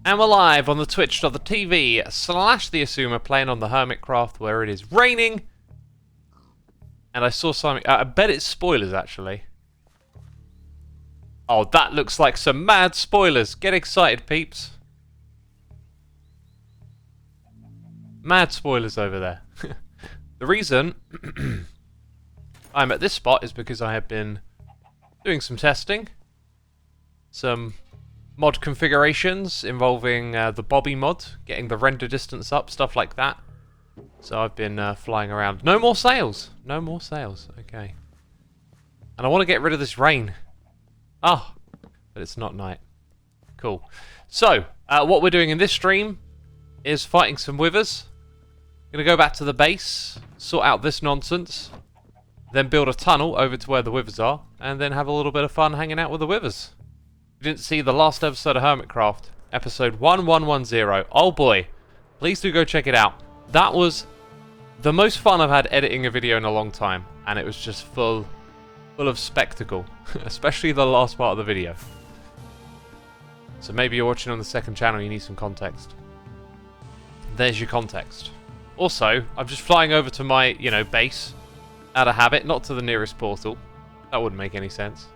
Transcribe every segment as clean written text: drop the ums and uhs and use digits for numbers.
And we're live on the twitch.tv/the Xisuma playing on the Hermitcraft where it is raining. And I saw something, I bet it's spoilers actually. Oh, that looks like some mad spoilers. Get excited, peeps. Mad spoilers over there. The reason I'm at this spot is because I have been doing some testing. Some mod configurations involving the Bobby mod, getting the render distance up, stuff like that. So I've been flying around. No more sales! No more sales. Okay. And I want to get rid of this rain. Ah, but it's not night. Cool. So, what we're doing in this stream is fighting some withers. Gonna go back to the base, sort out this nonsense, then build a tunnel over to where the withers are, and then have a little bit of fun hanging out with the withers. If you didn't see the last episode of Hermitcraft, episode 1110, oh boy, please do go check it out. That was the most fun I've had editing a video in a long time, and it was just full of spectacle, especially the last part of the video. So maybe you're watching on the second channel, you need some context. There's your context. Also, I'm just flying over to my, base out of habit, not to the nearest portal. That wouldn't make any sense.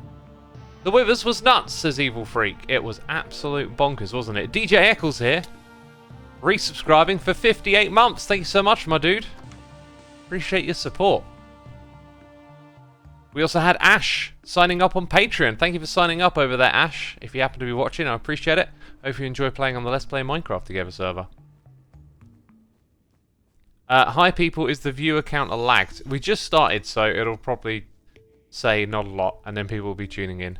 The withers was nuts, says Evil Freak. It was absolute bonkers, wasn't it? DJ Eccles here, resubscribing for 58 months. Thank you so much, my dude. Appreciate your support. We also had Ash signing up on Patreon. Thank you for signing up over there, Ash. If you happen to be watching, I appreciate it. Hope you enjoy playing on the Let's Play Minecraft Together server. Hi people, is the viewer counter lagged? We just started, so it'll probably say not a lot, and then people will be tuning in.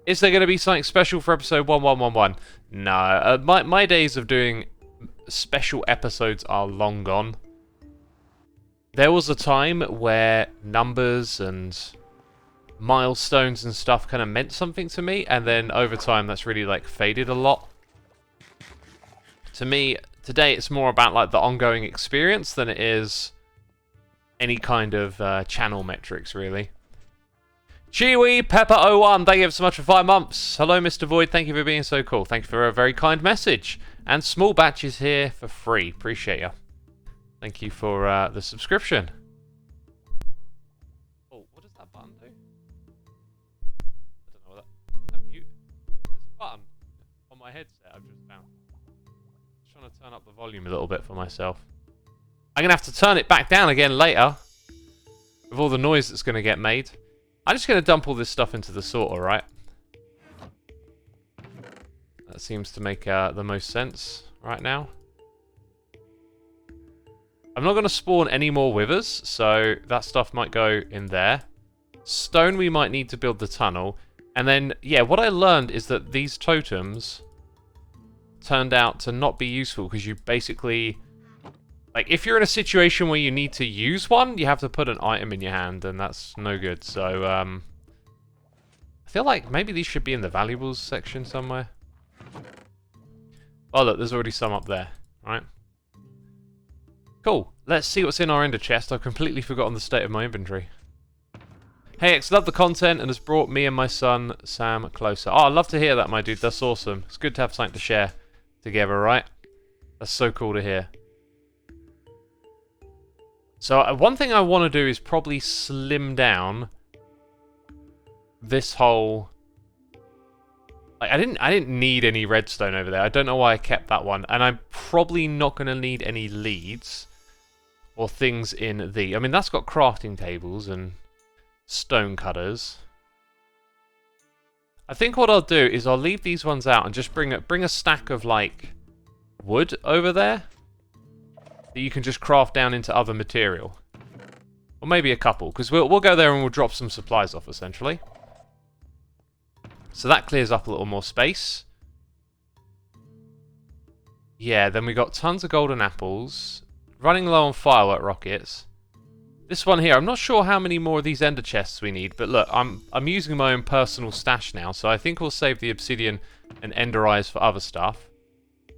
Is there going to be something special for episode 1111? No, my days of doing special episodes are long gone. There was a time where numbers and milestones and stuff kind of meant something to me, and then over time that's really faded a lot. To me, today it's more about the ongoing experience than it is any kind of channel metrics, really. Chiwi Pepper01, thank you so much for 5 months. Hello, Mr. Void, thank you for being so cool. Thank you for a very kind message. And Small Batch is here for free. Appreciate you. Thank you for the subscription. Oh, what does that button do? I don't know what that... mute? There's a button on my headset I've just found. Trying to turn up the volume a little bit for myself. I'm going to have to turn it back down again later. With all the noise that's going to get made. I'm just going to dump all this stuff into the sorter, right? That seems to make the most sense right now. I'm not going to spawn any more withers, so that stuff might go in there. Stone we might need to build the tunnel. And then, yeah, what I learned is that these totems turned out to not be useful because you basically, if you're in a situation where you need to use one, you have to put an item in your hand, and that's no good. So I feel like maybe these should be in the valuables section somewhere. Oh look, there's already some up there. Right, cool. Let's see what's in our ender chest. I've completely forgotten the state of my inventory. Hey X, love the content and has brought me and my son Sam closer. Oh, I'd love to hear that, my dude. That's awesome. It's good to have something to share together, right? That's so cool to hear. So one thing I want to do is probably slim down this whole... I didn't need any redstone over there. I don't know why I kept that one. And I'm probably not going to need any leads or things in the... I mean, that's got crafting tables and stone cutters. I think what I'll do is I'll leave these ones out and just bring a stack of wood over there that you can just craft down into other material, or maybe a couple, because we'll go there and we'll drop some supplies off essentially. So that clears up a little more space. Yeah, then we got tons of golden apples, running low on firework rockets. This one here, I'm not sure how many more of these ender chests we need, but look, I'm using my own personal stash now, so I think we'll save the obsidian and ender eyes for other stuff.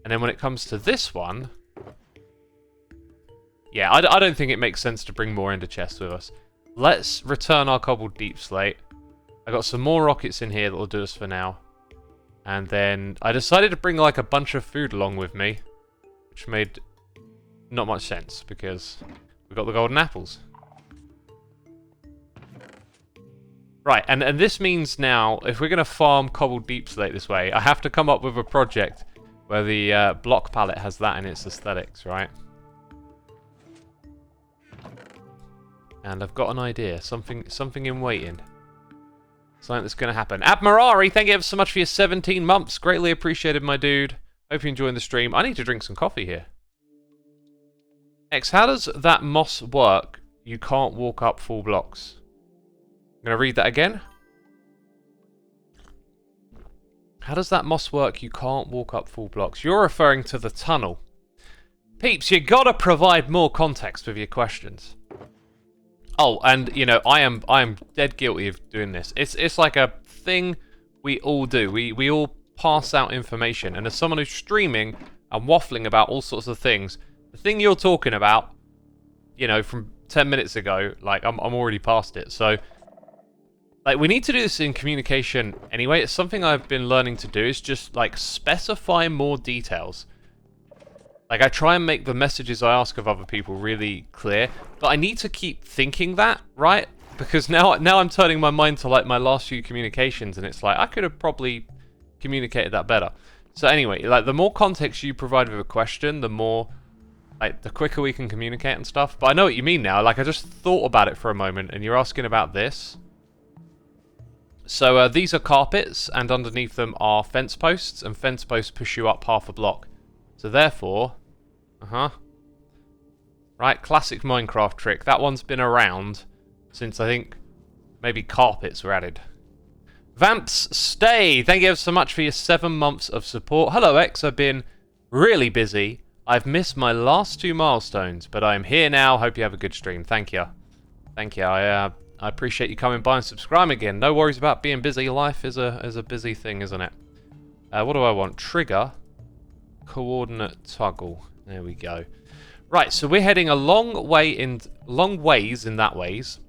And then when it comes to this one, yeah, I don't think it makes sense to bring more ender chests with us. Let's return our cobbled deep slate. I got some more rockets in here that will do us for now. And then I decided to bring like a bunch of food along with me, which made not much sense because we got the golden apples. Right, and this means now, if we're going to farm cobbled deep slate this way, I have to come up with a project where the block palette has that in its aesthetics, right? And I've got an idea, something in waiting. Something that's going to happen. Admirari, thank you ever so much for your 17 months. Greatly appreciated, my dude. Hope you're enjoying the stream. I need to drink some coffee here. X, how does that moss work? You can't walk up full blocks. I'm going to read that again. How does that moss work? You can't walk up full blocks. You're referring to the tunnel. Peeps, you got to provide more context with your questions. Oh, and you know, I am dead guilty of doing this. It's like a thing we all do. We all pass out information, and as someone who's streaming and waffling about all sorts of things, the thing you're talking about, you know, from 10 minutes ago, like I'm already past it. So like, we need to do this in communication anyway. It's something I've been learning to do, is just, like, specify more details. Like, I try and make the messages I ask of other people really clear, but I need to keep thinking that, right? Because now I'm turning my mind to, like, my last few communications, and it's like, I could have probably communicated that better. So anyway, like, the more context you provide with a question, the more, like, the quicker we can communicate and stuff. But I know what you mean now. Like, I just thought about it for a moment, and you're asking about this. So these are carpets, and underneath them are fence posts, and fence posts push you up half a block. So therefore, right, classic Minecraft trick. That one's been around since I think maybe carpets were added. Vamps Stay, thank you so much for your 7 months of support. Hello X, I've been really busy. I've missed my last 2 milestones, but I'm here now. Hope you have a good stream. Thank you. Thank you. I appreciate you coming by and subscribing again. No worries about being busy. Life is a busy thing, isn't it? What do I want? Trigger. Coordinate toggle. There we go. Right, so we're heading a long ways in that ways.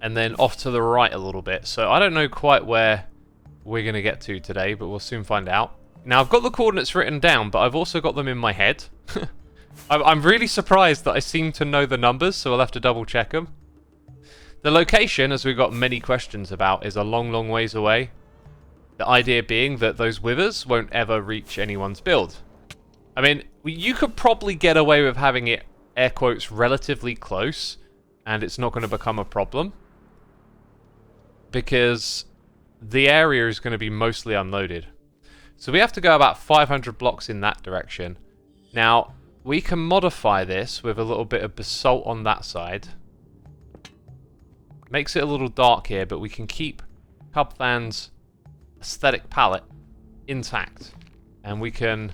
And then off to the right a little bit. So I don't know quite where we're going to get to today, but we'll soon find out. Now, I've got the coordinates written down, but I've also got them in my head. I'm really surprised that I seem to know the numbers, so I'll have to double check them. The location, as we've got many questions about, is a long ways away. The idea being that those withers won't ever reach anyone's build. I mean, you could probably get away with having it, air quotes, relatively close, and it's not going to become a problem. Because the area is going to be mostly unloaded. So we have to go about 500 blocks in that direction. Now, we can modify this with a little bit of basalt on that side. Makes it a little dark here, but we can keep Cubthan's aesthetic palette intact. And we can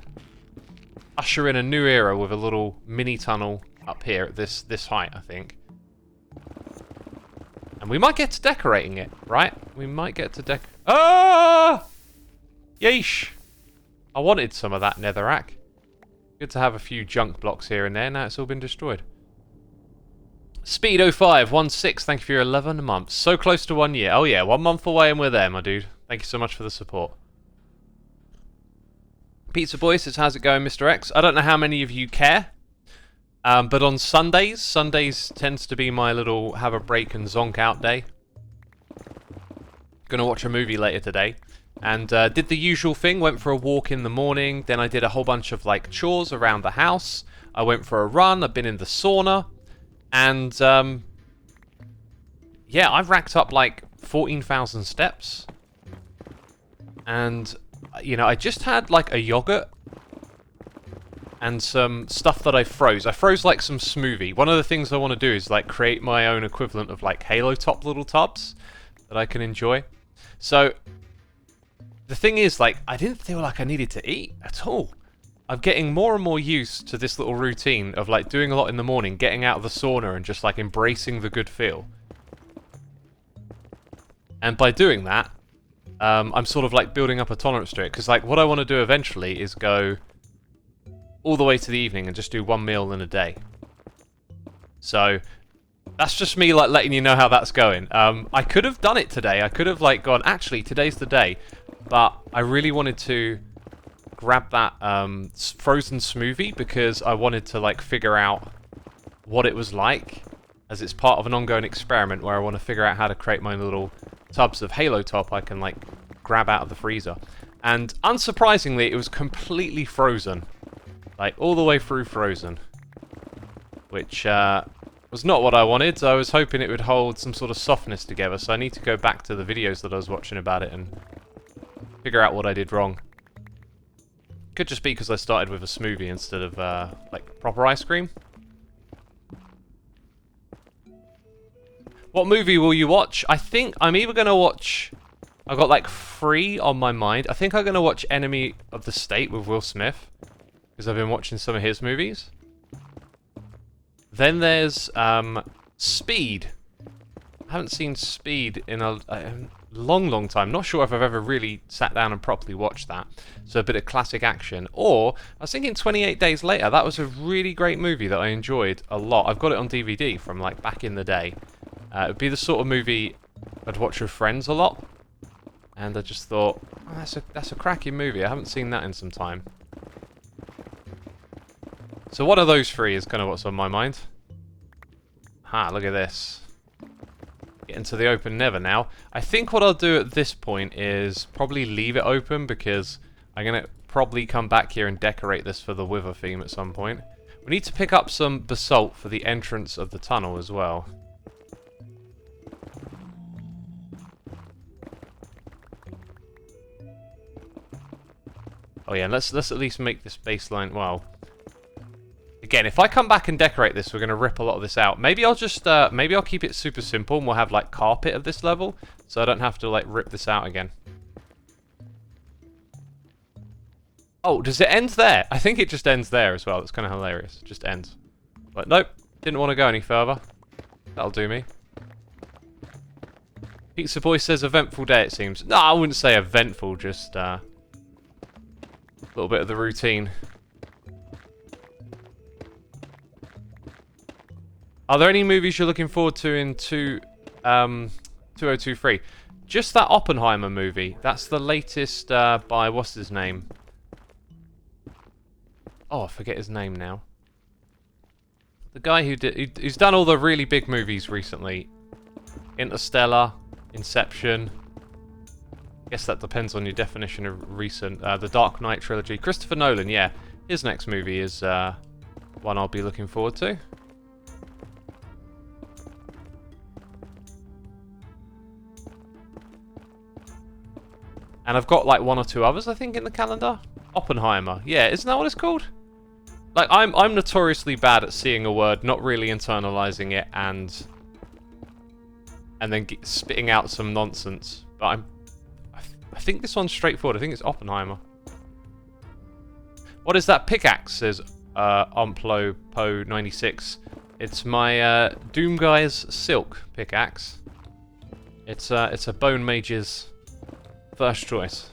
usher in a new era with a little mini tunnel up here at this height, I think. And we might get to decorating it, right? We might get to Ah! Yeesh! I wanted some of that netherrack. Good to have a few junk blocks here and there. Now it's all been destroyed. Speedo516, thank you for your 11 months. So close to 1 year. Oh yeah, 1 month away and we're there, my dude. Thank you so much for the support. Pizza Boy says, how's it going, Mr. X? I don't know how many of you care. But on Sundays tends to be my little have a break and zonk out day. Gonna watch a movie later today. And did the usual thing, went for a walk in the morning. Then I did a whole bunch of like chores around the house. I went for a run, I've been in the sauna. And, yeah, I've racked up like 14,000 steps. And, you know, I just had like a yogurt and some stuff that I froze. I froze like some smoothie. One of the things I want to do is like create my own equivalent of like Halo Top little tubs that I can enjoy. So, the thing is, like, I didn't feel like I needed to eat at all. I'm getting more and more used to this little routine of like doing a lot in the morning, getting out of the sauna and just like embracing the good feel. And by doing that, I'm sort of like building up a tolerance to it. Because like what I want to do eventually is go all the way to the evening and just do 1 meal in a day. So that's just me like letting you know how that's going. I could have done it today. I could have like gone, actually today's the day. but I really wanted to grab that frozen smoothie because I wanted to like figure out what it was like, as it's part of an ongoing experiment where I want to figure out how to create my little tubs of Halo Top I can like grab out of the freezer. And unsurprisingly, it was completely frozen, like all the way through frozen, which was not what I wanted. I was hoping it would hold some sort of softness together, so I need to go back to the videos that I was watching about it and figure out what I did wrong. Could just be because I started with a smoothie instead of like proper ice cream. What movie will you watch? I think I'm either going to watch... I've got like 3 on my mind. I think I'm going to watch Enemy of the State with Will Smith, because I've been watching some of his movies. Then there's Speed. I haven't seen Speed in a long time. Not sure if I've ever really sat down and properly watched that. So a bit of classic action. Or, I was thinking 28 Days Later. That was a really great movie that I enjoyed a lot. I've got it on DVD from like back in the day. It would be the sort of movie I'd watch with friends a lot. And I just thought, oh, that's a cracking movie. I haven't seen that in some time. So one of those 3 is kind of what's on my mind. Ha, look at this. Get into the open never now. I think what I'll do at this point is probably leave it open, because I'm going to probably come back here and decorate this for the Wither theme at some point. We need to pick up some basalt for the entrance of the tunnel as well. Oh yeah, let's at least make this baseline, well... Again, if I come back and decorate this, we're going to rip a lot of this out. Maybe I'll just, maybe I'll keep it super simple and we'll have like carpet of this level, so I don't have to like rip this out again. Oh, does it end there? I think it just ends there as well. It's kind of hilarious. It just ends. But nope, didn't want to go any further. That'll do me. Pizza Boy says eventful day, it seems. No, I wouldn't say eventful, just a little bit of the routine. Are there any movies you're looking forward to in 2023? Just that Oppenheimer movie. That's the latest by, what's his name? Oh, I forget his name now. The guy who's done all the really big movies recently. Interstellar, Inception. I guess that depends on your definition of recent. The Dark Knight trilogy. Christopher Nolan, yeah. His next movie is one I'll be looking forward to. And I've got like 1 or 2 others, I think, in the calendar. Oppenheimer. Yeah, isn't that what it's called? Like, I'm notoriously bad at seeing a word, not really internalizing it, and then spitting out some nonsense. But I think this one's straightforward. I think it's Oppenheimer. What is that pickaxe? Says Omplo Po 96. It's my Doom Guy's Silk pickaxe. It's a Bone Mage's first choice.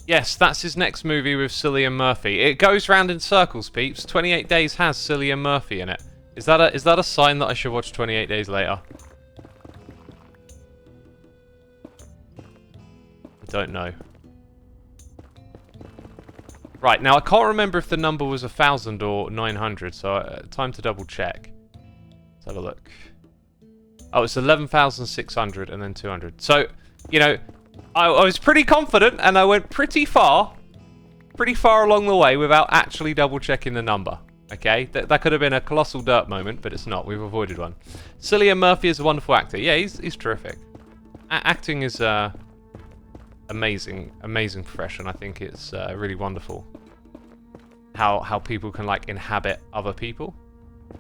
Yes, that's his next movie with Cillian Murphy. It goes round in circles, peeps. 28 Days has Cillian Murphy in it. Is that a sign that I should watch 28 Days Later? I don't know. Right, now I can't remember if the number was 1,000 or 900, so time to double check. Let's have a look. Oh, it's 11,600 and then 200. So, you know, I was pretty confident and I went pretty far along the way without actually double checking the number. Okay, that could have been a colossal dirt moment, but it's not. We've avoided one. Cillian Murphy is a wonderful actor. Yeah, he's terrific. Acting is amazing profession. I think it's really wonderful how people can like inhabit other people. I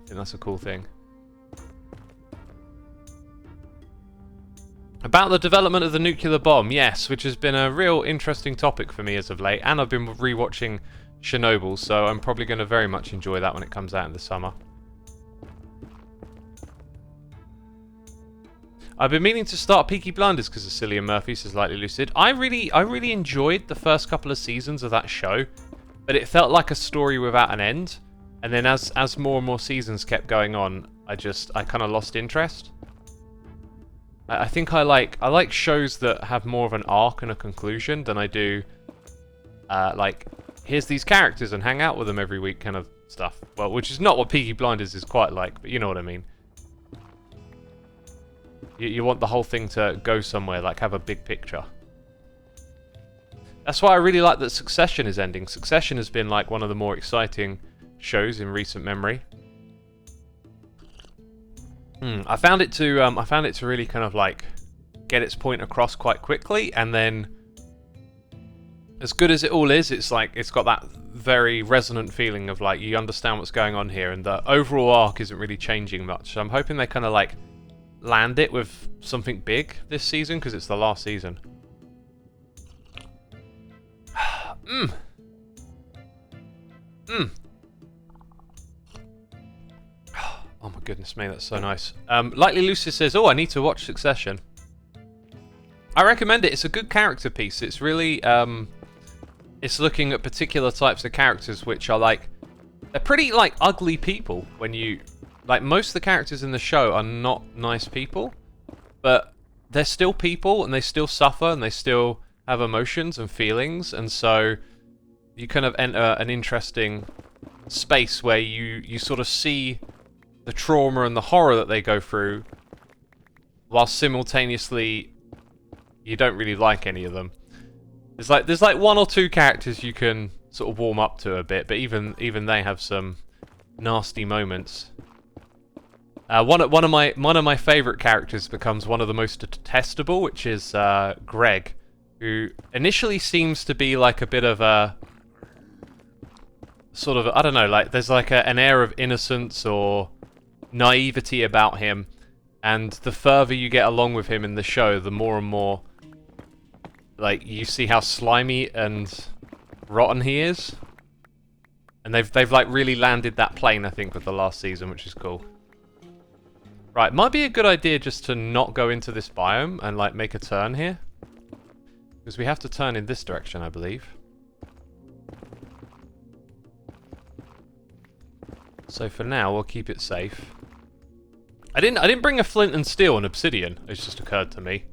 think that's a cool thing. About the development of the nuclear bomb, yes, which has been a real interesting topic for me as of late, and I've been rewatching Chernobyl, so I'm probably going to very much enjoy that when it comes out in the summer. I've been meaning to start Peaky Blinders because of Cillian Murphy, says Lightly Lucid. I really enjoyed the first couple of seasons of that show, but it felt like a story without an end, and then as more and more seasons kept going on, I kind of lost interest. I think I like shows that have more of an arc and a conclusion than I do, like, here's these characters and hang out with them every week kind of stuff. Well, which is not what Peaky Blinders is quite like, but you know what I mean. You want the whole thing to go somewhere, like have a big picture. That's why I really like that Succession is ending. Succession has been like one of the more exciting shows in recent memory. I found it to really kind of like get its point across quite quickly, and then as good as it all is, it's like it's got that very resonant feeling of like you understand what's going on here, and the overall arc isn't really changing much. So I'm hoping they kind of like land it with something big this season because it's the last season. Oh my goodness me, that's so nice. Lightly Lucius says, oh, I need to watch Succession. I recommend it. It's a good character piece. It's really, it's looking at particular types of characters which are like, they're pretty like ugly people when you, like most of the characters in the show are not nice people, but they're still people and they still suffer and they still have emotions and feelings, and so you kind of enter an interesting space where you sort of see the trauma and the horror that they go through, while simultaneously you don't really like any of them. There's like one or two characters you can sort of warm up to a bit, but even they have some nasty moments. One of my favourite characters becomes one of the most detestable, which is Greg, who initially seems to be like a bit of a sort of, I don't know, like there's like an air of innocence or naivety about him, and the further you get along with him in the show, the more and more like you see how slimy and rotten he is, and they've like really landed that plane, I think, with the last season, which is cool. Right, might be a good idea just to not go into this biome and like make a turn here, because we have to turn in this direction, I believe. So for now, we'll keep it safe. I didn't bring a flint and steel and obsidian. It's just occurred to me.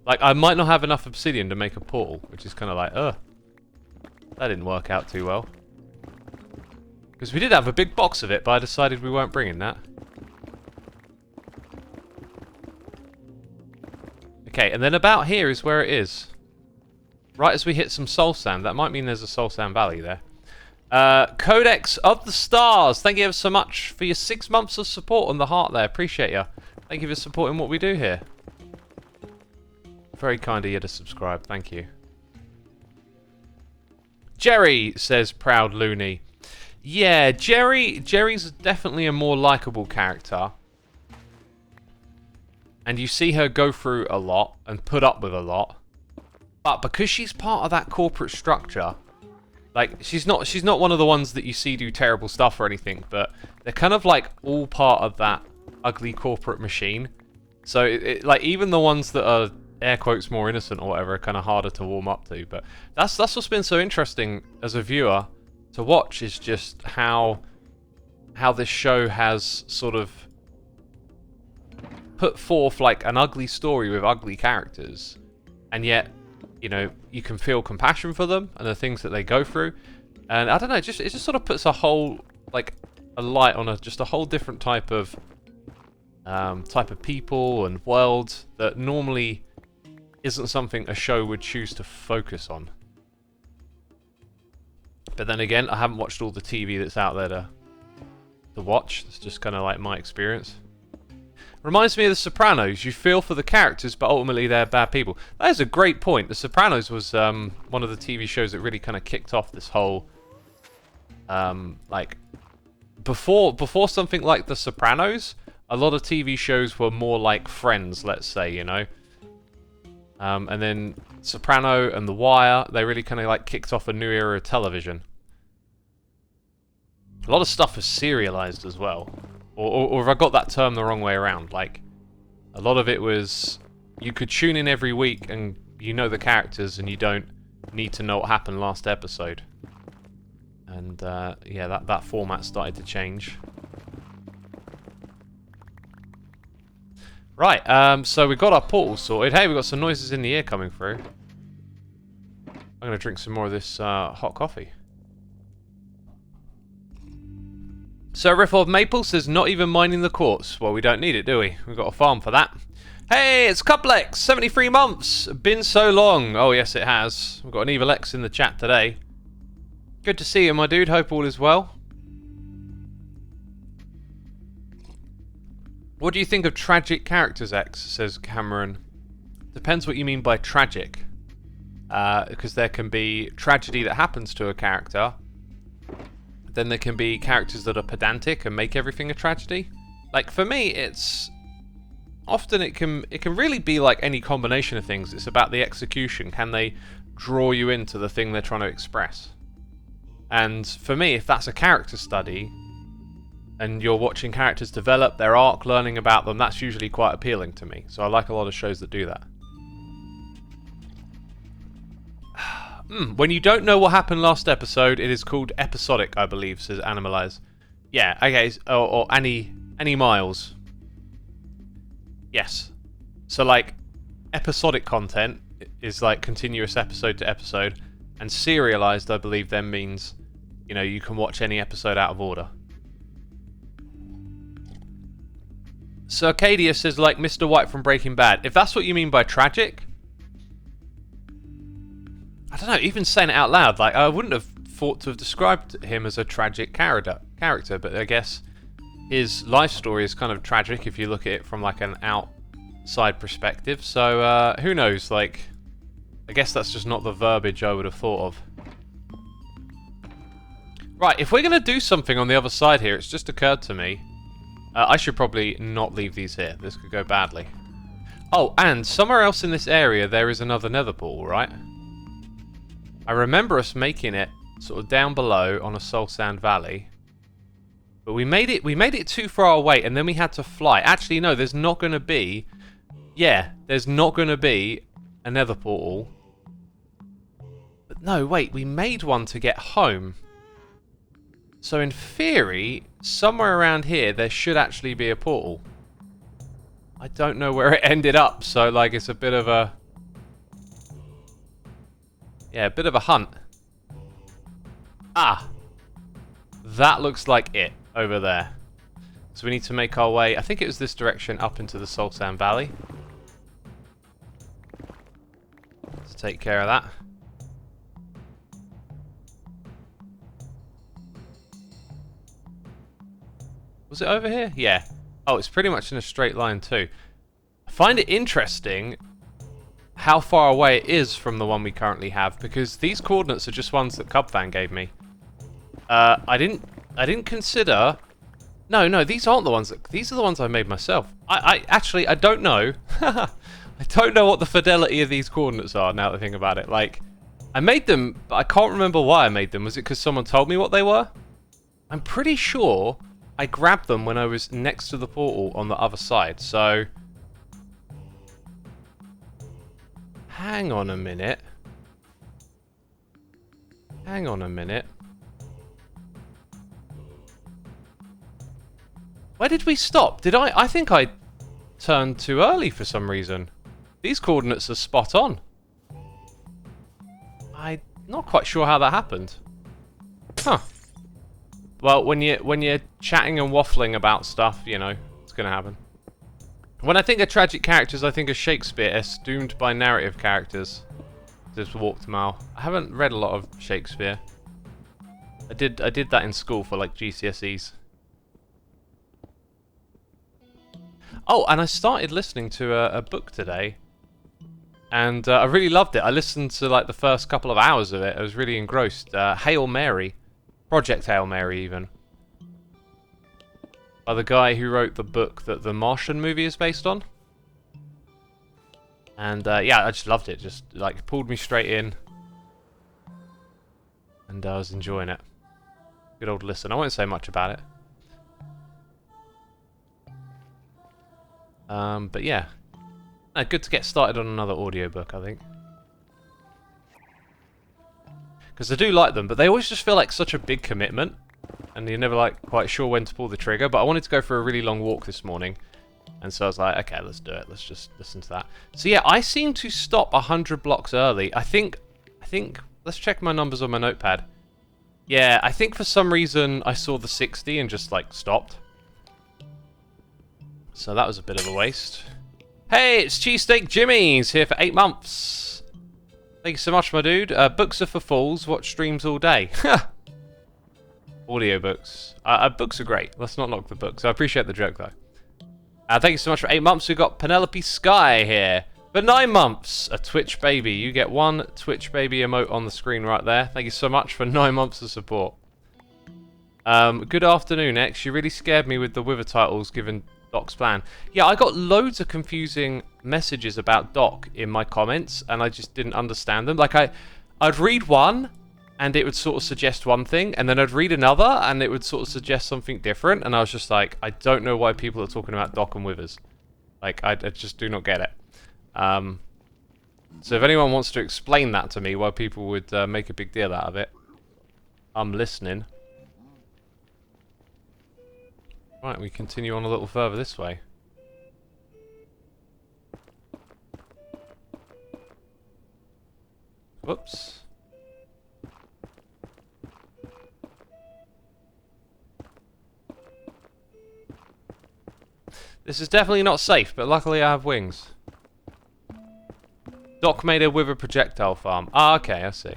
Like, I might not have enough obsidian to make a portal, which is kind of like, that didn't work out too well. Because we did have a big box of it, but I decided we weren't bringing that. Okay, and then about here is where it is. Right as we hit some soul sand. That might mean there's a soul sand valley there. Codex of the Stars, thank you ever so much for your 6 months of support on the heart there. Appreciate you. Thank you for supporting what we do here. Very kind of you to subscribe. Thank you. Jerry says, proud loony. Yeah, Jerry's definitely a more likable character. And you see her go through a lot and put up with a lot. But because she's part of that corporate structure, like, she's not one of the ones that you see do terrible stuff or anything, but they're kind of like all part of that ugly corporate machine. So like even the ones that are air quotes more innocent or whatever are kind of harder to warm up to. But that's what's been so interesting as a viewer to watch, is just how this show has sort of put forth like an ugly story with ugly characters, and yet, you know, you can feel compassion for them and the things that they go through. And I don't know, it just sort of puts a whole, like, a light on just a whole different type of people and world that normally isn't something a show would choose to focus on. But then again, I haven't watched all the TV that's out there to watch. It's just kind of like my experience. Reminds me of The Sopranos. You feel for the characters, but ultimately they're bad people. That is a great point. The Sopranos was one of the TV shows that really kind of kicked off this whole, like, before something like The Sopranos, a lot of TV shows were more like Friends, let's say, you know. And then Soprano and The Wire, they really kind of like kicked off a new era of television. A lot of stuff is serialized as well. Or have I got that term the wrong way around? Like, a lot of it was, you could tune in every week and you know the characters and you don't need to know what happened last episode. And yeah, that format started to change. Right, so we got our portal sorted. Hey, we got some noises in the ear coming through. I'm going to drink some more of this hot coffee. So Riff of Maple says, not even mining the quartz. Well, we don't need it, do we? We've got a farm for that. Hey, it's Cuplex, 73 months. Been so long. Oh, yes, it has. We've got an Evil X in the chat today. Good to see you, my dude. Hope all is well. What do you think of tragic characters, X? Says Cameron. Depends what you mean by tragic. Because there can be tragedy that happens to a character. Then there can be characters that are pedantic and make everything a tragedy. Like, for me, it's... Often it can really be like any combination of things. It's about the execution. Can they draw you into the thing they're trying to express? And for me, if that's a character study, and you're watching characters develop their arc, learning about them, that's usually quite appealing to me. So I like a lot of shows that do that. When you don't know what happened last episode, it is called episodic, I believe, says Animalize. Yeah, okay, or Annie Miles. Yes. So, like, episodic content is like continuous episode to episode, and serialized, I believe, then means, you know, you can watch any episode out of order. So Arcadia says, like Mr. White from Breaking Bad. If that's what you mean by tragic, I don't know, even saying it out loud, like, I wouldn't have thought to have described him as a tragic character, but I guess his life story is kind of tragic if you look at it from, like, an outside perspective. So, who knows, like, I guess that's just not the verbiage I would have thought of. Right, if we're going to do something on the other side here, it's just occurred to me, I should probably not leave these here. This could go badly. Oh, and somewhere else in this area there is another nether portal, right? I remember us making it sort of down below on a soul sand valley. But we made it too far away, and then we had to fly. Actually, no, there's not going to be... Yeah, there's not going to be a nether portal. But no, wait, we made one to get home. So in theory, somewhere around here, there should actually be a portal. I don't know where it ended up, so, like, it's a bit of a... Yeah, a bit of a hunt. Ah! That looks like it, over there. So we need to make our way, I think it was this direction, up into the Soul Sand Valley. Let's take care of that. Was it over here? Yeah. Oh, it's pretty much in a straight line too. I find it interesting how far away it is from the one we currently have, because these coordinates are just ones that Cubfan gave me. I didn't consider... No, these aren't the ones these are the ones I made myself. I actually, I don't know. I don't know what the fidelity of these coordinates are now that I think about it. Like, I made them, but I can't remember why I made them. Was it because someone told me what they were? I'm pretty sure I grabbed them when I was next to the portal on the other side, so... Hang on a minute. Hang on a minute. Where did we stop? Did I think I turned too early for some reason. These coordinates are spot on. I'm not quite sure how that happened. Huh. Well, when you're chatting and waffling about stuff, you know, it's gonna happen. When I think of tragic characters, I think of Shakespeare, doomed by narrative characters. Just walked a mile. I haven't read a lot of Shakespeare. I did that in school for, like, GCSEs. Oh, and I started listening to a book today, and I really loved it. I listened to, like, the first couple of hours of it. I was really engrossed. Hail Mary. Project Hail Mary, even. By the guy who wrote the book that the Martian movie is based on. And, yeah, I just loved it. Just, like, pulled me straight in. And I was enjoying it. Good old listen. I won't say much about it. But yeah. Good to get started on another audiobook, I think. Because I do like them, but they always just feel like such a big commitment. And you're never, like, quite sure when to pull the trigger. But I wanted to go for a really long walk this morning. And so I was like, okay, let's do it. Let's just listen to that. So yeah, I seem to stop 100 blocks early. I think, let's check my numbers on my notepad. Yeah, I think for some reason I saw the 60 and just like stopped. So that was a bit of a waste. Hey, it's Cheesesteak Jimmy's here for 8 months. Thank you so much, my dude. Books are for fools. Watch streams all day. Audiobooks. Books are great. Let's not knock the books. I appreciate the joke, though. Thank you so much for 8 months. We've got Penelope Sky here. For 9 months, a Twitch baby. You get one Twitch baby emote on the screen right there. Thank you so much for 9 months of support. Good afternoon, X. You really scared me with the Wither titles given Doc's plan. Yeah, I got loads of confusing messages about Doc in my comments, and I just didn't understand them. Like, I'd read one, and it would sort of suggest one thing, and then I'd read another, and it would sort of suggest something different, and I was just like, I don't know why people are talking about Doc and Withers. Like, I just do not get it. So if anyone wants to explain that to me, why people would make a big deal out of it, I'm listening. Right, we continue on a little further this way. Whoops. This is definitely not safe, but luckily I have wings. Doc made a Wither projectile farm. Ah, okay, I see.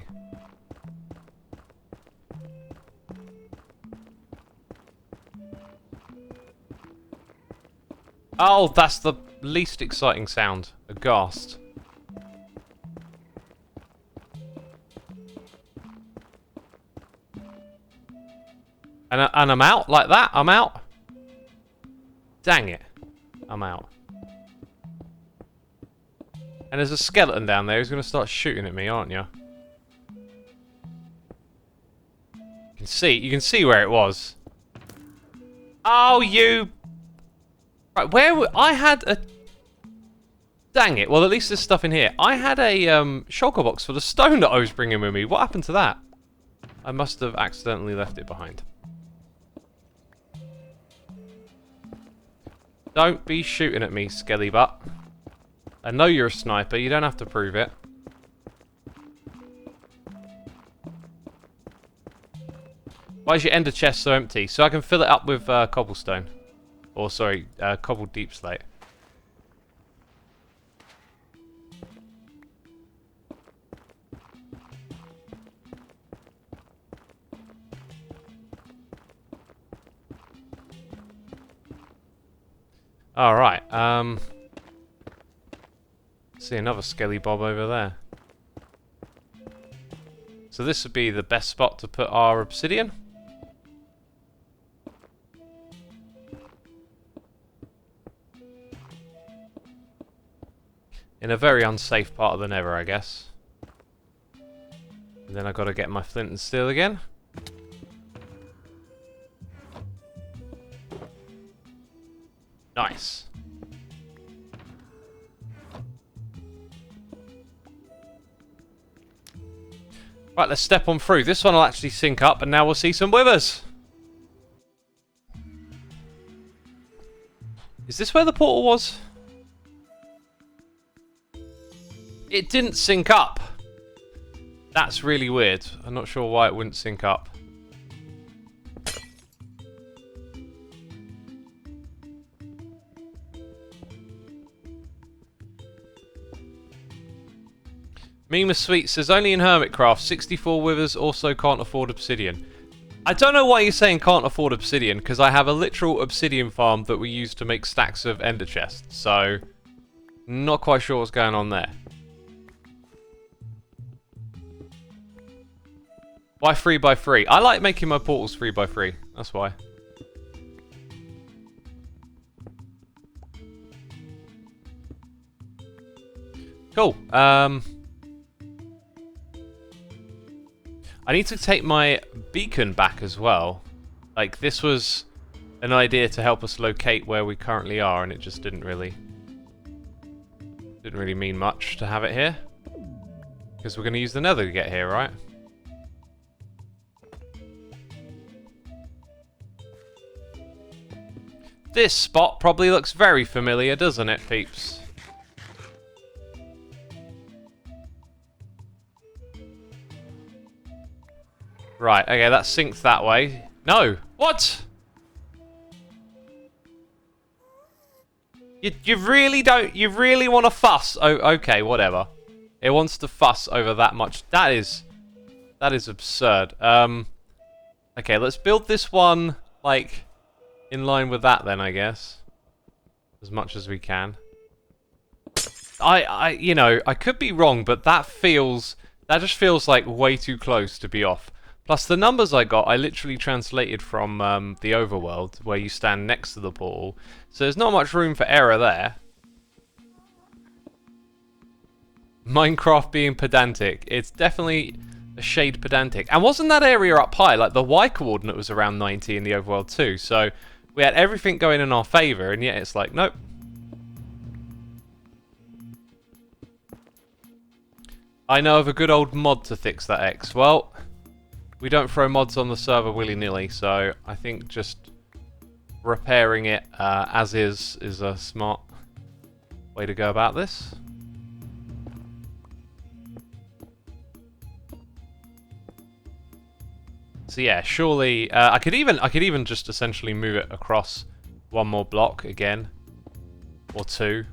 Oh, that's the least exciting sound. A ghast. And I'm out like that? I'm out? Dang it. I'm out. And there's a skeleton down there who's going to start shooting at me, aren't you? You can see where it was. Oh, you... Right, I had a... Dang it. Well, at least there's stuff in here. I had a shulker box for the stone that I was bringing with me. What happened to that? I must have accidentally left it behind. Don't be shooting at me, skelly butt. I know you're a sniper. You don't have to prove it. Why is your ender chest so empty? So I can fill it up with cobblestone. Or, sorry, cobbled deep slate. Alright, see another skelly bob over there. So this would be the best spot to put our obsidian. In a very unsafe part of the nether, I guess. And then I've got to get my flint and steel again. Nice. Right, let's step on through. This one will actually sync up, and now we'll see some withers. Is this where the portal was? It didn't sync up. That's really weird. I'm not sure why it wouldn't sync up. Mima Sweet says, only in Hermitcraft, 64 withers also can't afford obsidian. I don't know why you're saying can't afford obsidian, because I have a literal obsidian farm that we use to make stacks of ender chests, so... Not quite sure what's going on there. Why 3x3? I like making my portals 3x3, that's why. Cool, I need to take my beacon back as well. Like, this was an idea to help us locate where we currently are, and it just didn't really mean much to have it here. Because we're going to use the nether to get here, right? This spot probably looks very familiar, doesn't it, peeps? Right, okay, that sinks that way. No! What? You really don't... You really want to fuss? Oh, okay, whatever. It wants to fuss over that much. That is absurd. Okay, let's build this one, like, in line with that then, I guess. As much as we can. You know, I could be wrong, but that just feels like way too close to be off. Plus, the numbers I got, I literally translated from the overworld, where you stand next to the portal. So there's not much room for error there. Minecraft being pedantic. It's definitely a shade pedantic. And wasn't that area up high? Like, the Y coordinate was around 90 in the overworld too. So we had everything going in our favour, and yet it's like, nope. I know of a good old mod to fix that X. Well... we don't throw mods on the server willy-nilly, so I think just repairing it as is a smart way to go about this. So yeah, surely I could even just essentially move it across one more block again, or two.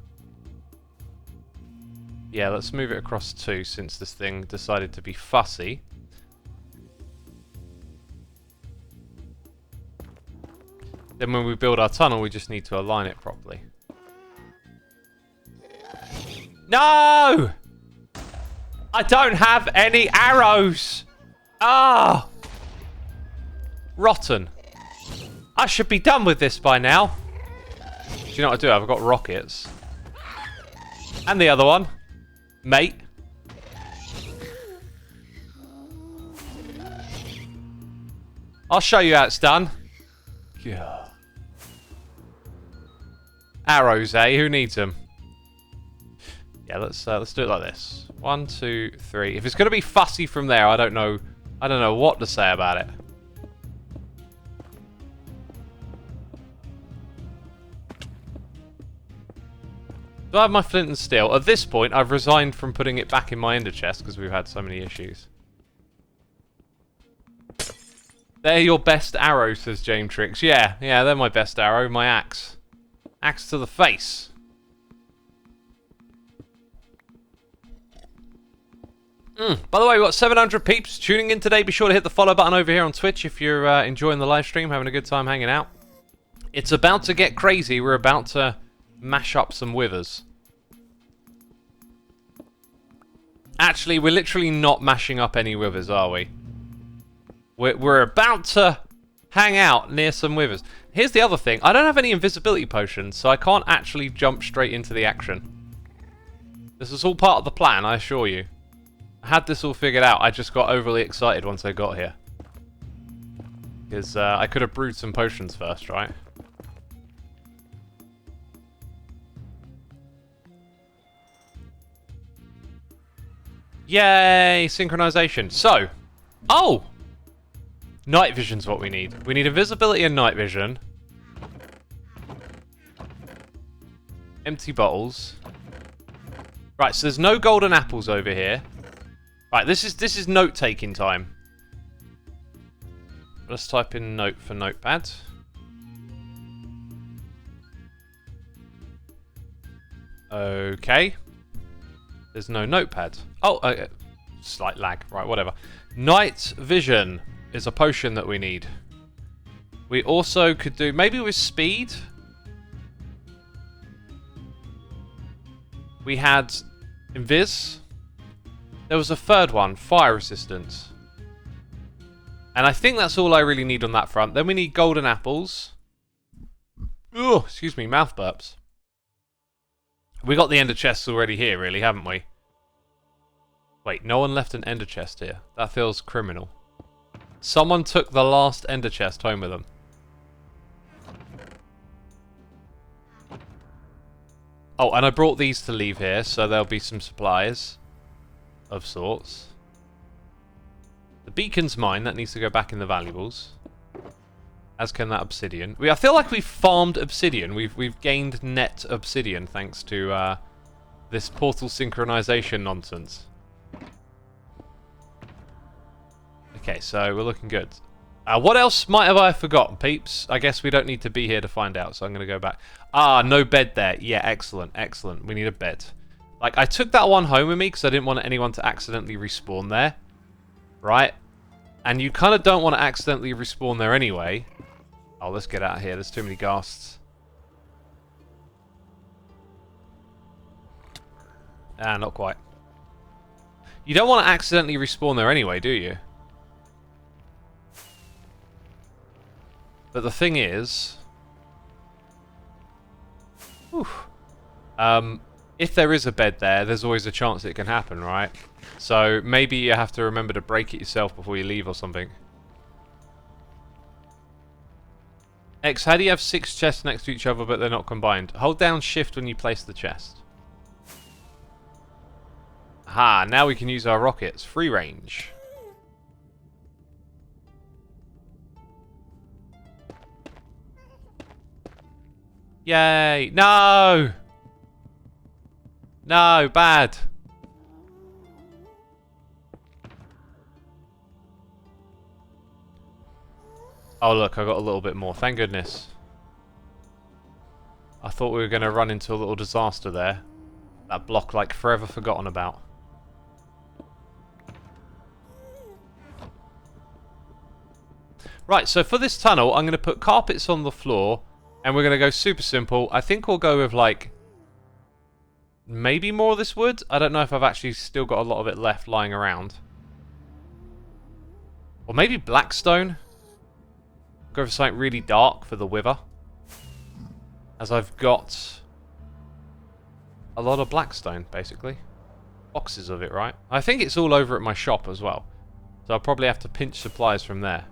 Yeah, let's move it across two since this thing decided to be fussy. Then when we build our tunnel, we just need to align it properly. No! I don't have any arrows! Ah! Rotten. I should be done with this by now. Do you know what I do? I've got rockets. And the other one. Mate. I'll show you how it's done. Yeah. Arrows, eh? Who needs them? Yeah, let's do it like this. 1, 2, 3. If it's gonna be fussy from there, I don't know what to say about it. Do I have my flint and steel? At this point, I've resigned from putting it back in my ender chest because we've had so many issues. They're your best arrows, says Jametrix. Yeah, they're my best arrow, my axe. Axe to the face. By the way, we've got 700 peeps tuning in today. Be sure to hit the follow button over here on Twitch if you're enjoying the live stream, having a good time hanging out. It's about to get crazy. We're about to mash up some withers. Actually, we're literally not mashing up any withers, are we? We're about to hang out near some withers. Here's the other thing. I don't have any invisibility potions, so I can't actually jump straight into the action. This is all part of the plan, I assure you. I had this all figured out. I just got overly excited once I got here. Because I could have brewed some potions first, right? Yay! Synchronization. So. Oh! Night vision's what we need. We need invisibility and night vision. Empty bottles. Right, so there's no golden apples over here. Right, this is note-taking time. Let's type in note for notepad. Okay. There's no notepad. Oh, slight lag. Right, whatever. Night vision is a potion that we need. We also could do, maybe with speed. We had invis. There was a third one, fire resistance. And I think that's all I really need on that front. Then we need golden apples. Oh, excuse me, mouth burps. We got the ender chests already here, really, haven't we? Wait, no one left an ender chest here. That feels criminal. Someone took the last ender chest home with them. Oh, and I brought these to leave here, so there'll be some supplies of sorts. The beacon's mine. That needs to go back in the valuables. As can that obsidian. I feel like we've farmed obsidian. We've gained net obsidian thanks to this portal synchronization nonsense. Okay, so we're looking good. What else might have I forgotten, peeps? I guess we don't need to be here to find out, so I'm going to go back. Ah, no bed there. Yeah, excellent, excellent. We need a bed. Like, I took that one home with me because I didn't want anyone to accidentally respawn there. Right? And you kind of don't want to accidentally respawn there anyway. Oh, let's get out of here. There's too many ghasts. Ah, not quite. You don't want to accidentally respawn there anyway, do you? But the thing is... Whew, if there is a bed there, there's always a chance it can happen, right? So maybe you have to remember to break it yourself before you leave or something. X, how do you have 6 chests next to each other but they're not combined? Hold down shift when you place the chest. Aha, now we can use our rockets. Free range. Yay! No! No, bad. Oh look, I got a little bit more. Thank goodness. I thought we were going to run into a little disaster there. That block like forever forgotten about. Right, so for this tunnel, I'm going to put carpets on the floor. And we're going to go super simple. I think we'll go with like... maybe more of this wood? I don't know if I've actually still got a lot of it left lying around. Or maybe blackstone. Go for something really dark for the wither. As I've got a lot of blackstone, basically. Boxes of it, right? I think it's all over at my shop as well. So I'll probably have to pinch supplies from there.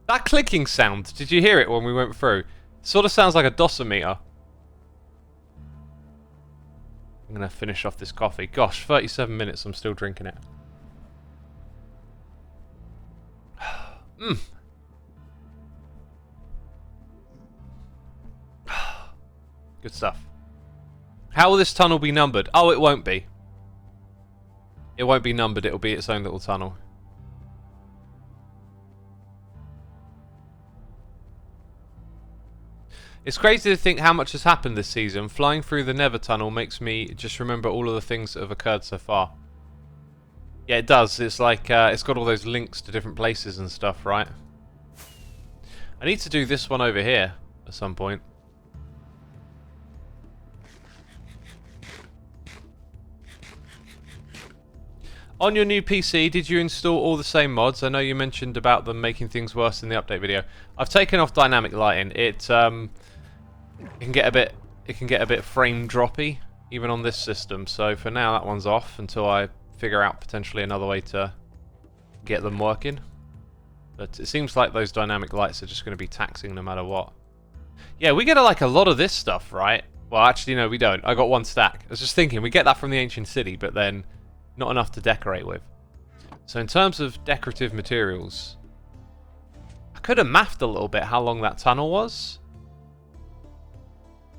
That clicking sound, did you hear it when we went through? It sort of sounds like a dosimeter. I'm going to finish off this coffee. Gosh, 37 minutes, I'm still drinking it. Mmm. Good stuff. How will this tunnel be numbered? Oh, it won't be. It won't be numbered, it'll be its own little tunnel. It's crazy to think how much has happened this season. Flying through the Nether Tunnel makes me just remember all of the things that have occurred so far. Yeah, it does. It's like, it's got all those links to different places and stuff, right? I need to do this one over here at some point. On your new PC, did you install all the same mods? I know you mentioned about them making things worse in the update video. I've taken off dynamic lighting. It can get a bit frame droppy even on this system. So for now that one's off until I figure out potentially another way to get them working. But it seems like those dynamic lights are just going to be taxing no matter what. Yeah, we get like a lot of this stuff, right? Well, actually no, we don't. I got 1 stack. I was just thinking we get that from the ancient city, but then not enough to decorate with. So in terms of decorative materials, I could have mathed a little bit how long that tunnel was.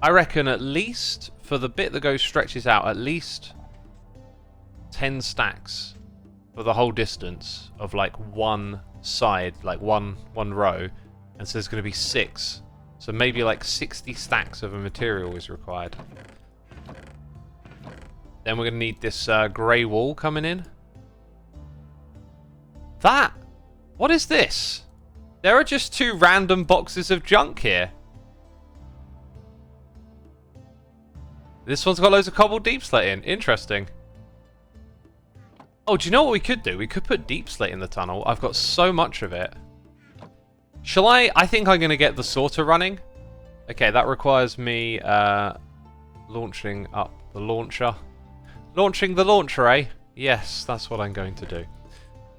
I reckon at least, for the bit that stretches out, at least 10 stacks for the whole distance of like one side, like one row. And so there's going to be 6. So maybe like 60 stacks of a material is required. Then we're going to need this grey wall coming in. What is this? There are just 2 random boxes of junk here. This one's got loads of cobbled deep slate in. Interesting. Oh, do you know what we could do? We could put deep slate in the tunnel. I've got so much of it. Shall I? I think I'm going to get the sorter running. Okay, that requires me launching up the launcher. Launching the launcher, eh? Yes, that's what I'm going to do.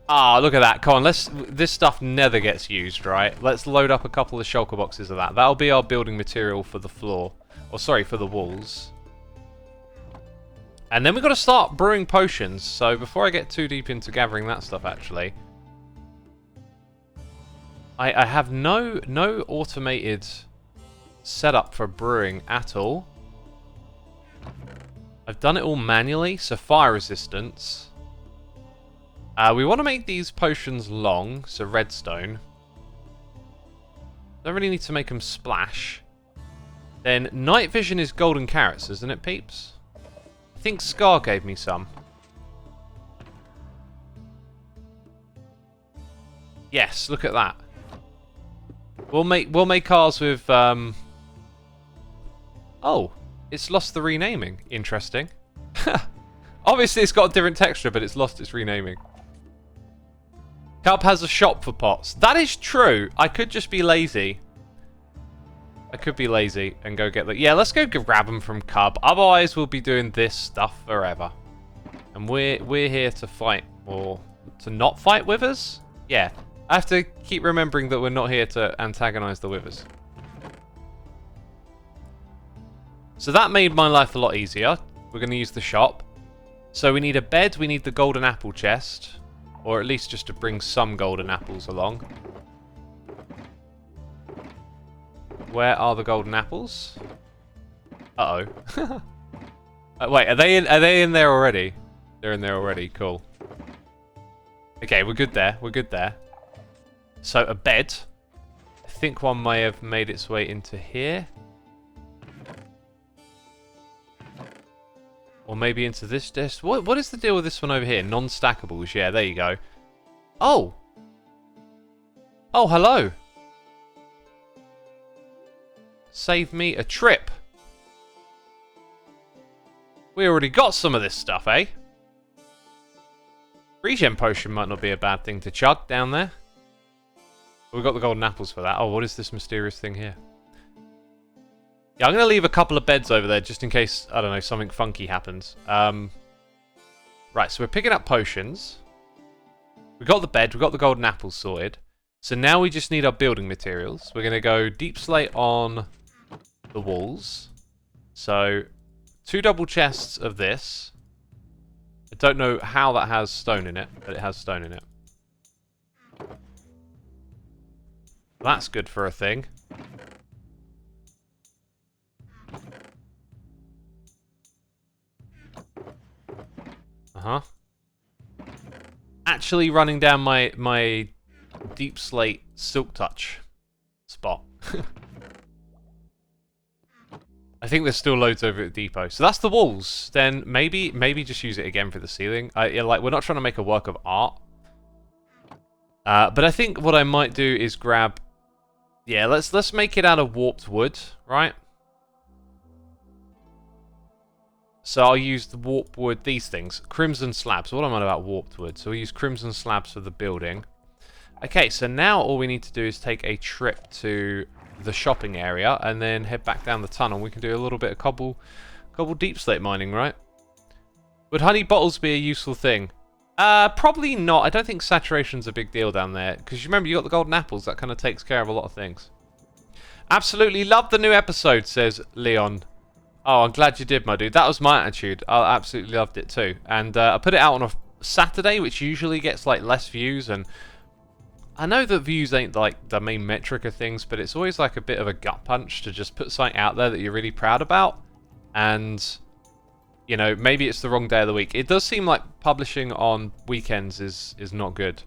Ah, look at that. Come on, this stuff never gets used, right? Let's load up a couple of shulker boxes of that. That'll be our building material for the floor. Or sorry, for the walls. And then we've got to start brewing potions. So before I get too deep into gathering that stuff, actually, I have no automated setup for brewing at all. I've done it all manually, so fire resistance. We want to make these potions long, so redstone. Don't really need to make them splash. Then night vision is golden carrots, isn't it, peeps? I think Scar gave me some. Yes, look at that. We'll make ours with Oh, it's lost the renaming. Interesting. Obviously it's got a different texture, but it's lost its renaming. Cub has a shop for pots. That is true. I could just be lazy. I could be lazy and go get the... Yeah, let's go grab them from Cub. Otherwise, we'll be doing this stuff forever. And we're here to fight, or to not fight withers? Yeah. I have to keep remembering that we're not here to antagonize the withers. So that made my life a lot easier. We're going to use the shop. So we need a bed, we need the golden apple chest. Or at least just to bring some golden apples along. Where are the golden apples? Uh-oh. Wait, are they in there already? They're in there already, cool. Okay, we're good there, we're good there. So, a bed. I think one may have made its way into here. Or maybe into this desk. What is the deal with this one over here? Non-stackables, yeah, there you go. Oh! Oh, hello! Save me a trip. We already got some of this stuff, eh? Regen potion might not be a bad thing to chug down there. We got the golden apples for that. Oh, what is this mysterious thing here? Yeah, I'm going to leave a couple of beds over there just in case, I don't know, something funky happens. Right, so we're picking up potions. We got the bed, we got the golden apples sorted. So now we just need our building materials. We're going to go deep slate on the walls. So 2 double chests of this. I don't know how that has stone in it, but it has stone in it. That's good for a thing. Uh-huh. Actually running down my deep slate silk touch spot. I think there's still loads over at the depot. So that's the walls. Then maybe just use it again for the ceiling. Yeah, like we're not trying to make a work of art. But I think what I might do is grab... Yeah, let's make it out of warped wood, right? So I'll use the warped wood, these things. Crimson slabs. What am I about warped wood? So we'll use crimson slabs for the building. Okay, so now all we need to do is take a trip to the shopping area and then head back down the tunnel. We can do a little bit of cobble deep slate mining, right? Would honey bottles be a useful thing? Probably not. I don't think saturation's a big deal down there. Because you remember, you got the golden apples. That kind of takes care of a lot of things. Absolutely love the new episode, says Leon. Oh, I'm glad you did, my dude. That was my attitude. I absolutely loved it too. And I put it out on a Saturday, which usually gets like less views. And I know that views ain't like the main metric of things, but it's always like a bit of a gut punch to just put something out there that you're really proud about. And... you know, maybe it's the wrong day of the week. It does seem like publishing on weekends is not good.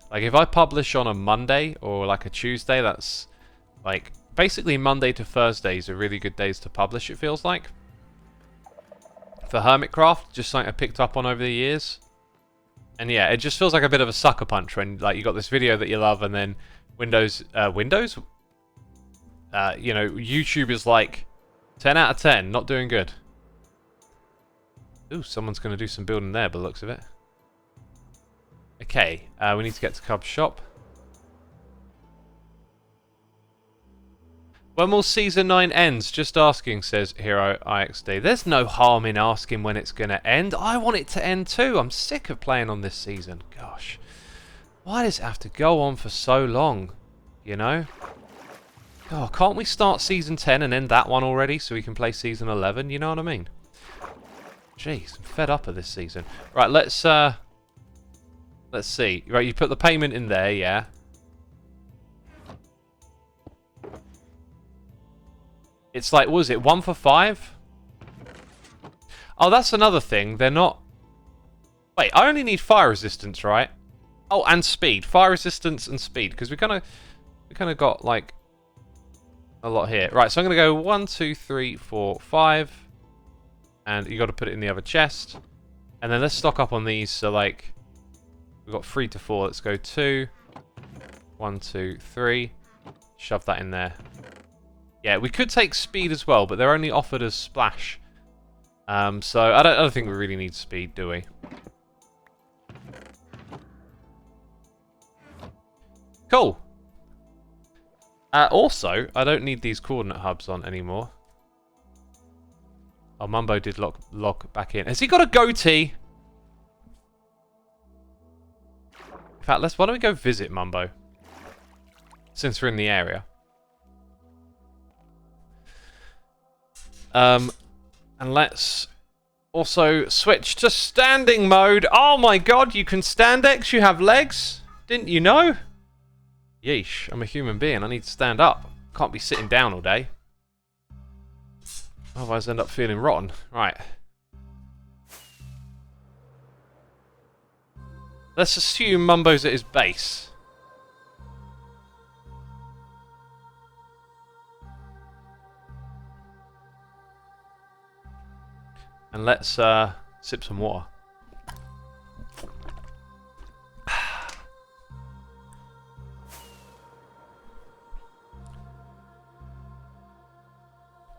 Like, if I publish on a Monday or, like, a Tuesday, that's, like, basically Monday to Thursdays are really good days to publish, it feels like. For Hermitcraft, just something I picked up on over the years. And, yeah, it just feels like a bit of a sucker punch when, like, you got this video that you love and then Windows? You know, YouTube is, like, 10 out of 10, not doing good. Ooh, someone's going to do some building there by the looks of it. Okay, we need to get to Cub's shop. When will Season 9 ends? Just asking, says Hero IXD. There's no harm in asking when it's going to end. I want it to end too. I'm sick of playing on this season. Gosh. Why does it have to go on for so long? You know? Oh, can't we start Season 10 and end that one already so we can play Season 11? You know what I mean? Jeez, I'm fed up of this season. Right, let's see. Right, you put the payment in there, yeah. It's like, what was it, 1 for 5? Oh, that's another thing. They're not... Wait, I only need fire resistance, right? Oh, and speed. Fire resistance and speed. Because we kind of got, like, a lot here. Right, so I'm going to go 1, 2, 3, 4, 5. And you got to put it in the other chest. And then let's stock up on these. So, like, we've got 3 to 4. Let's go 2. 1, 2, 3. Shove that in there. Yeah, we could take speed as well, but they're only offered as splash. So I don't think we really need speed, do we? Cool. Also, I don't need these coordinate hubs on anymore. Oh, Mumbo did log back in. Has he got a goatee? In fact, why don't we go visit Mumbo? Since we're in the area. And let's also switch to standing mode. Oh my god, you can stand X, you have legs? Didn't you know? Yeesh, I'm a human being, I need to stand up. Can't be sitting down all day. Otherwise I end up feeling rotten. Right. Let's assume Mumbo's at his base. And let's sip some water.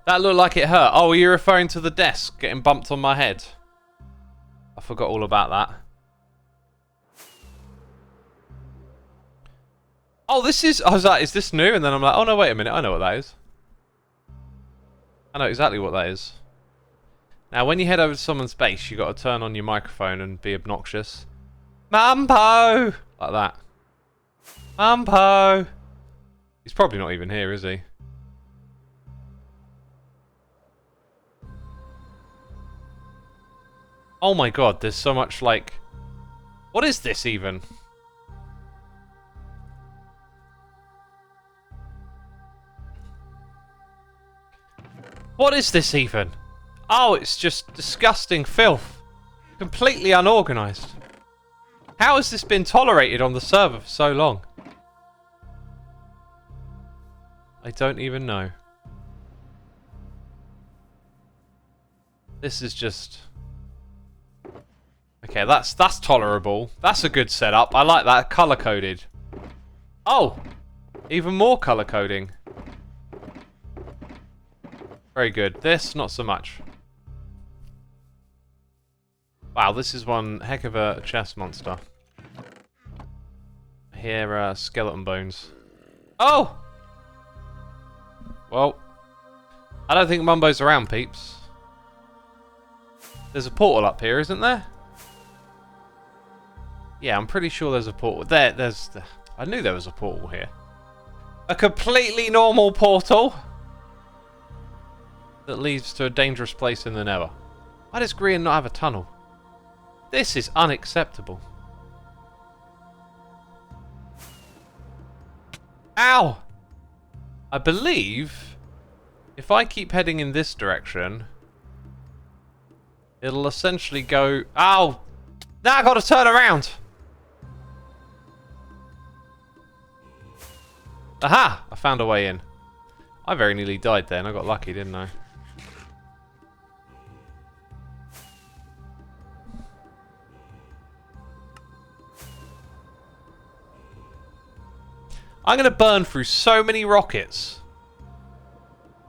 That looked like it hurt. Oh, you're referring to the desk getting bumped on my head. I forgot all about that. Oh, this is... I was like, is this new? And then I'm like, oh no, wait a minute. I know what that is. I know exactly what that is. Now, when you head over to someone's base, you got to turn on your microphone and be obnoxious. Mumbo! Like that. Mumbo! He's probably not even here, is he? Oh my god, there's so much, like... What is this, even? What is this, even? Oh, it's just disgusting filth. Completely unorganised. How has this been tolerated on the server for so long? I don't even know. This is just... Okay, that's tolerable. That's a good setup. I like that. Colour-coded. Oh! Even more colour coding. Very good. This, not so much. Wow, this is one heck of a chest monster. I hear skeleton bones. Oh! Well, I don't think Mumbo's around, peeps. There's a portal up here, isn't there? Yeah, I'm pretty sure there's a portal. I knew there was a portal here. A completely normal portal that leads to a dangerous place in the Nether. Why does Grian not have a tunnel? This is unacceptable. Ow! I believe if I keep heading in this direction, it'll essentially go... Ow! Now I gotta turn around! Aha! I found a way in. I very nearly died then. I got lucky, didn't I? I'm going to burn through so many rockets.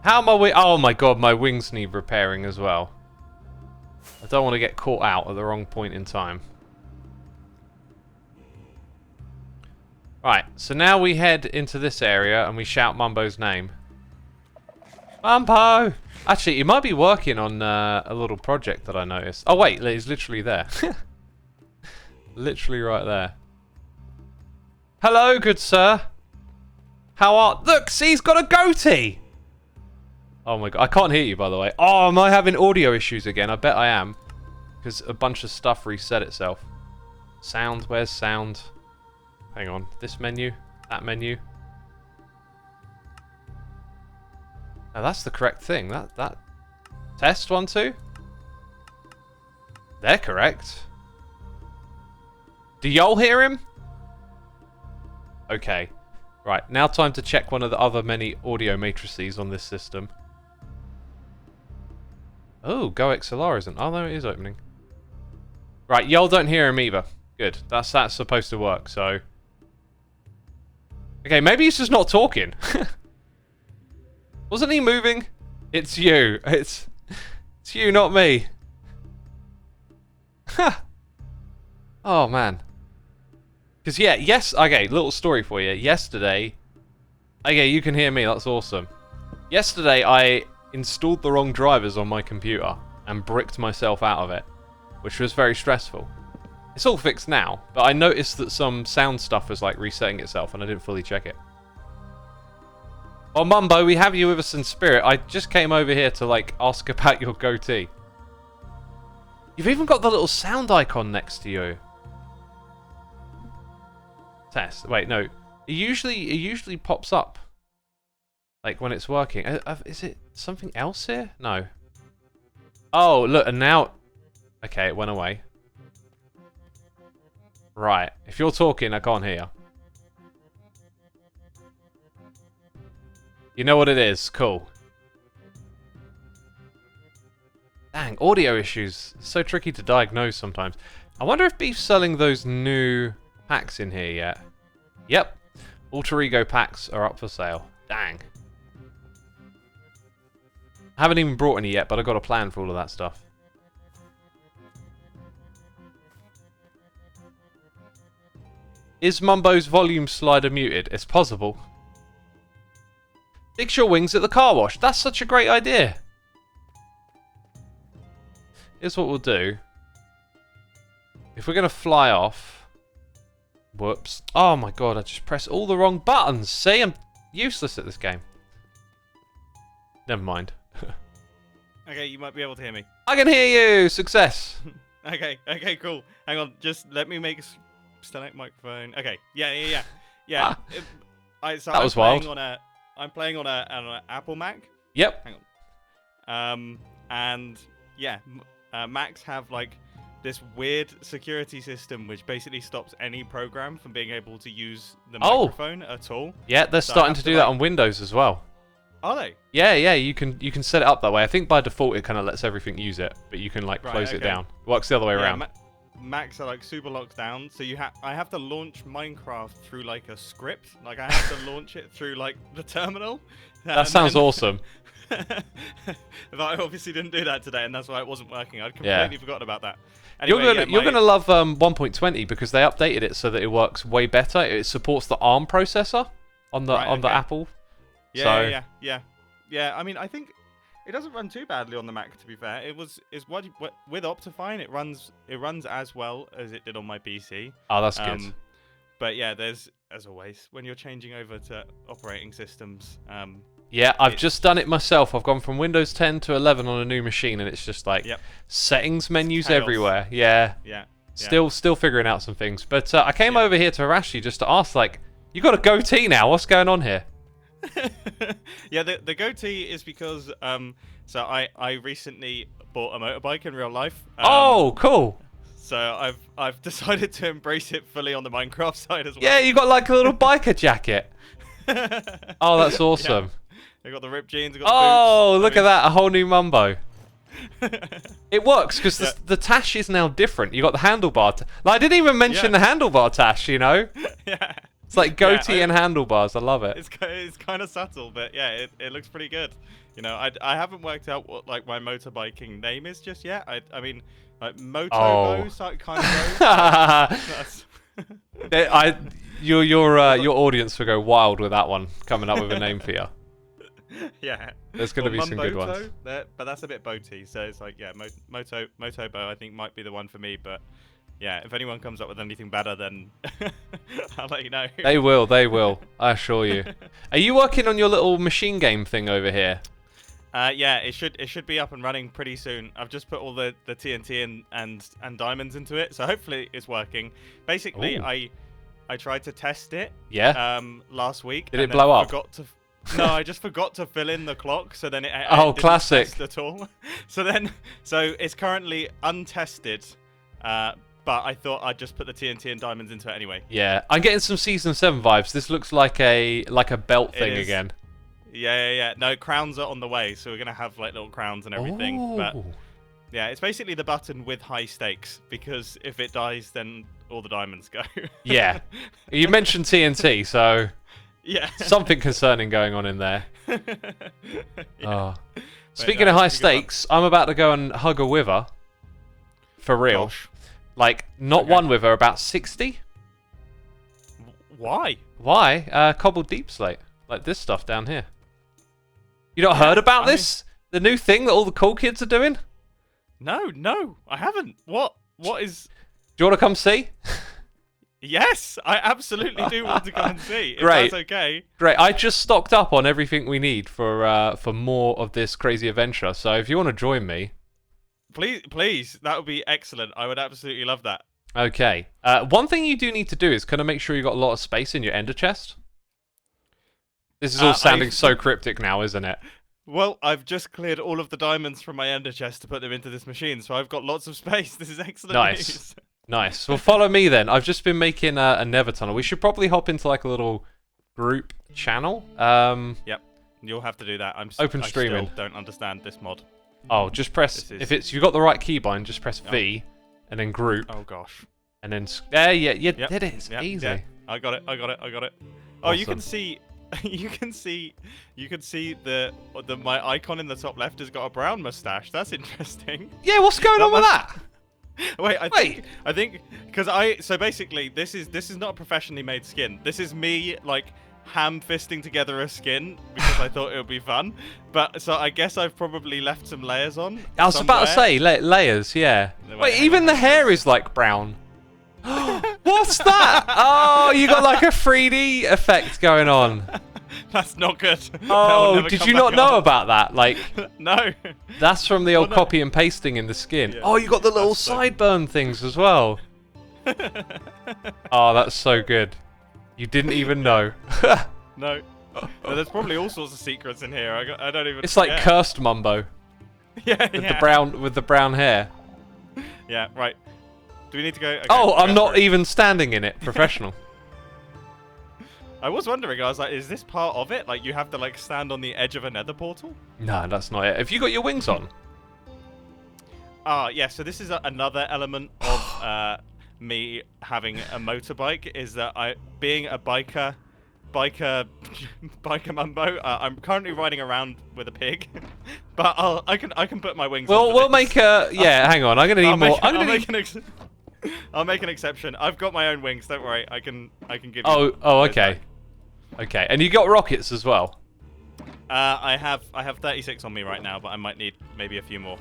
How am I... Oh my god, my wings need repairing as well. I don't want to get caught out at the wrong point in time. Right, so now we head into this area and we shout Mumbo's name. Mumbo! Actually, he might be working on a little project that I noticed. Oh wait, he's literally there. Literally right there. Hello, good sir. How are... Look, see, he's got a goatee! Oh my god, I can't hear you, by the way. Oh, am I having audio issues again? I bet I am. because a bunch of stuff reset itself. Sound, where's sound? Hang on, this menu, that menu. Now that's the correct thing. That test 1, 2. They're correct. Do y'all hear him? Okay. Right, now time to check one of the other many audio matrices on this system. Oh, Go XLR isn't. Oh, no, it is opening. Right, y'all don't hear him either. Good. That's supposed to work, so... Okay, maybe he's just not talking. Wasn't he moving? It's you. It's you, not me. Oh, man. Because, yeah, okay, little story for you. Yesterday... Okay, you can hear me, that's awesome. Yesterday, I installed the wrong drivers on my computer and bricked myself out of it, which was very stressful. It's all fixed now, but I noticed that some sound stuff was, like, resetting itself, and I didn't fully check it. Well, Mumbo, we have you with us in spirit. I just came over here to, like, ask about your goatee. You've even got the little sound icon next to you. Test. Wait, no. It usually pops up. Like, when it's working. Is it something else here? No. Oh, look, and now... Okay, it went away. Right. If you're talking, I can't hear. You know what it is. Cool. Dang, audio issues. So tricky to diagnose sometimes. I wonder if Beef's selling those new packs in here yet. Yep. Alter Ego packs are up for sale. Dang. I haven't even brought any yet, but I've got a plan for all of that stuff. Is Mumbo's volume slider muted? It's possible. Fix your wings at the car wash. That's such a great idea. Here's what we'll do. If we're going to fly off... Whoops. Oh my god, I just pressed all the wrong buttons. See, I'm useless at this game. Never mind. Okay, you might be able to hear me. I can hear you! Success! Okay, cool. Hang on, just let me make select microphone. Okay, yeah. So that was wild. I'm playing on an Apple Mac. Yep. Hang on. And yeah, Macs have like this weird security system which basically stops any program from being able to use the microphone at all. Yeah, they're starting to do that on Windows as well. Are they? Yeah, you can set it up that way. I think by default it kind of lets everything use it, but you can like close it down. It works the other way around. Macs are like super locked down, so I have to launch Minecraft through like a script. Like I have to launch it through like the terminal. That sounds awesome. But I obviously didn't do that today, and that's why it wasn't working. I'd completely forgotten about that. Anyway, you're gonna love 1.20 because they updated it so that it works way better. It supports the ARM processor on the Apple. Yeah. I mean, I think it doesn't run too badly on the Mac. To be fair, it's with Optifine. It runs as well as it did on my PC. Oh, that's good. But yeah, there's as always when you're changing over to operating systems. Yeah, I've just done it myself. I've gone from Windows 10 to 11 on a new machine, and it's just like settings menus everywhere. Yeah. Still figuring out some things. But I came over here to harass you just to ask, like, you got a goatee now. What's going on here? Yeah, the goatee is because so I recently bought a motorbike in real life. Oh, cool. So I've decided to embrace it fully on the Minecraft side as well. Yeah, you got like a little biker jacket. Oh, that's awesome. I got the ripped jeans. I got the boots. Look at that, a whole new Mumbo. It works because the tash is now different. You got the handlebar. Like, I didn't even mention the handlebar tash. You know. Yeah. It's like goatee and handlebars. I love it. It's kind of subtle, but yeah, it looks pretty good. You know, I haven't worked out what like my motorbiking name is just yet. I mean, like Motobo kind of goes. Your audience will go wild with that one coming up with a name for you. Yeah. There's going to be some good ones. But that's a bit boaty, so it's like Motobo I think might be the one for me, but. Yeah, if anyone comes up with anything better, then I'll let you know. They will, I assure you. Are you working on your little machine game thing over here? Yeah, it should be up and running pretty soon. I've just put all the TNT and diamonds into it, so hopefully it's working. Basically, Ooh. I tried to test it. Yeah. Last week. Did it blow up? No, I just forgot to fill in the clock, so then it didn't classic. test at all. So it's currently untested. But I thought I'd just put the TNT and diamonds into it anyway. Yeah, I'm getting some Season 7 vibes. This looks like a belt thing again. Yeah. No, crowns are on the way, so we're going to have like little crowns and everything. Ooh. But yeah, it's basically the button with high stakes, because if it dies, then all the diamonds go. Yeah. You mentioned TNT, so yeah, something concerning going on in there. Yeah. Oh. Speaking of high stakes, I'm about to go and hug a wither. For real. Gosh. Like, not one wither, about 60? Why? Why? Cobbled deep slate. Like this stuff down here. You not heard about this? The new thing that all the cool kids are doing? No, I haven't. What is... Do you want to come see? Yes, I absolutely do want to come and see. Great. If that's okay. Great. I just stocked up on everything we need for more of this crazy adventure. So if you want to join me... Please, that would be excellent. I would absolutely love that. Okay. One thing you do need to do is kind of make sure you got a lot of space in your ender chest. This is all sounding so cryptic now, isn't it? Well, I've just cleared all of the diamonds from my ender chest to put them into this machine, so I've got lots of space. This is excellent news. Nice. Well, follow me then. I've just been making a nether tunnel. We should probably hop into like a little group channel. Yep. You'll have to do that. I streaming. still don't understand this mod. Oh, just press... If you've got the right keybind, just press V, and then group. Oh, gosh. And then... Yeah, did it. It's easy. Yeah. I got it. Oh, Awesome. you can see... You can see my icon in the top left has got a brown mustache. That's interesting. Yeah, what's going on with that? Wait, I think because so basically this is not a professionally made skin. This is me like ham fisting together a skin because I thought it would be fun. But so I guess I've probably left some layers on. I was about to say layers, yeah. Wait, even the hair is like brown. What's that? Oh, you got like a 3D effect going on. That's not good. Oh, did you not know about that? Like, no. That's from the old copy and pasting in the skin. Yeah, oh, you got the little sideburn things as well. Oh, that's so good. You didn't even know. No. There's probably all sorts of secrets in here. I don't even. It's like cursed Mumbo. Yeah, with the brown hair. Yeah, right. Do we need to go? Okay, oh, I'm not even standing in it. Professional. I was wondering. I was like, is this part of it? Like, you have to like stand on the edge of a nether portal? No, that's not it. Have you got your wings on? Yeah. So this is another element of me having a motorbike. Is that being a biker Mumbo. I'm currently riding around with a pig, but I can put my wings. Well, we'll make a hang on. I'm gonna need more. I'll make an exception. I've got my own wings. Don't worry. I can give you. Oh, okay. Okay, and you got rockets as well. I have 36 on me right now, but I might need maybe a few more.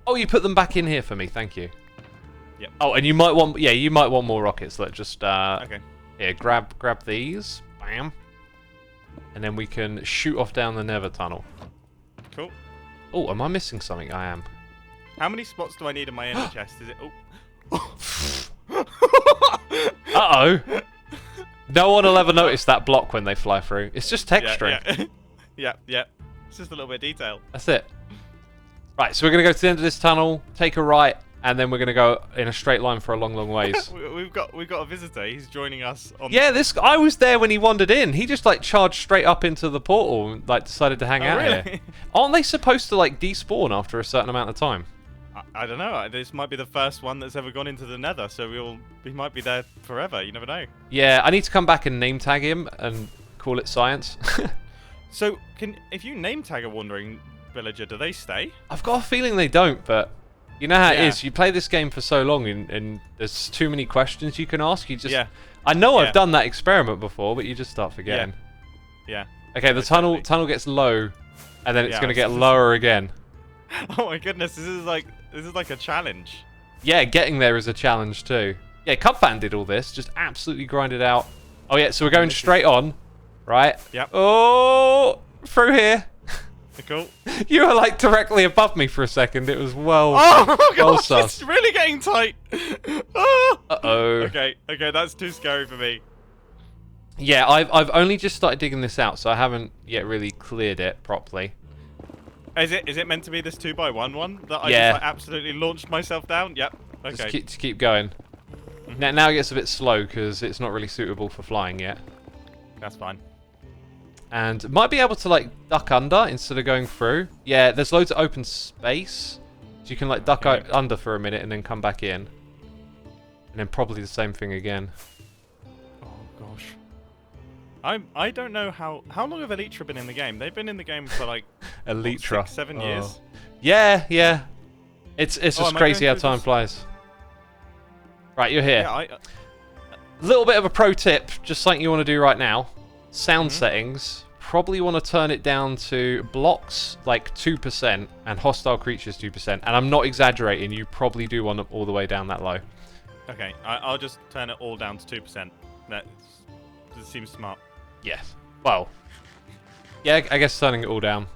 Oh, you put them back in here for me. Thank you. Yep. Oh, and you might want more rockets. Let's just okay. Here, grab these. Bam. And then we can shoot off down the nether tunnel. Cool. Oh, am I missing something? I am. How many spots do I need in my ender chest? Is it? Oh. Uh-oh. No one will ever notice that block when they fly through. It's just texturing. Yeah. Yeah. It's just a little bit of detail. That's it. Right, so we're going to go to the end of this tunnel, take a right, and then we're going to go in a straight line for a long, long ways. We've got a visitor. He's joining us on... Yeah, I was there when he wandered in. He just like charged straight up into the portal and like decided to hang out here. Aren't they supposed to like despawn after a certain amount of time? I don't know. This might be the first one that's ever gone into the nether, so we might be there forever. You never know. Yeah, I need to come back and name tag him and call it science. So, if you name tag a wandering villager, do they stay? I've got a feeling they don't, but you know how it is. You play this game for so long, and there's too many questions you can ask. You just... Yeah. I know I've done that experiment before, but you just start forgetting. Yeah. Okay, the tunnel gets low, and then it's going to get lower again. Oh my goodness, this is like a challenge. Yeah, getting there is a challenge too. Yeah, Cubfan did all this, just absolutely grinded out. Oh yeah, so we're going straight on, right? Yep. Oh, through here. Cool. You were like directly above me for a second. It was well. Oh well gosh, sus. it's really getting tight. Ah! Uh-oh. Okay, that's too scary for me. Yeah, I've only just started digging this out, so I haven't yet really cleared it properly. Is it meant to be this 2x1 one that I Yeah. just like, absolutely launched myself down? Yep. Okay. Just keep going. Now it gets a bit slow because it's not really suitable for flying yet. That's fine. And might be able to like duck under instead of going through. Yeah, there's loads of open space, so you can like duck under for a minute and then come back in, and then probably the same thing again. Oh gosh. I don't know how long have Elytra been in the game? They've been in the game for like Elytra. 6, 7 years. Yeah, yeah. It's just crazy how time this? flies. Right, you're here. Yeah, A little bit of a pro tip, just something you want to do right now. Sound settings. Probably want to turn it down to blocks like 2% and hostile creatures 2%. And I'm not exaggerating. You probably do want them all the way down that low. Okay, I'll just turn it all down to 2%. That seems smart. Yes. Well. Yeah, I guess turning it all down.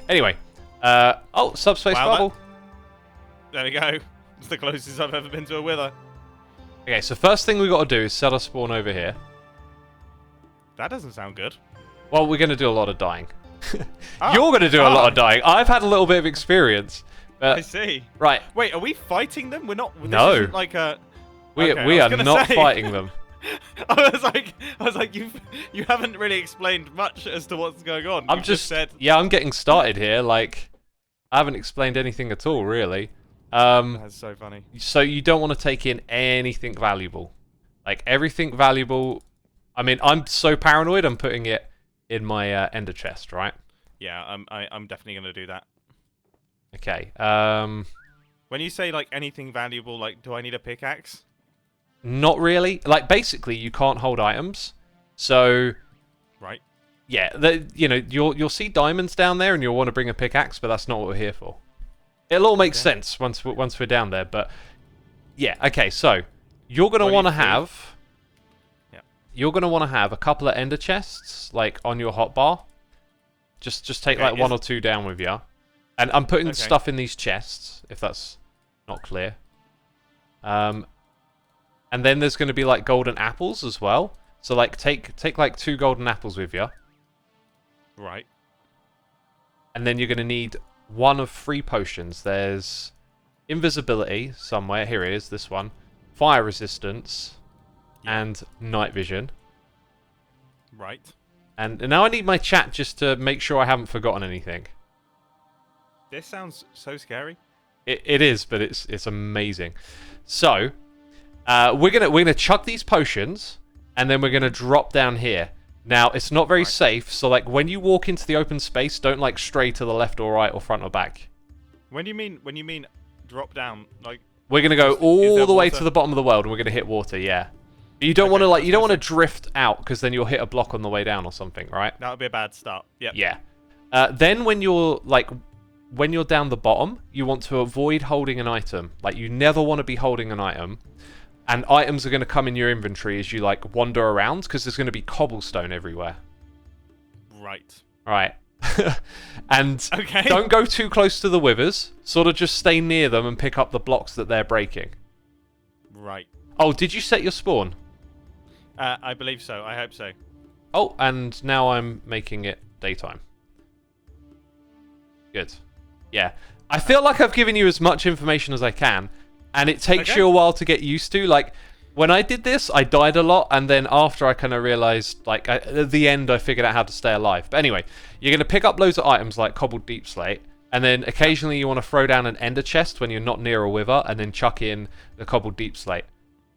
Anyway. Subspace Wow, bubble. There we go. It's the closest I've ever been to a wither. Okay, so first thing we got to do is set our spawn over here. That doesn't sound good. Well, we're going to do a lot of dying. Ah, You're going to do a lot of dying. I've had a little bit of experience. I see. Right. Wait, are we fighting them? We're not. No. This isn't like a. We Okay, I are was gonna not say. fighting them. I was like, you haven't really explained much as to what's going on. I'm You've just said. Yeah, I'm getting started here. Like, I haven't explained anything at all, really. That's so funny. So you don't want to take in anything valuable. Like, everything valuable... I mean, I'm so paranoid, I'm putting it in my ender chest, right? Yeah, I'm definitely gonna do that. Okay, When you say like anything valuable, like, do I need a pickaxe? not really. Like, basically, you can't hold items. So, Right. yeah, you'll see diamonds down there and you'll want to bring a pickaxe, but that's not what we're here for. It'll all make sense once we're down there, but... Yeah, okay, so... You're going to want to have... Yeah. You're going to want to have a couple of ender chests, like, on your hotbar. Just take, like, one or two down with you. And I'm putting stuff in these chests, if that's not clear. And then there's going to be, like, golden apples as well. So, like, take like, 2 golden apples with you. Right. And then you're going to need 1 of 3 potions. There's invisibility somewhere. Here it is, this one. Fire resistance. And night vision. Right. And now I need my chat just to make sure I haven't forgotten anything. This sounds so scary. It is, but it's amazing. So, we're gonna chuck these potions, and then we're gonna drop down here. Now, it's not very safe, so like when you walk into the open space, don't like stray to the left or right or front or back. When you mean drop down, like we're gonna go all the way water? to the bottom of the world, and we're gonna hit water. Yeah. But you don't want to you don't want to drift out because then you'll hit a block on the way down or something, right? That would be a bad start. Yep. Yeah. Then when you're down the bottom, you want to avoid holding an item. Like, you never want to be holding an item. And items are going to come in your inventory as you, like, wander around, because there's going to be cobblestone everywhere. Right. Right. And Okay. don't go too close to the withers. Sort of just stay near them and pick up the blocks that they're breaking. Right. Oh, did you set your spawn? I believe so. I hope so. Oh, and now I'm making it daytime. Good. Yeah. I feel like I've given you as much information as I can, and it takes you a while to get used to. Like, when I did this, I died a lot, and then after I kind of realized, like, at the end, I figured out how to stay alive. But anyway, you're going to pick up loads of items like cobbled deep slate, and then occasionally you want to throw down an ender chest when you're not near a wither, and then chuck in the cobbled deep slate,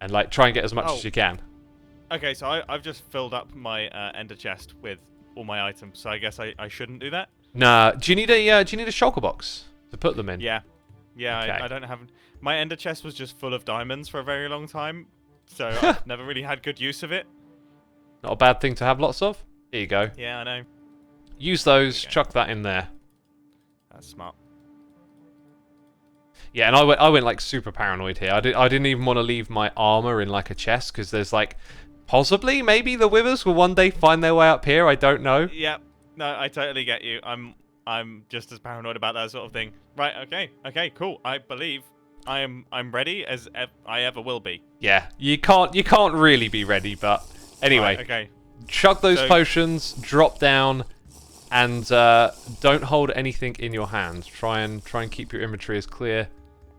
and, like, try and get as much as you can. Okay, so I've just filled up my ender chest with all my items, so I guess I shouldn't do that. Nah. Do you need a shulker box to put them in? Yeah. Yeah, Okay. I don't have... My ender chest was just full of diamonds for a very long time, so I've never really had good use of it. Not a bad thing to have lots of. Here you go. Yeah, I know. Use those, chuck that in there. That's smart. Yeah, and I went like super paranoid here. I didn't even want to leave my armor in like a chest because there's like possibly maybe the withers will one day find their way up here. I don't know. Yeah. No, I totally get you. I'm just as paranoid about that sort of thing. Right, okay, cool. I believe I'm ready as I ever will be. Yeah, you can't really be ready, but anyway. Right, okay. Chug those potions, drop down, and don't hold anything in your hand. Try and keep your inventory as clear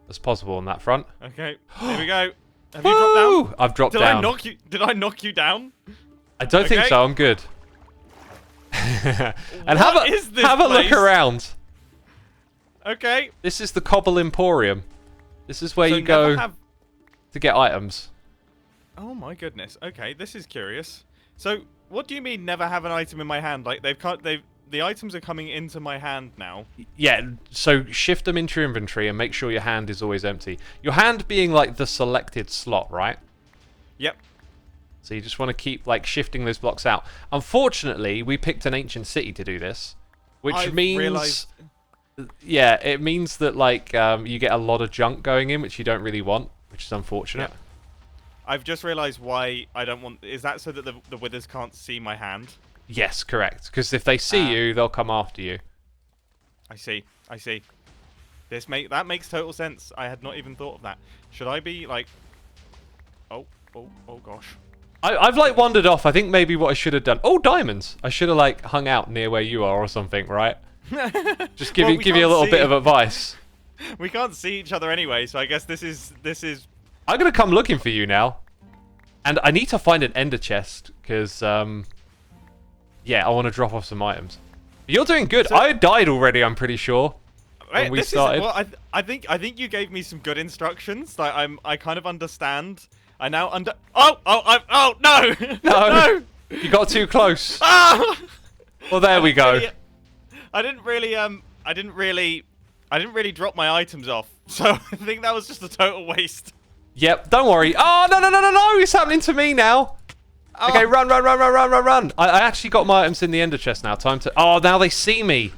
as possible on that front. Okay, here we go. Have you dropped down? I've dropped down. Did I knock you down? I don't think so. I'm good. And what have a look around. Okay. This is the Cobble Emporium. This is where you go to get items. Oh my goodness. Okay, this is curious. So, what do you mean never have an item in my hand? Like the items are coming into my hand now. Yeah, so shift them into your inventory and make sure your hand is always empty. Your hand being like the selected slot, right? Yep. So you just want to keep like shifting those blocks out. Unfortunately, we picked an ancient city to do this, which means yeah, it means that like you get a lot of junk going in, which you don't really want, which is unfortunate. Yep. I've just realized why I don't want. Is that so that the withers can't see my hand? Yes, correct. Because if they see you, they'll come after you. I see. That makes total sense. I had not even thought of that. Should I be like? Oh gosh. I've like wandered off. I think maybe what I should have done. Oh, diamonds! I should have like hung out near where you are or something, right? Just give you a little bit of advice. We can't see each other anyway, so I guess this is. I'm gonna come looking for you now, and I need to find an ender chest because yeah, I want to drop off some items. You're doing good. I died already. I'm pretty sure. When we started. I think you gave me some good instructions. Like I kind of understand. I now oh no no you got too close. Ah! Well, there we go. I didn't really drop my items off, so I think that was just a total waste. Yep, don't worry. Oh, no, it's happening to me now. Oh. Okay, run. I actually got my items in the ender chest now. Time to... Oh, now they see me.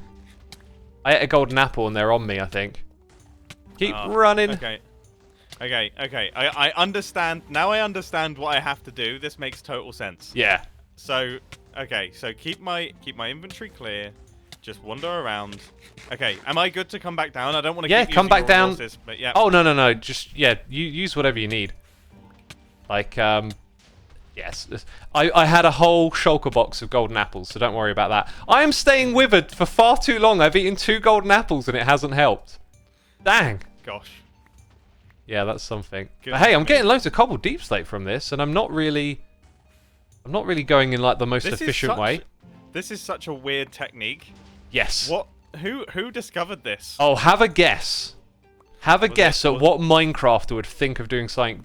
I ate a golden apple and they're on me, I think. Keep running. Okay. I understand. Now I understand what I have to do. This makes total sense. Yeah. So, okay. So keep my inventory clear. Just wander around. Okay, am I good to come back down? I don't want to keep come back down. Resources, but yeah. Oh, no. Just, yeah, you use whatever you need. Like, yes. I had a whole shulker box of golden apples, so don't worry about that. I am staying withered for far too long. I've eaten 2 golden apples and it hasn't helped. Dang. Gosh. Yeah, that's something. But hey, I'm getting loads of cobble deep slate from this, and I'm not really going in like the most efficient way. This is such a weird technique. Yes. What? Who discovered this? Oh, have a guess. Have a guess at what Minecrafter would think of doing something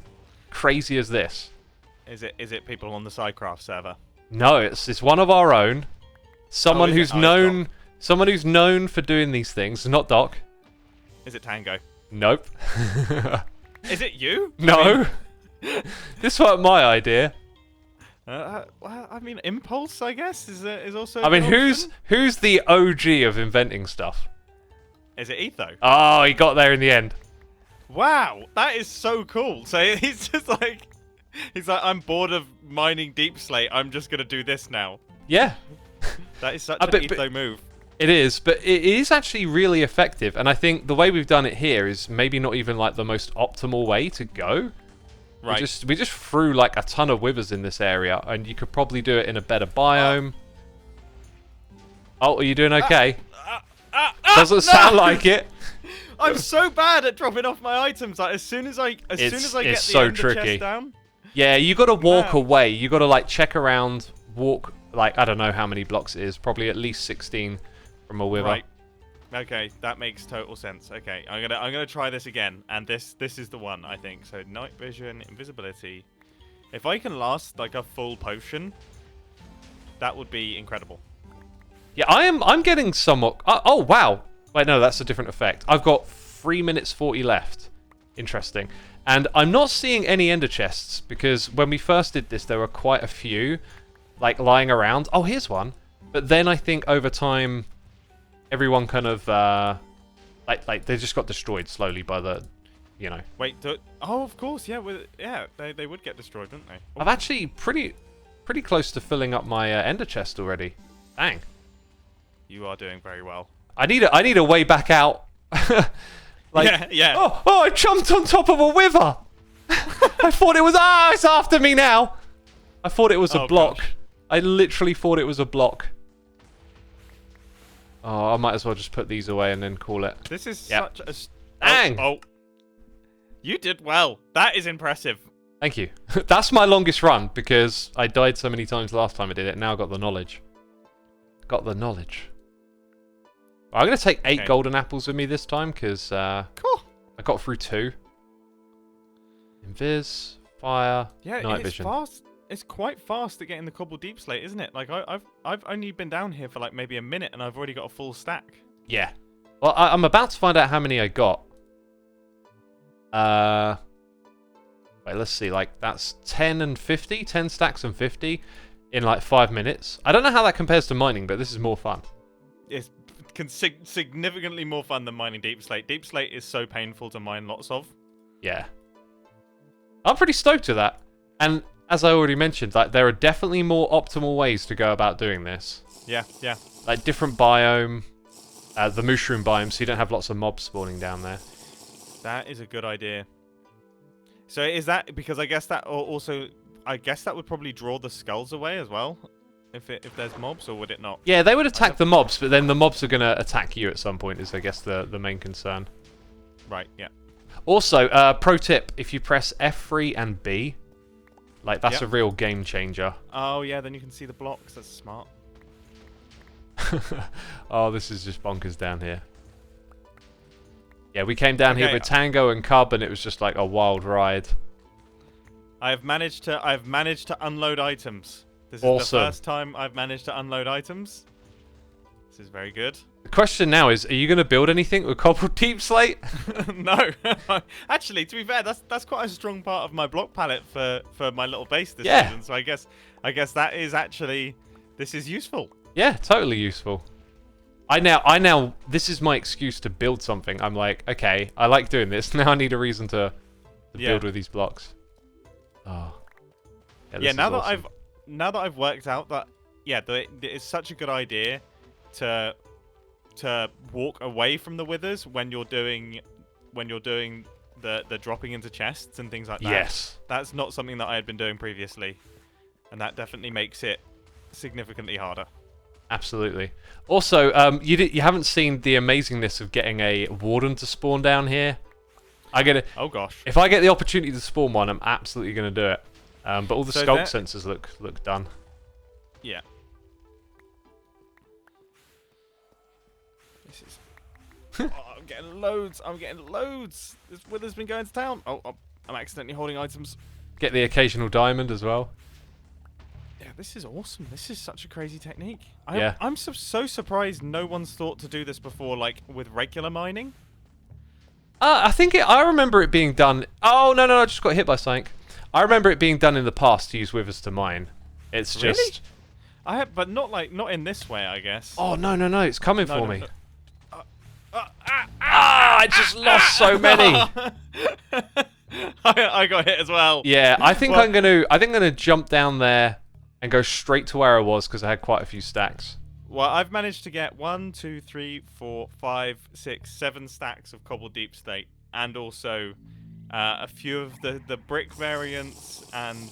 crazy as this. Is it people on the Sidecraft server? No, it's one of our own. Someone who's known for doing these things. Not Doc. Is it Tango? Nope. Is it you? No. This wasn't my idea. Well, I mean, Impulse, I guess, is also. I mean, who's the OG of inventing stuff? Is it Etho? Oh, he got there in the end. Wow, that is so cool. So he's like, I'm bored of mining deep slate. I'm just gonna do this now. Yeah. That is such an Etho move. It is, but it is actually really effective. And I think the way we've done it here is maybe not even like the most optimal way to go. Right. We just threw like a ton of withers in this area, and you could probably do it in a better biome. Oh, are you doing okay? Doesn't sound like it. I'm so bad at dropping off my items. Like as soon as I get the ender chest down. Yeah, you got to walk away. You got to like check around, walk like I don't know how many blocks it is. Probably at least 16 from a wither. Right. Okay, that makes total sense. Okay, I'm gonna try this again, and this is the one I think. So night vision, invisibility. If I can last like a full potion, that would be incredible. Yeah, I'm getting somewhat. Oh wow! Wait, no, that's a different effect. I've got 3 minutes 40 left. Interesting. And I'm not seeing any ender chests because when we first did this, there were quite a few, like lying around. Oh, here's one. But then I think over time. Everyone kind of, like they just got destroyed slowly by the, you know. Wait, oh, of course, yeah, they would get destroyed, wouldn't they? Oh. I'm actually pretty close to filling up my ender chest already. Dang. You are doing very well. I need a way back out. Yeah. Oh, I jumped on top of a wither. I thought it was, it's after me now. I thought it was a block. Gosh. I literally thought it was a block. Oh, I might as well just put these away and then call it. This is such a... Dang! Oh. You did well. That is impressive. Thank you. That's my longest run because I died so many times last time I did it. Now I got the knowledge. Got the knowledge. I'm going to take 8 golden apples with me this time because Cool. I got through 2. Invis, fire, night it's vision. fast. It's quite fast at getting the cobble deep slate, isn't it? Like I've only been down here for like maybe a minute and I've already got a full stack. Yeah. Well, I'm about to find out how many I got. Wait, let's see. Like that's 10 and 50, 10 stacks and 50 in like 5 minutes. I don't know how that compares to mining, but this is more fun. It's significantly more fun than mining deep slate. Deep slate is so painful to mine lots of. Yeah. I'm pretty stoked with that. And as I already mentioned, like there are definitely more optimal ways to go about doing this. Yeah. Like different biome, the mushroom biome, so you don't have lots of mobs spawning down there. That is a good idea. So is that because I guess that also that would probably draw the skulls away as well, if there's mobs, or would it not? Yeah, they would attack the mobs, but then the mobs are gonna attack you at some point. Is I guess the main concern. Right. Yeah. Also, pro tip: if you press F3 and B, like that's a real game changer. Oh yeah, then you can see the blocks. That's smart. Oh, this is just bonkers down here. Yeah, we came down here with Tango and Cub, and it was just like a wild ride. I've managed to unload items. This is Awesome. the first time I've managed to unload items. This is very good. The question now is, are you going to build anything with cobbled deep slate? No. Actually, to be fair, that's quite a strong part of my block palette for my little base this season. So I guess that is actually, this is useful. Yeah, totally useful. I now this is my excuse to build something. I'm like, okay, I like doing this. Now I need a reason to build with these blocks. Oh. Yeah, now awesome. that I've worked out that it's such a good idea to walk away from the withers when you're doing the dropping into chests and things like that. Yes. That's not something that I had been doing previously, and that definitely makes it significantly harder. Absolutely. Also, you haven't seen the amazingness of getting a warden to spawn down here. Oh gosh. If I get the opportunity to spawn one, I'm absolutely gonna do it. But all the sculk sensors look done. Yeah. This is. Oh, I'm getting loads. This wither's been going to town. Oh, I'm accidentally holding items. Get the occasional diamond as well. Yeah, this is awesome. This is such a crazy technique. Yeah. I'm so surprised no one's thought to do this before, like with regular mining. I remember it being done. Oh no, I just got hit by something. I remember it being done in the past to use withers to mine. It's Really? just. But not in this way, I guess. Oh no, it's coming for me. No. I just lost so many. I got hit as well. Yeah, I think I'm gonna jump down there and go straight to where I was because I had quite a few stacks. Well, I've managed to get 1, 2, 3, 4, 5, 6, 7 stacks of cobble deep slate, and also a few of the brick variants, and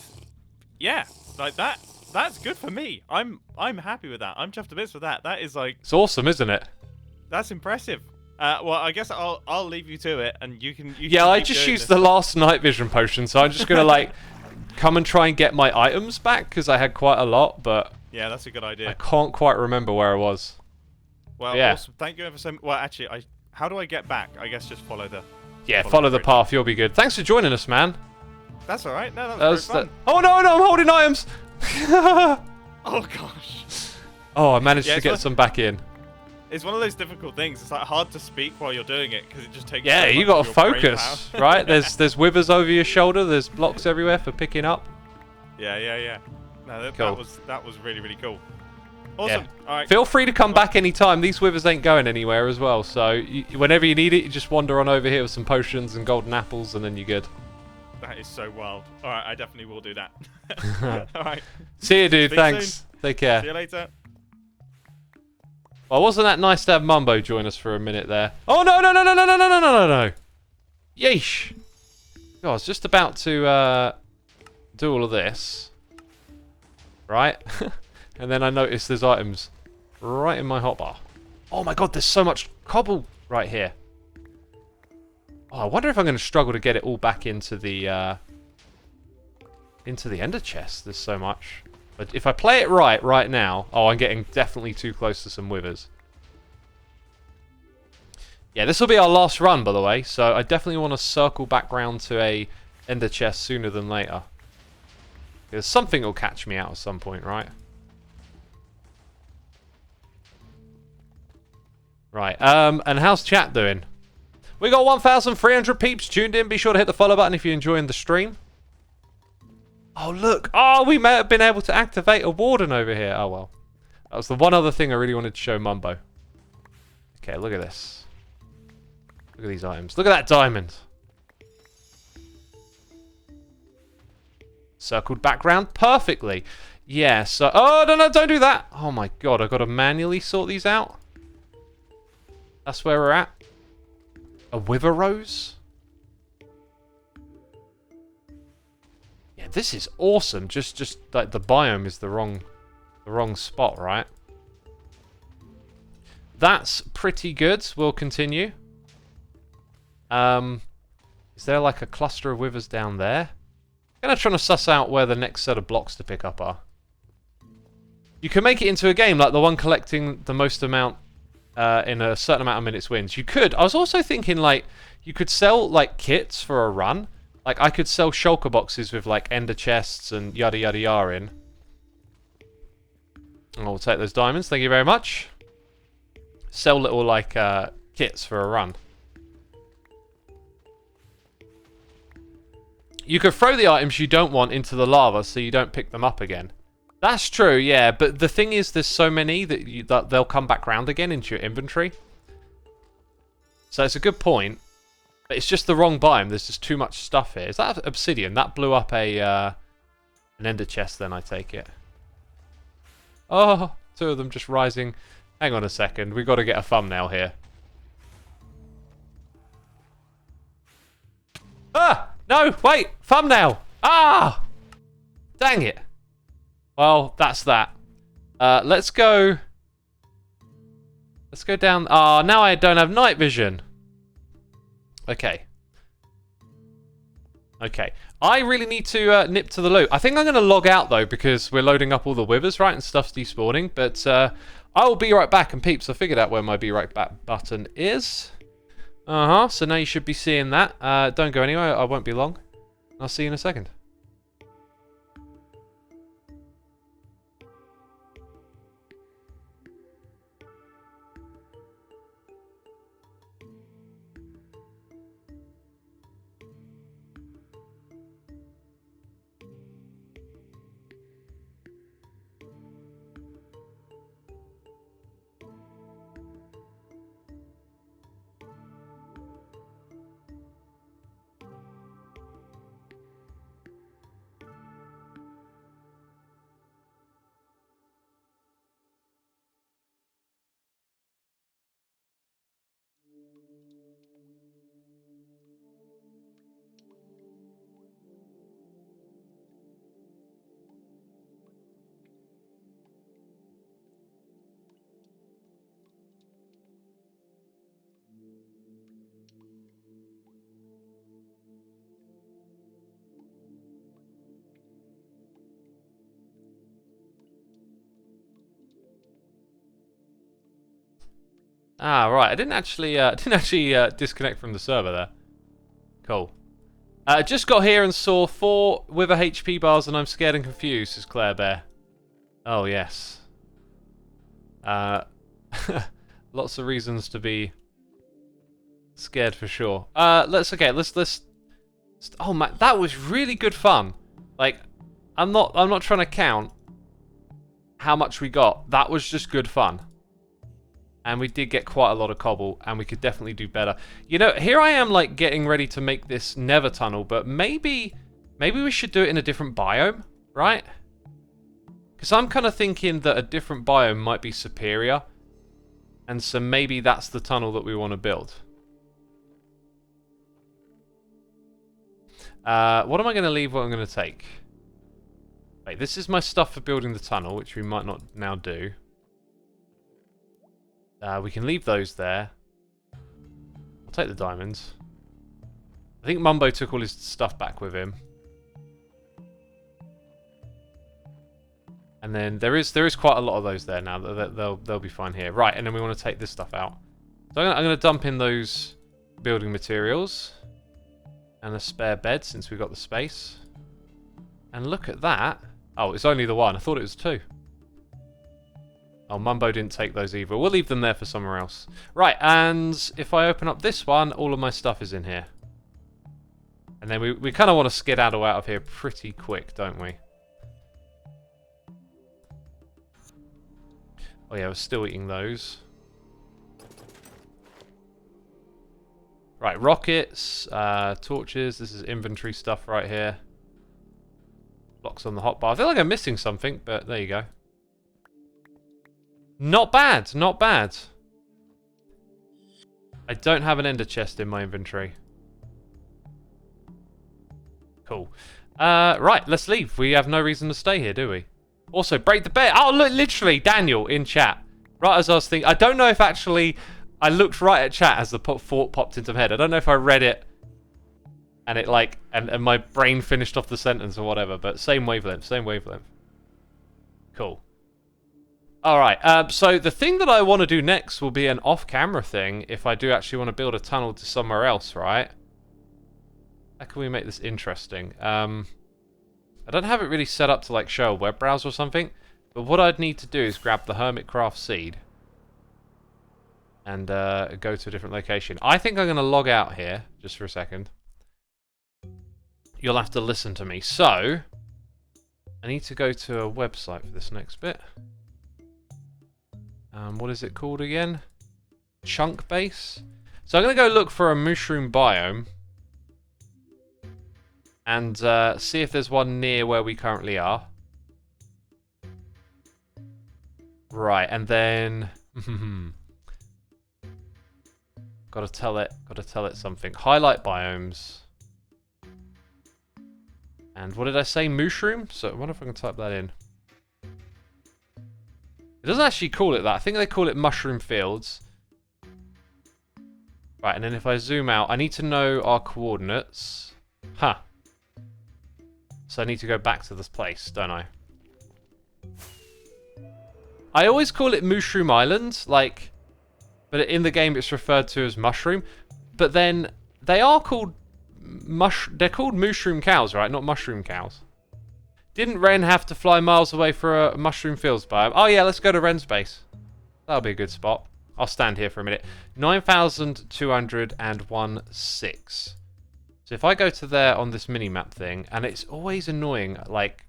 yeah, like that. That's good for me. I'm happy with that. I'm chuffed to bits with that. That is like. It's awesome, isn't it? That's impressive. Well, I guess I'll leave you to it, and you can. Yeah, I just used the last night vision potion, so I'm just gonna like come and try and get my items back because I had quite a lot, but. Yeah, that's a good idea. I can't quite remember where I was. Well, yeah. Awesome. Thank you ever so much. Well, actually, how do I get back? I guess just follow the... Yeah, follow the path. You'll be good. Thanks for joining us, man. That's all right. No, that was very fun. Oh, no, I'm holding items. Oh, gosh. Oh, I managed to get some back in. It's one of those difficult things. It's like hard to speak while you're doing it because it just takes... Yeah, so you got to focus, right? There's withers over your shoulder. There's blocks everywhere for picking up. Yeah. No, Cool. that was really, really cool. Awesome. Yeah. All right. Feel free to come back anytime. These withers ain't going anywhere as well. So whenever you need it, you just wander on over here with some potions and golden apples, and then you're good. That is so wild. All right, I definitely will do that. All right. See you, dude. Speak Thanks. soon. Take care. See you later. Well, wasn't that nice to have Mumbo join us for a minute there? Oh, no, no, no, no, no, no, no, no, no, no. Yeesh. God, I was just about to do all of this. Right? And then I noticed there's items right in my hotbar. Oh my god, there's so much cobble right here. Oh, I wonder if I'm going to struggle to get it all back into the ender chest. There's so much. But if I play it right now... Oh, I'm getting definitely too close to some withers. Yeah, this will be our last run, by the way. So I definitely want to circle back round to a ender chest sooner than later. Because something will catch me out at some point, right? Right, and how's chat doing? We got 1,300 peeps tuned in. Be sure to hit the follow button if you're enjoying the stream. Oh, look. Oh, we may have been able to activate a warden over here. Oh, well. That was the one other thing I really wanted to show Mumbo. Okay, look at this. Look at these items. Look at that diamond. Circled background perfectly. Yeah, so... Oh, no, don't do that. Oh, my God. I've got to manually sort these out. That's where we're at. A wither rose? Yeah, this is awesome. Just like the biome is the wrong spot, right? That's pretty good. We'll continue. Is there like a cluster of withers down there? I'm gonna try to suss out where the next set of blocks to pick up are. You can make it into a game like the one collecting the most amount in a certain amount of minutes wins. You could. I was also thinking like you could sell like kits for a run. Like, I could sell shulker boxes with, like, ender chests and yada yada yada in. And I'll take those diamonds, thank you very much. Sell little, like, kits for a run. You could throw the items you don't want into the lava so you don't pick them up again. That's true, yeah, but the thing is there's so many that they'll come back round again into your inventory. So it's a good point. But it's just the wrong biome. There's just too much stuff here. Is that obsidian? That blew up an ender chest then, I take it. Oh, two of them just rising. Hang on a second. We've got to get a thumbnail here. Ah! No! Wait! Thumbnail! Ah! Dang it. Well, that's that. Let's go... Let's go down... Ah, now I don't have night vision. Okay. Okay. I really need to nip to the loot. I think I'm going to log out, though, because we're loading up all the withers, right? And stuff's despawning. But I will be right back. And peeps, I figured out where my be right back button is. Uh-huh. So now you should be seeing that. Don't go anywhere. I won't be long. I'll see you in a second. Ah, right. I didn't actually disconnect from the server there. Cool. Just got here and saw 4 wither HP bars and I'm scared and confused, says Claire Bear. Oh, yes. Lots of reasons to be scared for sure. Let's oh man, that was really good fun. Like, I'm not trying to count how much we got. That was just good fun. And we did get quite a lot of cobble, and we could definitely do better. You know, here I am, like, getting ready to make this nether tunnel, but maybe we should do it in a different biome, right? Because I'm kind of thinking that a different biome might be superior. And so maybe that's the tunnel that we want to build. What am I going to leave? What I'm going to take? Wait, this is my stuff for building the tunnel, which we might not now do. We can leave those there. I'll take the diamonds. I think Mumbo took all his stuff back with him. And then there is quite a lot of those there now. They'll be fine here. Right, and then we want to take this stuff out. So I'm going to dump in those building materials. And a spare bed, since we've got the space. And look at that. Oh, it's only the one. I thought it was two. Oh, Mumbo didn't take those either. We'll leave them there for somewhere else. Right, and if I open up this one, all of my stuff is in here. And then we kind of want to skedaddle out of here pretty quick, don't we? Oh yeah, we're still eating those. Right, rockets, torches. This is inventory stuff right here. Blocks on the hotbar. I feel like I'm missing something, but there you go. Not bad, not bad. I don't have an ender chest in my inventory. Cool. Right, let's leave. We have no reason to stay here, do we? Also, break the bed. Oh, look, literally, Daniel in chat. Right as I was thinking. I don't know if actually I looked right at chat as the thought popped into my head. I don't know if I read it and it like, and my brain finished off the sentence or whatever, but same wavelength, same wavelength. Cool. Alright, so the thing that I want to do next will be an off-camera thing if I do actually want to build a tunnel to somewhere else, right? How can we make this interesting? I don't have it really set up to like show a web browser or something, but what I'd need to do is grab the Hermitcraft seed and go to a different location. I think I'm going to log out here, just for a second. You'll have to listen to me. So, I need to go to a website for this next bit. What is it called again? Chunk base. So I'm going to go look for a mushroom biome. And see if there's one near where we currently are. Right, and then... Gotta tell it something. Highlight biomes. And what did I say? Mushroom? So I wonder if I can type that in. It doesn't actually call it that. I think they call it mushroom fields. Right, and then if I zoom out, I need to know our coordinates. Huh. So I need to go back to this place, don't I? I always call it Mushroom Island, like, but in the game it's referred to as mushroom. But then they are called they're called mushroom cows, right? Not mushroom cows. Didn't Ren have to fly miles away for a mushroom fields biome? Oh yeah, let's go to Ren's base. That'll be a good spot. I'll stand here for a minute. 9,201.6. So if I go to there on this mini-map thing, and it's always annoying, like,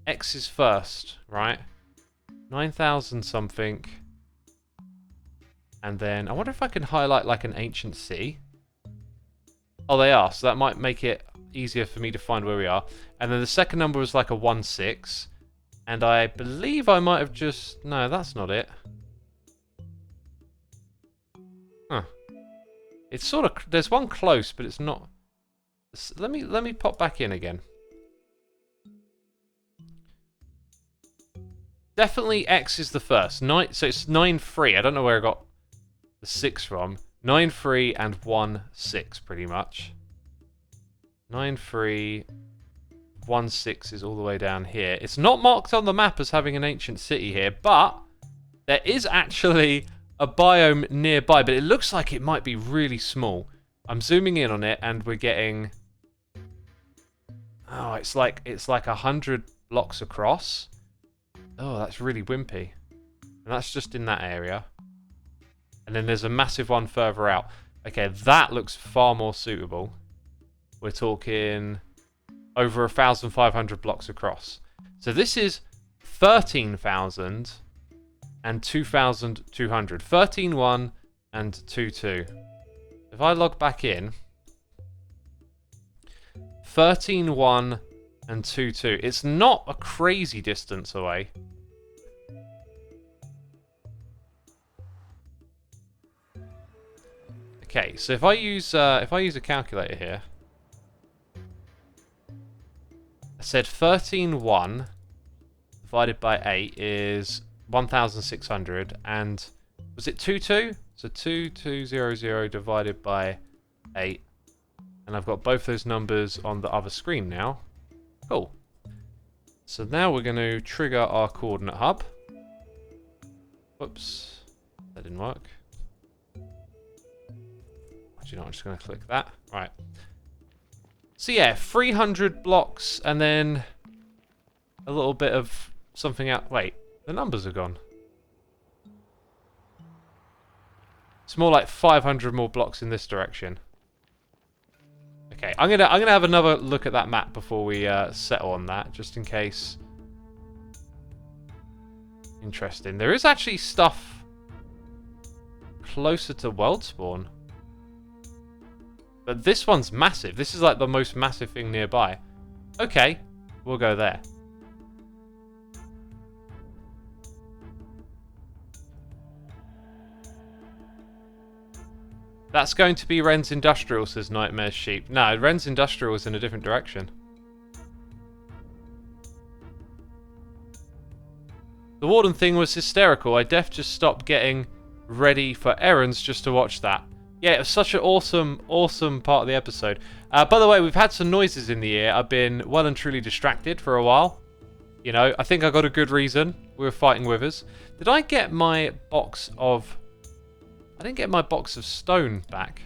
X is first, right? 9,000 something. And then, I wonder if I can highlight, like, an ancient sea. Oh, they are, so that might make it easier for me to find where we are. And then the second number was like a 1-6. And I believe I might have just... No, that's not it. Huh. It's sort of... There's one close, but it's not... Let me pop back in again. Definitely X is the first. So it's 9-3. I don't know where I got the 6 from. 9-3 and 1-6, pretty much. 9-3, 1-6 is all the way down here. It's not marked on the map as having an ancient city here, but there is actually a biome nearby, but it looks like it might be really small. I'm zooming in on it, and we're getting... Oh, it's like 100 blocks across. Oh, that's really wimpy. And that's just in that area. And then there's a massive one further out. Okay, that looks far more suitable. We're talking over 1,500 blocks across. So this is 13,000 and 2,200. 13.1 and 2.2. If I log back in, 13.1 and 2.2. It's not a crazy distance away. Okay, so if I use a calculator here, I said 13.1 divided by 8 is 1,600, and was it 22? So 2200 divided by 8, and I've got both those numbers on the other screen now. Cool. So now we're going to trigger our coordinate hub. Whoops, that didn't work. You know, I'm just going to click that. Right. So yeah, 300 blocks and then a little bit of something out. Wait, the numbers are gone. It's more like 500 more blocks in this direction. Okay, I'm gonna have another look at that map before we settle on that, just in case. Interesting. There is actually stuff closer to world spawn. But this one's massive. This is like the most massive thing nearby. Okay, we'll go there. That's going to be Ren's Industrial, says Nightmare's Sheep. No, Ren's Industrial is in a different direction. The Warden thing was hysterical. I just stopped getting ready for errands just to watch that. Yeah, it was such an awesome part of the episode. By the way, we've had some noises in the ear. I've been well and truly distracted for a while. You know, I think I got a good reason. We were fighting withers. Did I get my box of... I didn't get my box of stone back.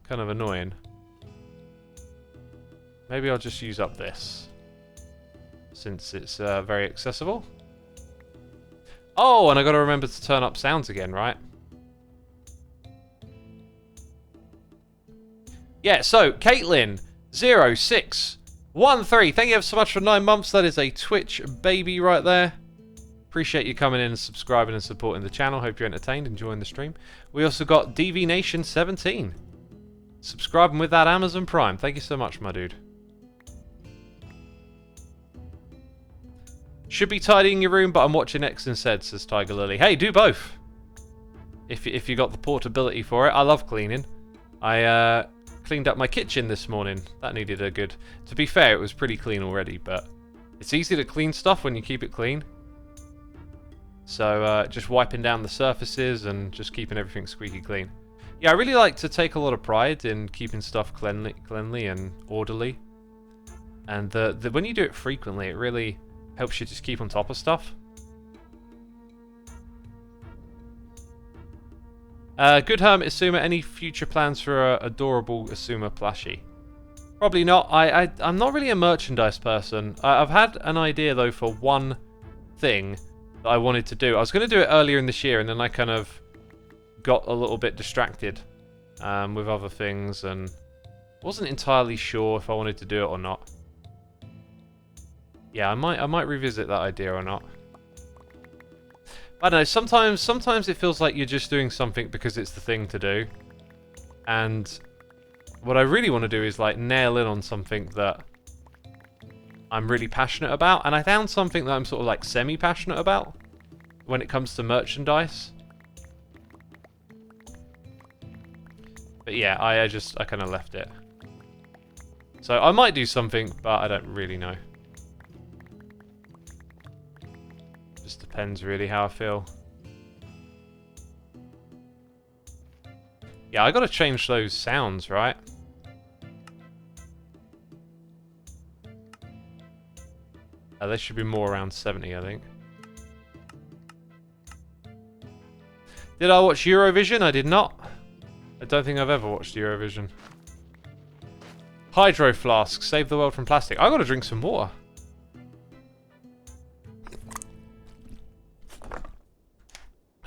Kind of annoying. Maybe I'll just use up this, since it's very accessible. Oh, and I got to remember to turn up sounds again, right? Yeah, so, Caitlin0613, thank you ever so much for 9 months. That is a Twitch baby right there. Appreciate you coming in and subscribing and supporting the channel. Hope you're entertained, enjoying the stream. We also got DVNation17. Subscribing with that Amazon Prime. Thank you so much, my dude. Should be tidying your room, but I'm watching X instead, says Tiger Lily. Hey, do both. If you got the portability for it. I love cleaning. I cleaned up my kitchen this morning. That needed a good... To be fair, it was pretty clean already, but it's easy to clean stuff when you keep it clean. So just wiping down the surfaces and just keeping everything squeaky clean. Yeah, I really like to take a lot of pride in keeping stuff cleanly and orderly. And when you do it frequently, it really helps you just keep on top of stuff. Good Hermit Xisuma, any future plans for a adorable Xisuma plushie? Probably not. I'm not really a merchandise person. I've had an idea though for one thing that I wanted to do. I was going to do it earlier in this year, and then I kind of got a little bit distracted with other things, and wasn't entirely sure if I wanted to do it or not. Yeah, I might revisit that idea or not. I don't know, sometimes it feels like you're just doing something because it's the thing to do. And what I really want to do is like nail in on something that I'm really passionate about. And I found something that I'm sort of like semi-passionate about when it comes to merchandise. But yeah, I kind of left it. So I might do something, but I don't really know. Just depends really how I feel. Yeah, I gotta change those sounds, right? They should be more around 70, I think. Did I watch Eurovision? I did not. I don't think I've ever watched Eurovision. Hydro flask, save the world from plastic. I gotta drink some water.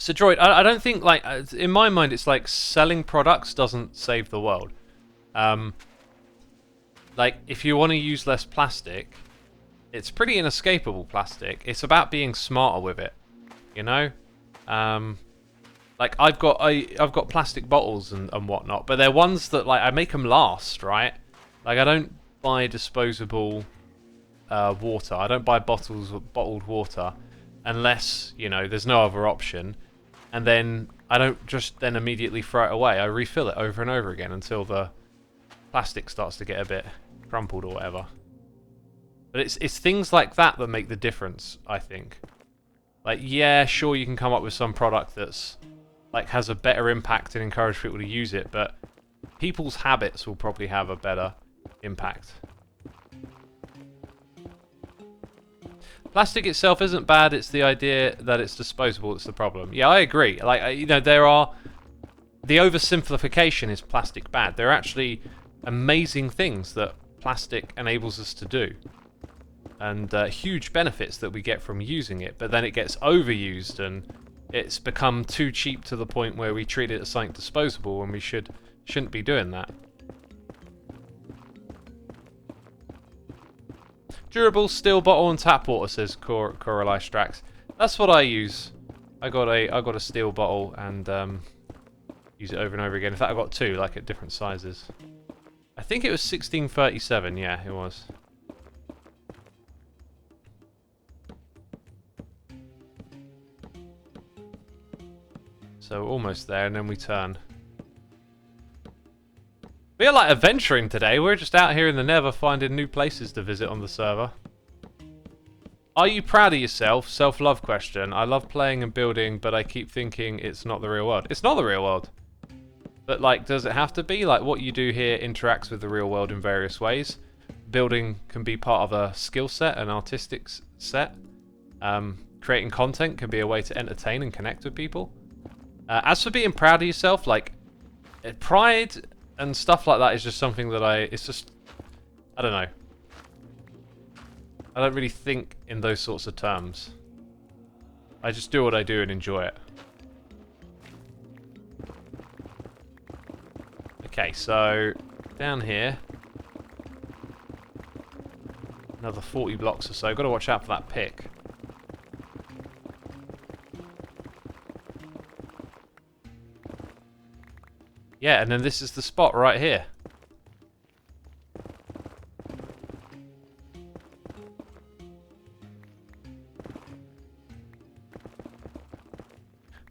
So Droid, I don't think, like, in my mind, it's like selling products doesn't save the world. Like, if you want to use less plastic, it's pretty inescapable plastic. It's about being smarter with it, you know? Like, I've got plastic bottles and whatnot, but they're ones that, like, I make them last, right? Like, I don't buy disposable water. I don't buy bottles of bottled water unless, you know, there's no other option. and then I don't just then immediately throw it away. I refill it over and over again until the plastic starts to get a bit crumpled or whatever. But it's things like that that make the difference, I think. Like, yeah, sure, you can come up with some product that's like has a better impact and encourage people to use it, but people's habits will probably have a better impact. Plastic itself isn't bad, it's the idea that it's disposable that's the problem. Yeah, I agree. Like, you know, there are... The oversimplification is plastic bad. There are actually amazing things that plastic enables us to do. And huge benefits that we get from using it, but then it gets overused and it's become too cheap to the point where we treat it as something disposable when we shouldn't be doing that. Durable steel bottle and tap water, says Coralie Strax. That's what I use. I got a steel bottle and use it over and over again. In fact, I got two, like at different sizes. I think it was 1637. Yeah, it was. So almost there, and then we turn. We are like adventuring today. We're just out here in the Nether finding new places to visit on the server. Are you proud of yourself? Self-love question. I love playing and building, but I keep thinking it's not the real world. It's not the real world. But like, does it have to be? Like, what you do here interacts with the real world in various ways. Building can be part of a skill set, an artistic set. Creating content can be a way to entertain and connect with people. As for being proud of yourself, like, pride and stuff like that is just something that it's just, I don't know. I don't really think in those sorts of terms. I just do what I do and enjoy it. Okay, so down here, another 40 blocks or so. Got to watch out for that pick. Yeah, and then this is the spot right here.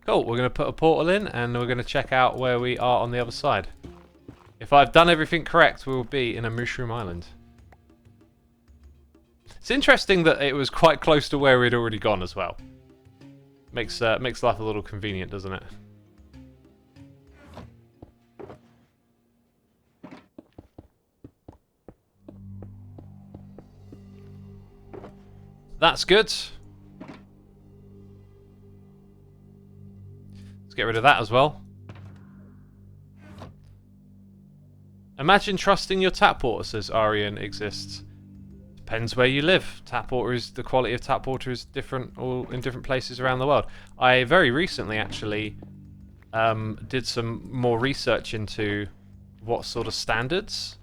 Cool, we're going to put a portal in and we're going to check out where we are on the other side. If I've done everything correct, we will be in a Mushroom Island. It's interesting that it was quite close to where we'd already gone as well. Makes life a little convenient, doesn't it? That's good. Let's get rid of that as well. Imagine trusting your tap water, says Arian exists. Depends where you live. The quality of tap water is different all in different places around the world. I very recently actually did some more research into what sort of standards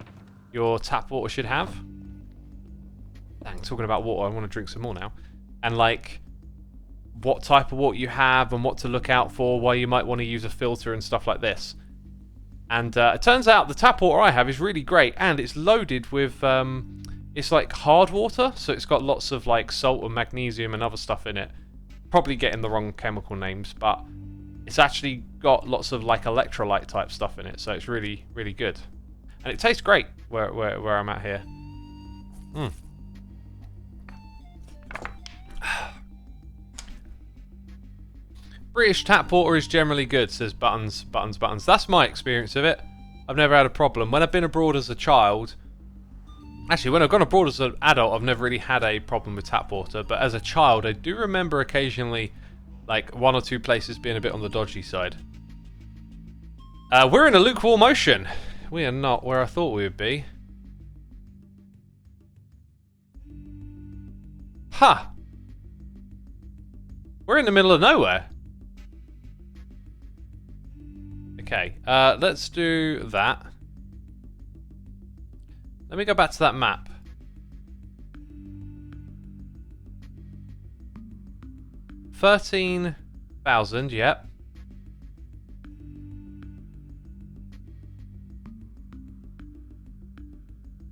your tap water should have. Dang, talking about water, I want to drink some more now. And like, what type of water you have and what to look out for, why you might want to use a filter and stuff like this. And it turns out the tap water I have is really great, and it's loaded with, it's like hard water, so it's got lots of like salt and magnesium and other stuff in it. Probably getting the wrong chemical names, but it's actually got lots of like electrolyte type stuff in it, so it's really, really good. And it tastes great where I'm at here. Mm. British tap water is generally good, says Buttons. That's my experience of it. I've never had a problem. When I've been abroad as a child... Actually, when I've gone abroad as an adult, I've never really had a problem with tap water. But as a child, I do remember occasionally, like, one or two places being a bit on the dodgy side. We're in a lukewarm ocean. We are not where I thought we would be. Huh. We're in the middle of nowhere. Okay, let's do that. Let me go back to that map. $13,000, yep.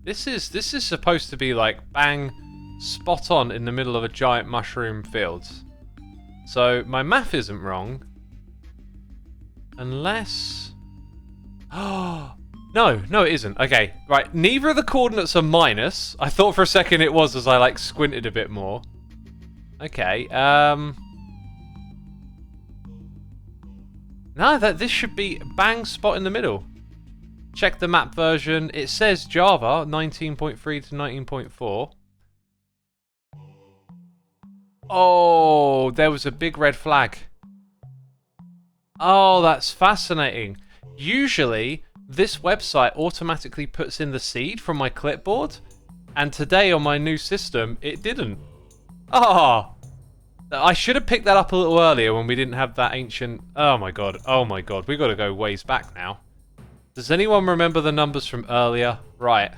This is supposed to be like bang spot on in the middle of a giant mushroom field. So my math isn't wrong. Unless... Oh, no, it isn't. Okay, right. Neither of the coordinates are minus. I thought for a second it was as I, like, squinted a bit more. Okay, no, this should be bang spot in the middle. Check the map version. It says Java 19.3 to 19.4. Oh, there was a big red flag. Oh, that's fascinating. Usually, this website automatically puts in the seed from my clipboard, and today on my new system, it didn't. Oh, I should have picked that up a little earlier when we didn't have that ancient... Oh my god, we got to go ways back now. Does anyone remember the numbers from earlier? Right.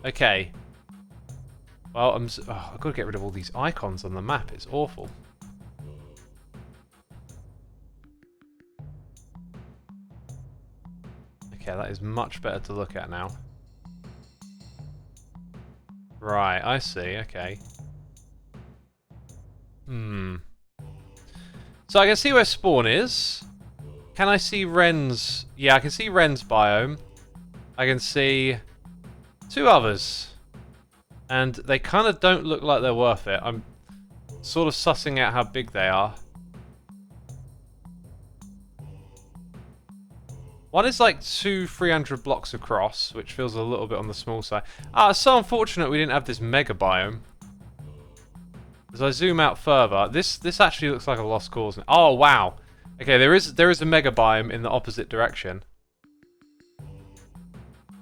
Okay. Well, I've got to get rid of all these icons on the map. It's awful. Okay, that is much better to look at now. Right, I see. Okay. So I can see where spawn is. Can I see Ren's? Yeah, I can see Ren's biome. I can see 2 others. And they kind of don't look like they're worth it. I'm sort of sussing out how big they are. One is like 300 blocks across, which feels a little bit on the small side. Ah, it's so unfortunate we didn't have this mega biome. As I zoom out further, this actually looks like a lost cause. Oh wow! Okay, there is a mega biome in the opposite direction.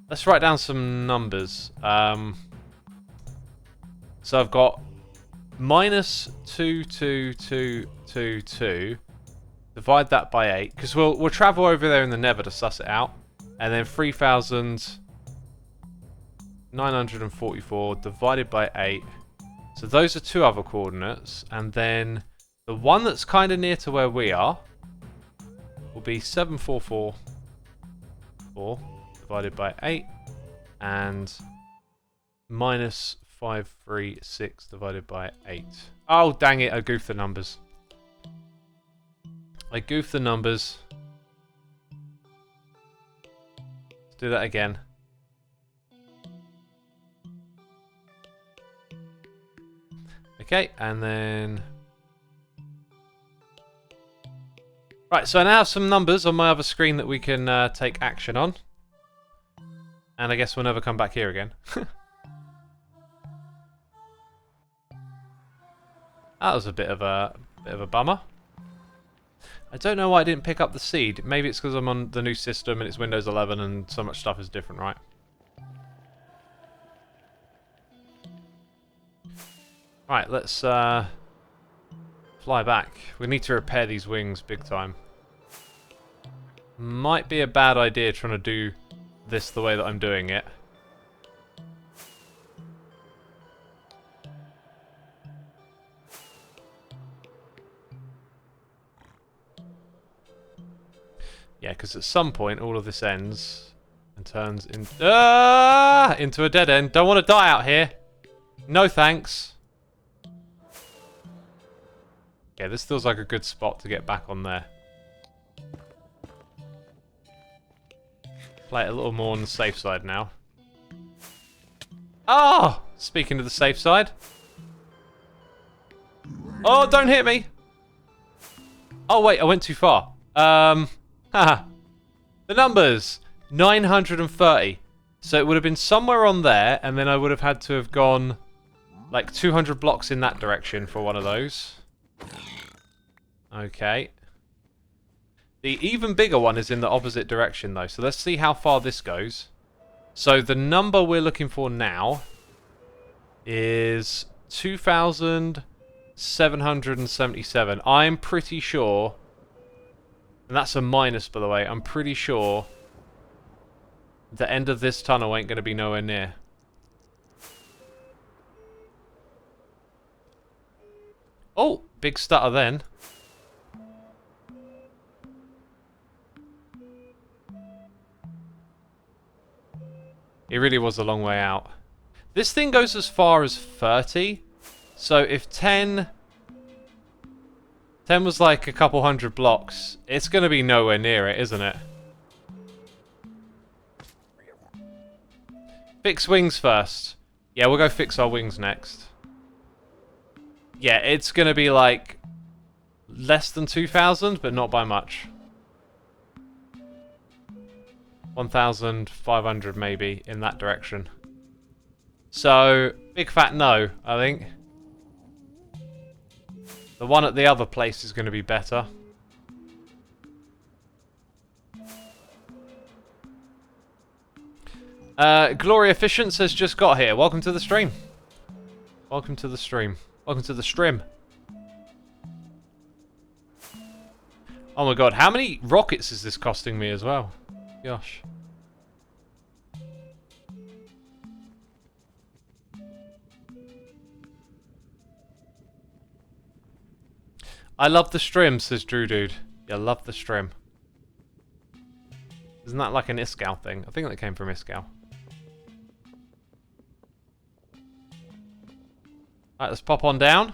Let's write down some numbers. So I've got minus 22222. Divide that by 8, because we'll travel over there in the Nether to suss it out, and then 3,944 divided by 8. So those are 2 other coordinates, and then the one that's kind of near to where we are will be 7444 divided by 8, and minus 536 divided by 8. Oh, dang it, I goofed the numbers. Let's do that again. Okay, and then... Right, so I now have some numbers on my other screen that we can take action on. And I guess we'll never come back here again. That was a bit of a bummer. I don't know why I didn't pick up the seed. Maybe it's because I'm on the new system and it's Windows 11 and so much stuff is different, right? Right, let's fly back. We need to repair these wings big time. Might be a bad idea trying to do this the way that I'm doing it. Yeah, because at some point all of this ends and turns into a dead end. Don't want to die out here. No thanks. Okay, this feels like a good spot to get back on there. Play it a little more on the safe side now. Oh! Speaking of the safe side. Oh, don't hit me! Oh wait, I went too far. Haha. The numbers! 930. So it would have been somewhere on there, and then I would have had to have gone like 200 blocks in that direction for one of those. Okay. The even bigger one is in the opposite direction though, so let's see how far this goes. So the number we're looking for now is 2,777. I'm pretty sure, and that's a minus by the way, I'm pretty sure the end of this tunnel ain't going to be nowhere near. Oh, big stutter then. It really was a long way out. This thing goes as far as 30. So if 10 10 was like a couple hundred blocks. It's going to be nowhere near it, isn't it? Fix wings first. Yeah, we'll go fix our wings next. Yeah, it's going to be like less than 2,000, but not by much. 1,500 maybe in that direction. So, big fat no, I think. The one at the other place is going to be better. Glory Efficients has just got here. Welcome to the stream. Welcome to the stream. Welcome to the stream. Oh my god, how many rockets is this costing me as well? Gosh. I love the stream, says Drew Dude. Yeah, love the stream. Isn't that like an Iskall thing? I think that came from Iskall. Alright, let's pop on down.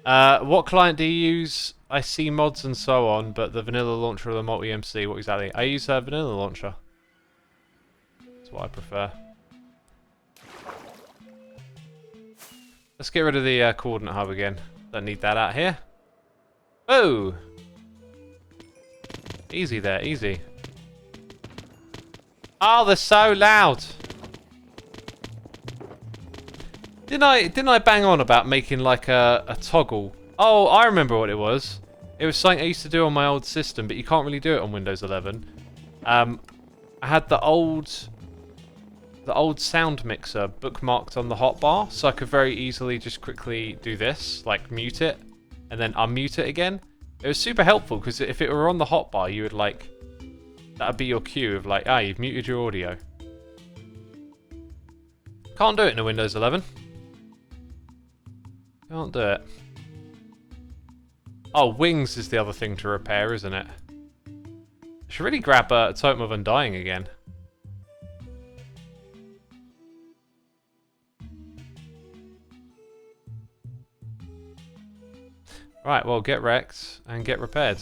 What client do you use? I see mods and so on, but the vanilla launcher or the multi-MC, what exactly? I use a vanilla launcher. That's what I prefer. Let's get rid of the coordinate hub again. Don't need that out here. Oh! Easy there, easy. Oh, they're so loud! Didn't I bang on about making like a toggle? Oh, I remember what it was. It was something I used to do on my old system, but you can't really do it on Windows 11. I had the old sound mixer bookmarked on the hotbar, so I could very easily just quickly do this, like mute it, and then unmute it again. It was super helpful, because if it were on the hotbar, you would like... that would be your cue of like, ah, you've muted your audio. Can't do it in a Windows 11. Can't do it. Oh, wings is the other thing to repair, isn't it? I should really grab a Totem of Undying again. Right, well, get wrecked and get repaired.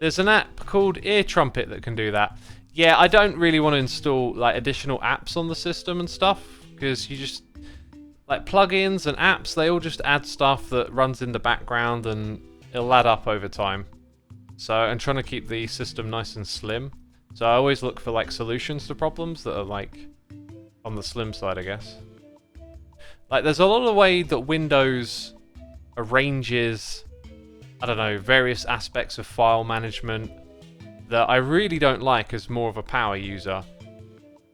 There's an app called Ear Trumpet that can do that. Yeah, I don't really want to install like additional apps on the system and stuff, because you just like plugins and apps, they all just add stuff that runs in the background and it'll add up over time. So I'm trying to keep the system nice and slim. So I always look for like solutions to problems that are like on the slim side, I guess. Like there's a lot of the way that Windows arranges, I don't know, various aspects of file management that I really don't like as more of a power user.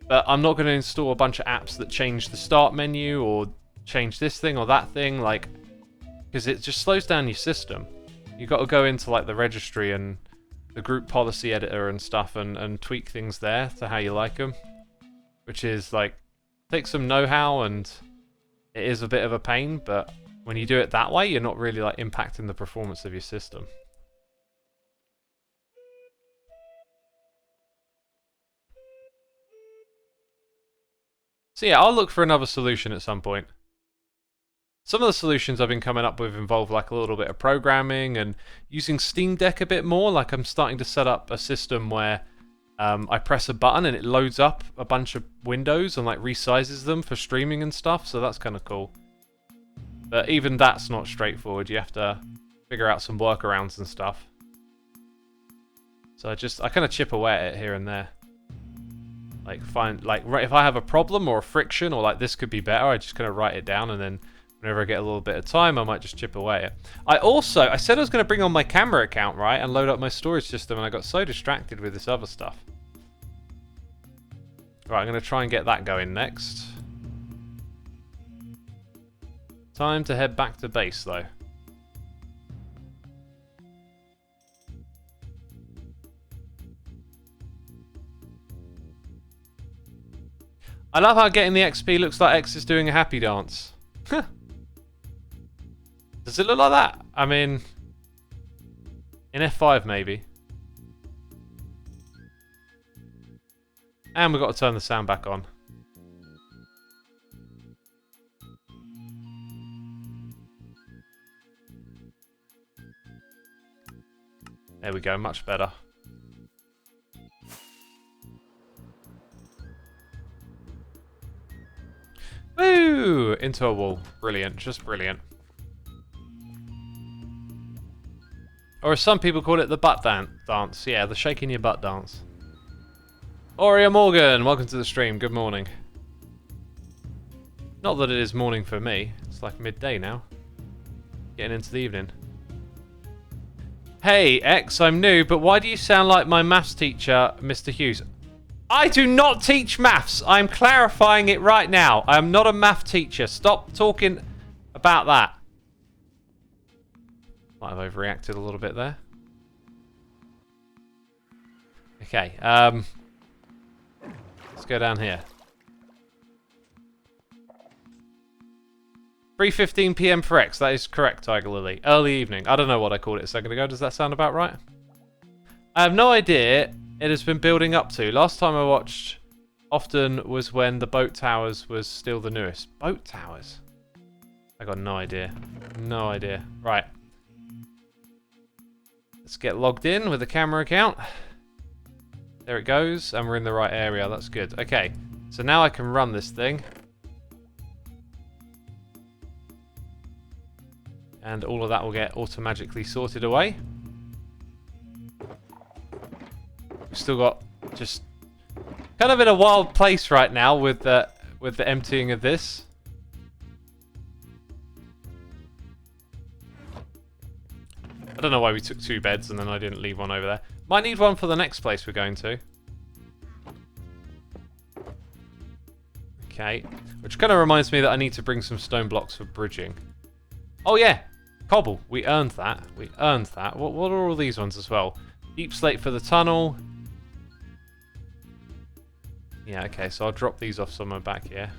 But I'm not going to install a bunch of apps that change the start menu or change this thing or that thing, like, because it just slows down your system. You've got to go into like the registry and the group policy editor and stuff and tweak things there to how you like them, which is like, takes some know-how and it is a bit of a pain, but when you do it that way, you're not really like impacting the performance of your system. So yeah, I'll look for another solution at some point. Some of the solutions I've been coming up with involve like a little bit of programming and using Steam Deck a bit more. Like I'm starting to set up a system where I press a button and it loads up a bunch of windows and like resizes them for streaming and stuff. So that's kind of cool. But even that's not straightforward. You have to figure out some workarounds and stuff. So I kind of chip away at it here and there. Like if I have a problem or a friction or like this could be better, I just kind of write it down, and then whenever I get a little bit of time, I might just chip away at it. I said I was going to bring on my camera account, right, and load up my storage system, and I got so distracted with this other stuff. Right, I'm going to try and get that going next. Time to head back to base, though. I love how getting the XP looks like X is doing a happy dance. Does it look like that? I mean, in F5 maybe. And we've got to turn the sound back on. There we go, much better. Woo! Into a wall. Brilliant, just brilliant. Or as some people call it, the butt dance. Yeah, the shaking your butt dance. Aurea Morgan, welcome to the stream. Good morning. Not that it is morning for me. It's like midday now. Getting into the evening. Hey, X, I'm new, but why do you sound like my maths teacher, Mr. Hughes? I do not teach maths. I'm clarifying it right now. I am not a math teacher. Stop talking about that. Might have overreacted a little bit there. Okay, let's go down here. 3:15 PM for X. That is correct, Tiger Lily. Early evening. I don't know what I called it a second ago. Does that sound about right? I have no idea it has been building up to. Last time I watched often was when the boat towers was still the newest. Boat towers? I got no idea. No idea. Right. Let's get logged in with the camera account. There it goes, and we're in the right area. That's good. Okay, so now I can run this thing. And all of that will get automatically sorted away. We've still got just kind of in a wild place right now with the emptying of this. I don't know why we took 2 beds and then I didn't leave one over there. Might need one for the next place we're going to. Okay. Which kind of reminds me that I need to bring some stone blocks for bridging. Oh yeah! Cobble. We earned that. We earned that. What are all these ones as well? Deep slate for the tunnel. Yeah, okay. So I'll drop these off somewhere back here.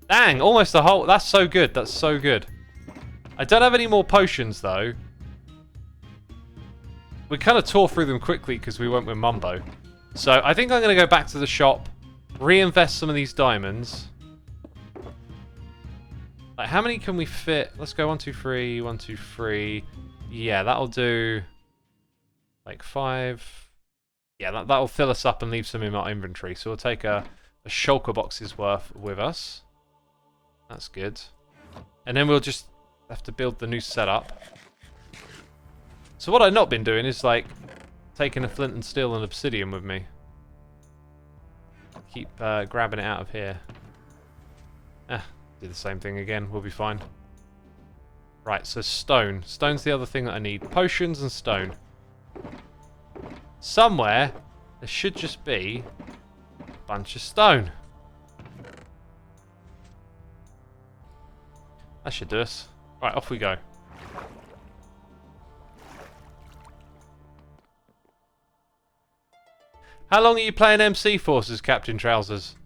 Dang! Almost a whole... That's so good. That's so good. I don't have any more potions, though. We kind of tore through them quickly because we went with Mumbo. So I think I'm going to go back to the shop, reinvest some of these diamonds. Like, how many can we fit? Let's go 1, 2, 3, 1, 2, 3. Yeah, that'll do like 5. Yeah, that'll fill us up and leave some in our inventory. So we'll take a shulker box's worth with us. That's good. And then we'll just have to build the new setup. So what I've not been doing is like taking a flint and steel and obsidian with me. Keep grabbing it out of here. Do the same thing again, we'll be fine. Right, so stone. Stone's the other thing that I need. Potions and stone. Somewhere there should just be a bunch of stone. That should do us. Right, off we go. How long are you playing MC Forces, Captain Trousers?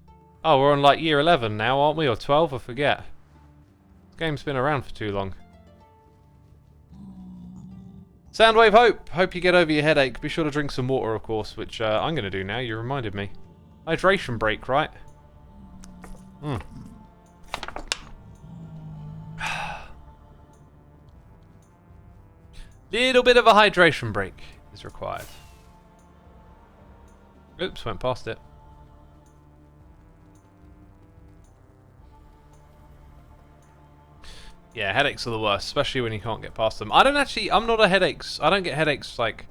Oh, we're on like year 11 now, aren't we? Or 12, I forget. This game's been around for too long. Soundwave Hope! Hope you get over your headache. Be sure to drink some water, of course, which I'm going to do now. You reminded me. Hydration break, right? Little bit of a hydration break is required. Oops, went past it. Yeah, headaches are the worst, especially when you can't get past them. I'm not a headaches. I don't get headaches like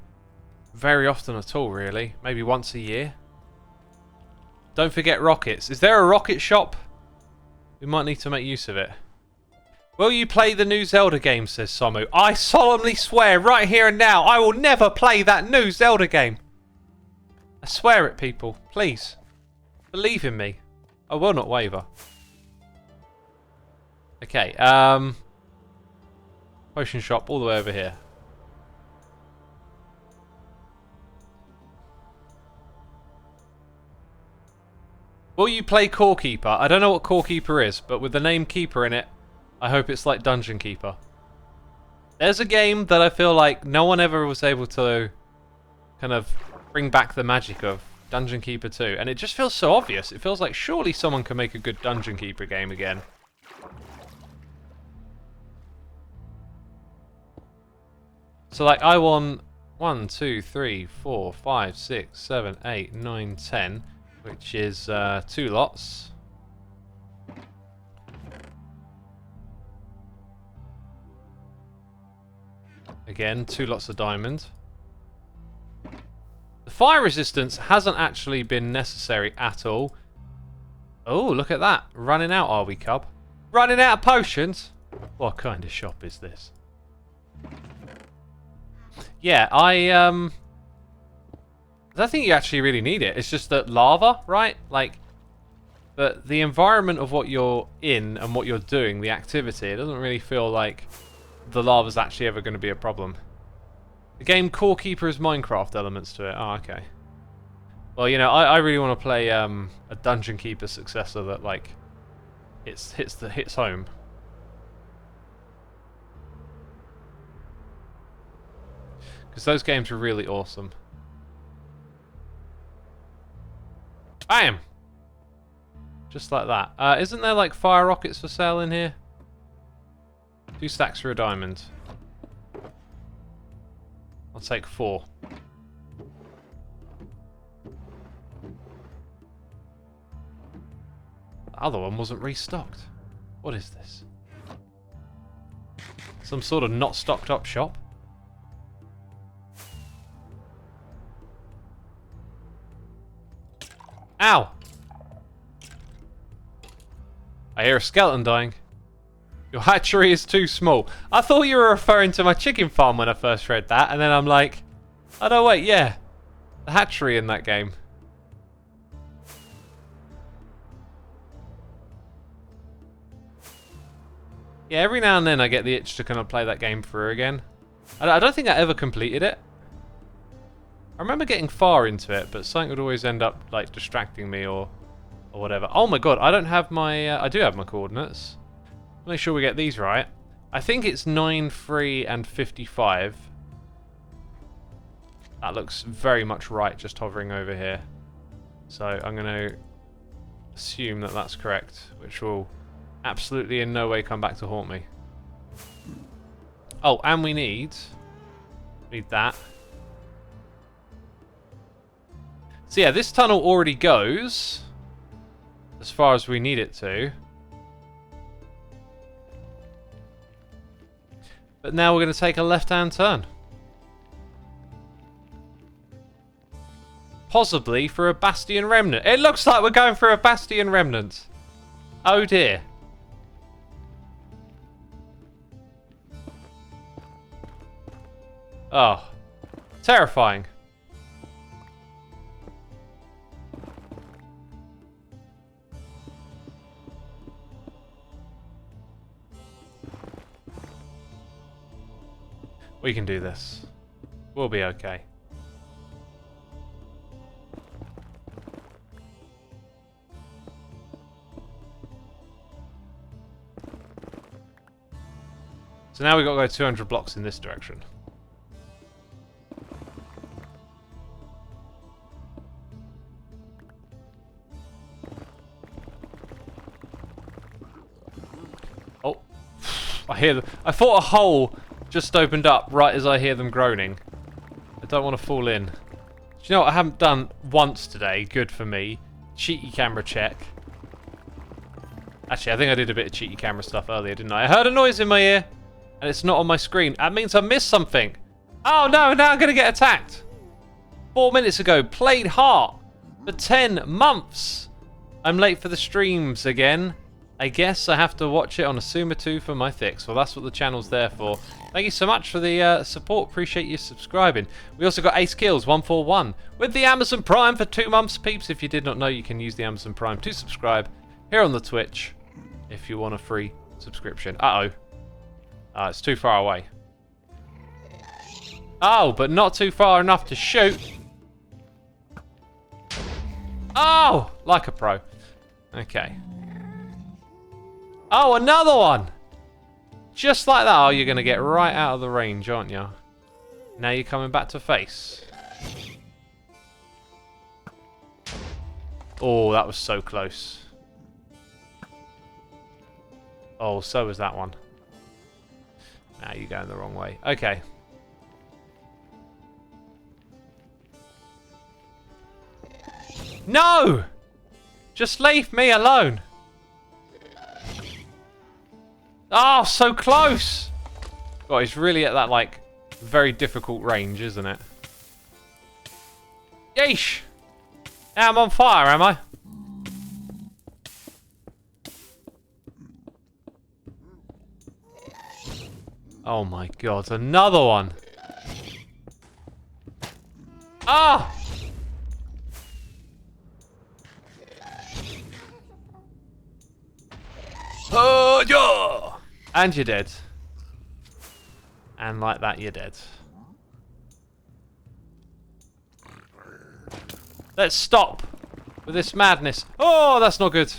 very often at all, really. Maybe once a year. Don't forget rockets. Is there a rocket shop? We might need to make use of it. Will you play the new Zelda game, says Somu. I solemnly swear right here and now, I will never play that new Zelda game. I swear it, people. Please. Believe in me. I will not waver. Okay, potion shop all the way over here. Will you play Core Keeper? I don't know what Core Keeper is, but with the name Keeper in it, I hope it's like Dungeon Keeper. There's a game that I feel like no one ever was able to kind of bring back the magic of Dungeon Keeper 2, and it just feels so obvious. It feels like surely someone can make a good Dungeon Keeper game again. So like I want 1, 2, 3, 4, 5, 6, 7, 8, 9, 10, which is 2 lots. Again, 2 lots of diamond. The fire resistance hasn't actually been necessary at all. Oh, look at that. Running out, are we, Cub? Running out of potions? What kind of shop is this? Yeah, I don't think you actually really need it. It's just that lava, right? Like, but the environment of what you're in and what you're doing, the activity, it doesn't really feel like the lava's actually ever going to be a problem. The game core keeper is Minecraft elements to it. Oh, okay. Well, you know, I really want to play a dungeon keeper successor that like hits home. Because those games are really awesome. Bam! Just like that. Isn't there like fire rockets for sale in here? 2 stacks for a diamond. I'll take 4. The other one wasn't restocked. What is this? Some sort of not stocked up shop? Ow! I hear a skeleton dying. Your hatchery is too small. I thought you were referring to my chicken farm when I first read that, and then I'm like, oh no, wait, yeah. The hatchery in that game. Yeah, every now and then I get the itch to kind of play that game through again. I don't think I ever completed it. I remember getting far into it, but something would always end up like distracting me or whatever. Oh my god, I don't have my... I do have my coordinates. Make sure we get these right. I think it's 9, 3, and 55. That looks very much right, just hovering over here. So I'm going to assume that that's correct, which will absolutely in no way come back to haunt me. Oh, and we need that. So yeah, this tunnel already goes as far as we need it to. But now we're going to take a left-hand turn. Possibly for a Bastion Remnant. It looks like we're going for a Bastion Remnant. Oh dear. Oh. Terrifying. We can do this. We'll be okay. So now we've got to go 200 blocks in this direction. Oh. I hear them. I thought a hole just opened up right as I hear them groaning. I don't want to fall in. Do you know what I haven't done once today? Good for me. Cheaty camera check. Actually, I think I did a bit of cheaty camera stuff earlier, didn't I? I heard a noise in my ear, and it's not on my screen. That means I missed something. Oh no, now I'm going to get attacked. 4 minutes ago, played Heart for 10 months. I'm late for the streams again. I guess I have to watch it on a Xisuma 2 for my fix. Well, that's what the channel's there for. Thank you so much for the support. Appreciate you subscribing. We also got Ace Kills 141 with the Amazon Prime for 2 months, peeps. If you did not know, you can use the Amazon Prime to subscribe here on the Twitch if you want a free subscription. Uh-oh. It's too far away. Oh, but not too far enough to shoot. Oh, like a pro. Okay. Oh, another one! Just like that. Oh, you're going to get right out of the range, aren't you? Now you're coming back to face. Oh, that was so close. Oh, so was that one. Now you're going the wrong way. Okay. No! Just leave me alone. Oh, so close! God, he's really at that, like, very difficult range, isn't it? Yeesh! Now I'm on fire, am I? Oh my god, another one! Ah! Oh, yeah! And you're dead. And like that, you're dead. Let's stop with this madness. Oh, that's not good.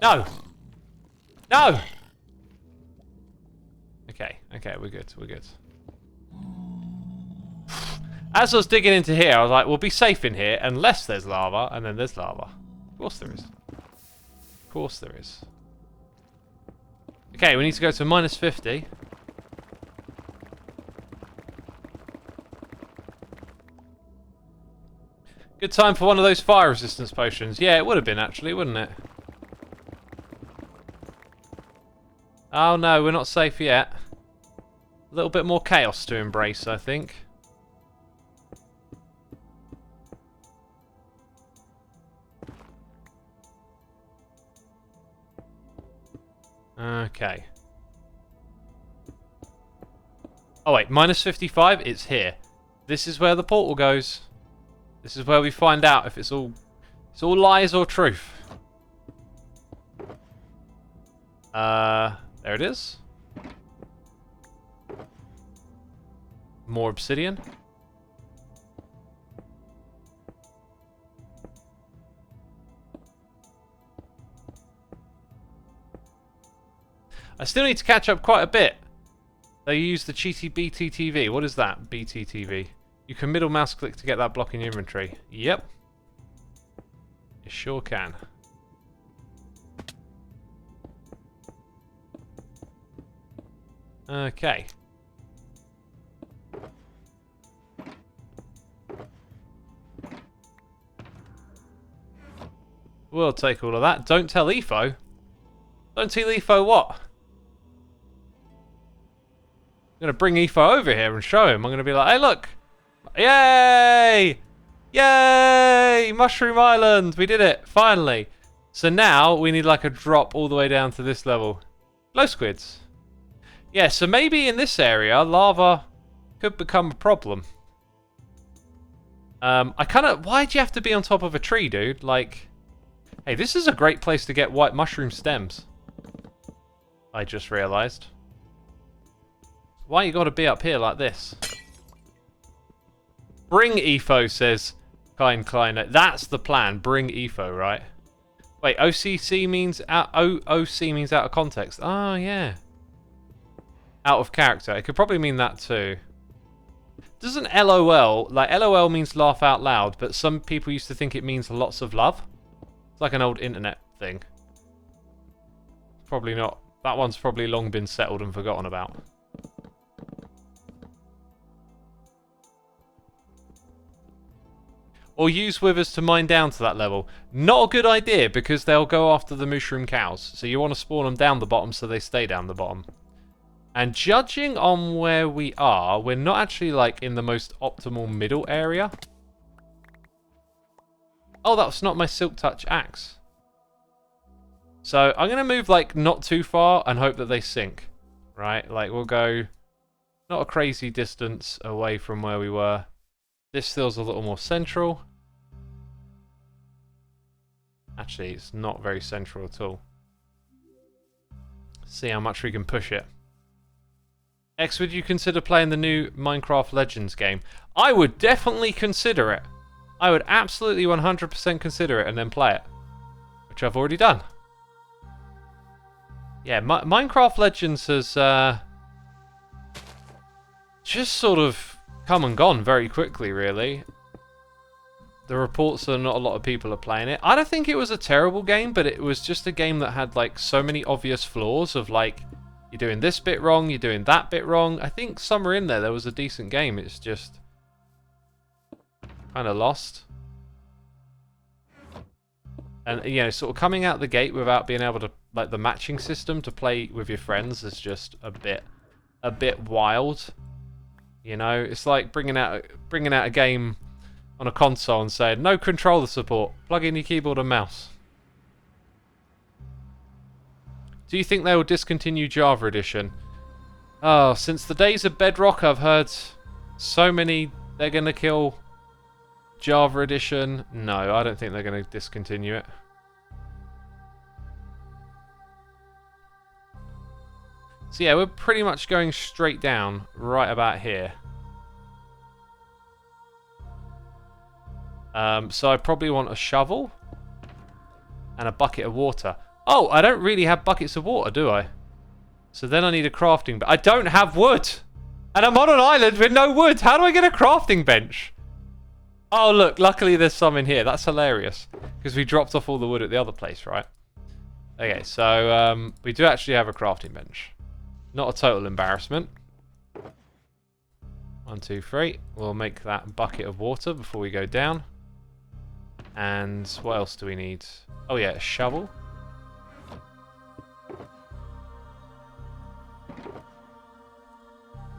No! No! Okay, we're good, we're good. As I was digging into here, I was like, we'll be safe in here unless there's lava, and then there's lava. Of course there is. Of course there is. Okay, we need to go to minus 50. Good time for one of those fire resistance potions. Yeah, it would have been actually, wouldn't it? Oh no, we're not safe yet. A little bit more chaos to embrace, I think. Okay. Oh wait, minus 55, it's here. This is where the portal goes. This is where we find out if it's all lies or truth. There it is. More obsidian. I still need to catch up quite a bit. They use the cheaty BTTV. What is that, BTTV? You can middle mouse click to get that block in your inventory. Yep. You sure can. Okay. We'll take all of that. Don't tell EFO. Don't tell EFO what? I'm going to bring EFO over here and show him. I'm going to be like, hey look! Yay! Yay! Mushroom Island! We did it! Finally! So now we need like a drop all the way down to this level. Glow squids. Yeah, so maybe in this area, lava could become a problem. Why'd you have to be on top of a tree, dude? Like, hey, this is a great place to get white mushroom stems. I just realised. Why you gotta be up here like this? Bring EFO, says Kind Kleiner. That's the plan. Bring EFO, right? Wait, OCC means OC means out of context. Oh, yeah. Out of character. It could probably mean that too. Doesn't LOL, like LOL means laugh out loud, but some people used to think it means lots of love. It's like an old internet thing. Probably not. That one's probably long been settled and forgotten about. Or use withers to mine down to that level. Not a good idea because they'll go after the mushroom cows. So you want to spawn them down the bottom so they stay down the bottom. And judging on where we are, we're not actually like in the most optimal middle area. Oh, that's not my Silk Touch axe. So I'm going to move like not too far and hope that they sink. Right? Like we'll go not a crazy distance away from where we were. This feels a little more central. Actually, it's not very central at all. See how much we can push it. X, would you consider playing the new Minecraft Legends game? I would definitely consider it. I would absolutely 100% consider it and then play it. Which I've already done. Yeah, Minecraft Legends has just sort of come and gone very quickly, really. The reports are not a lot of people are playing it. I don't think it was a terrible game, but it was just a game that had like so many obvious flaws of like, you're doing this bit wrong, you're doing that bit wrong. I think somewhere in there was a decent game. It's just kind of lost. And, you know, sort of coming out the gate without being able to, like, the matching system to play with your friends is just a bit wild. You know, it's like bringing out a game on a console and saying, no controller support, plug in your keyboard and mouse. Do you think they will discontinue Java Edition? Oh, since the days of Bedrock, I've heard so many they're going to kill Java Edition. No, I don't think they're going to discontinue it. So yeah, we're pretty much going straight down right about here. So I probably want a shovel and a bucket of water. Oh, I don't really have buckets of water, do I? So then I need a crafting, but I don't have wood. And I'm on an island with no wood. How do I get a crafting bench? Oh, look, luckily there's some in here. That's hilarious. Because we dropped off all the wood at the other place, right? Okay, so we do actually have a crafting bench. Not a total embarrassment. 1, 2, 3. We'll make that bucket of water before we go down. And what else do we need? Oh yeah, a shovel.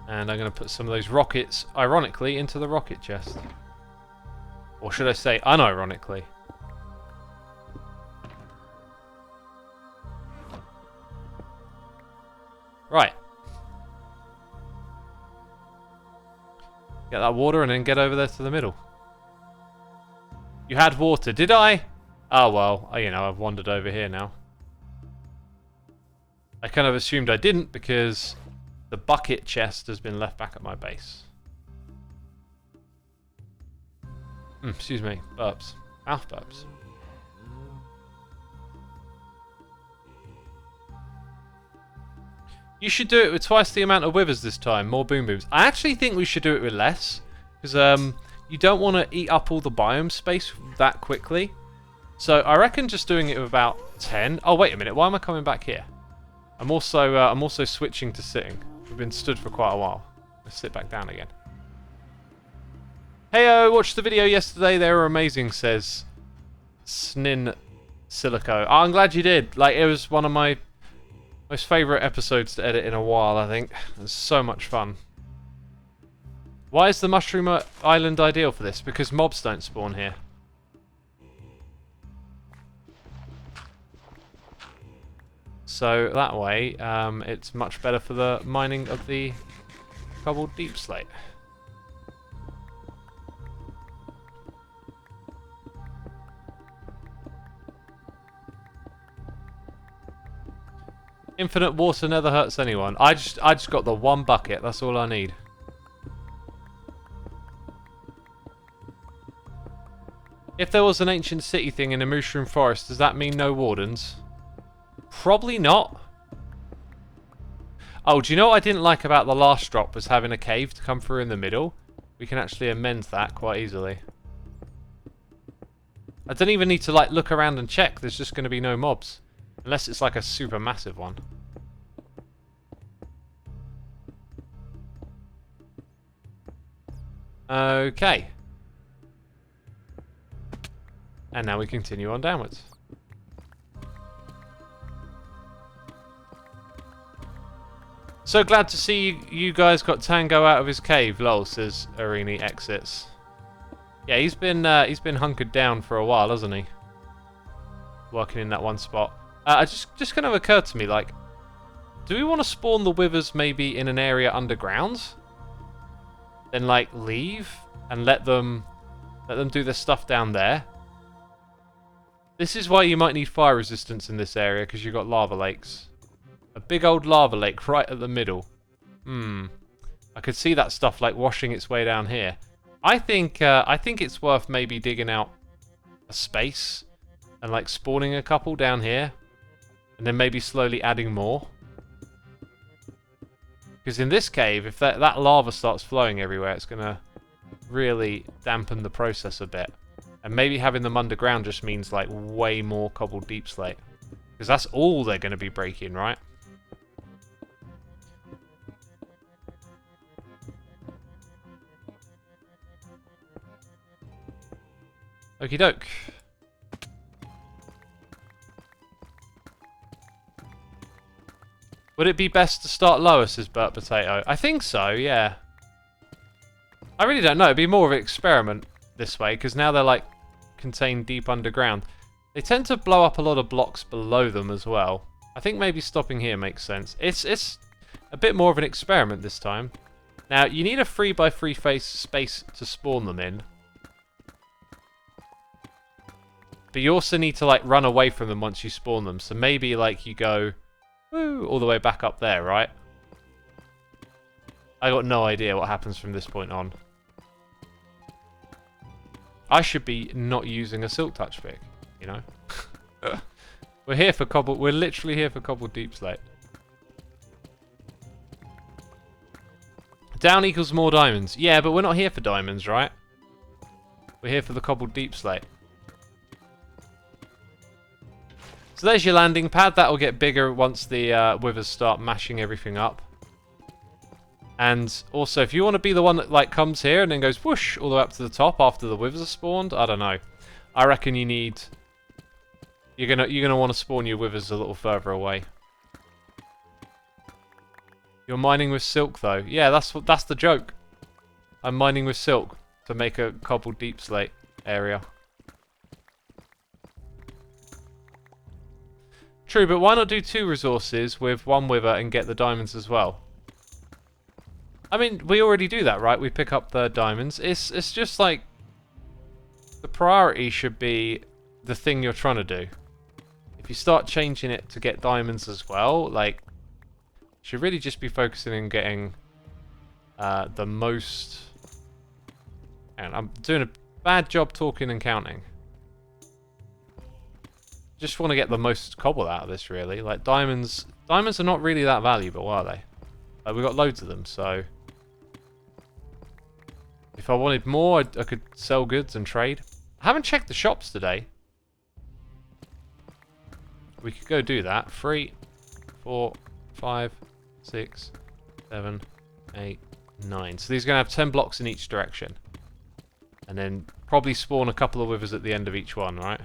And I'm going to put some of those rockets, ironically, into the rocket chest. Or should I say, unironically. Right. Get that water and then get over there to the middle. You had water, did I? Oh well, you know, I've wandered over here now. I kind of assumed I didn't because the bucket chest has been left back at my base. Excuse me, burps. Mouth burps. You should do it with twice the amount of withers this time, more boom booms. I actually think we should do it with less, because you don't want to eat up all the biome space that quickly. So I reckon just doing it with about 10. Oh wait a minute, why am I coming back here? I'm also switching to sitting. We've been stood for quite a while. Let's sit back down again. Heyo, watched the video yesterday. They were amazing, says Snin Silico. Oh, I'm glad you did. Like, it was one of my most favourite episodes to edit in a while, I think. It was so much fun. Why is the Mushroom Island ideal for this? Because mobs don't spawn here. So that way, it's much better for the mining of the cobbled deep slate. Infinite water never hurts anyone. I just got the one bucket. That's all I need. If there was an ancient city thing in a mushroom forest, does that mean no wardens? Probably not. Oh, do you know what I didn't like about the last drop was having a cave to come through in the middle? We can actually amend that quite easily. I don't even need to like look around and check. There's just going to be no mobs. Unless it's like a super massive one. Okay. And now we continue on downwards. So glad to see you guys got Tango out of his cave, lol, says Arini exits. Yeah, he's been hunkered down for a while, hasn't he? Working in that one spot. It just kind of occurred to me, like, do we want to spawn the withers maybe in an area underground? Then like leave and let them do their stuff down there. This is why you might need fire resistance in this area, because you've got lava lakes. A big old lava lake right at the middle. I could see that stuff like washing its way down here. I think it's worth maybe digging out a space and like spawning a couple down here, and then maybe slowly adding more. Because in this cave, if that lava starts flowing everywhere, it's going to really dampen the process a bit. And maybe having them underground just means like way more cobbled deep slate. Because that's all they're going to be breaking, right? Okie doke. Would it be best to start lower, says Burt Potato? I think so, yeah. I really don't know. It'd be more of an experiment this way, because now they're like contained deep underground. They tend to blow up a lot of blocks below them as well. I think maybe stopping here makes sense. It's a bit more of an experiment this time. Now, you need a 3x3 space to spawn them in. But you also need to like run away from them once you spawn them. So maybe like you go woo, all the way back up there, right? I got no idea what happens from this point on. I should be not using a silk touch pick, you know? We're here for cobble. We're literally here for cobbled deep slate. Down equals more diamonds. Yeah, but we're not here for diamonds, right? We're here for the cobbled deep slate. So there's your landing pad. That'll get bigger once the withers start mashing everything up. And also, if you want to be the one that like comes here and then goes whoosh all the way up to the top after the withers are spawned, I don't know. I reckon you need. You're gonna want to spawn your withers a little further away. You're mining with silk though. Yeah, that's the joke. I'm mining with silk to make a cobbled deep slate area. True, but why not do 2 resources with 1 wither and get the diamonds as well? I mean, we already do that, right? We pick up the diamonds. It's just like the priority should be the thing you're trying to do. If you start changing it to get diamonds as well, like, you should really just be focusing on getting the most. And I'm doing a bad job talking and counting. Just want to get the most cobble out of this, really. Like diamonds are not really that valuable, are they? We've got loads of them, so if I wanted more, I could sell goods and trade. I haven't checked the shops today. We could go do that. 3, 4, 5, 6, 7, 8, 9. So these are going to have 10 blocks in each direction. And then probably spawn a couple of withers at the end of each one, right?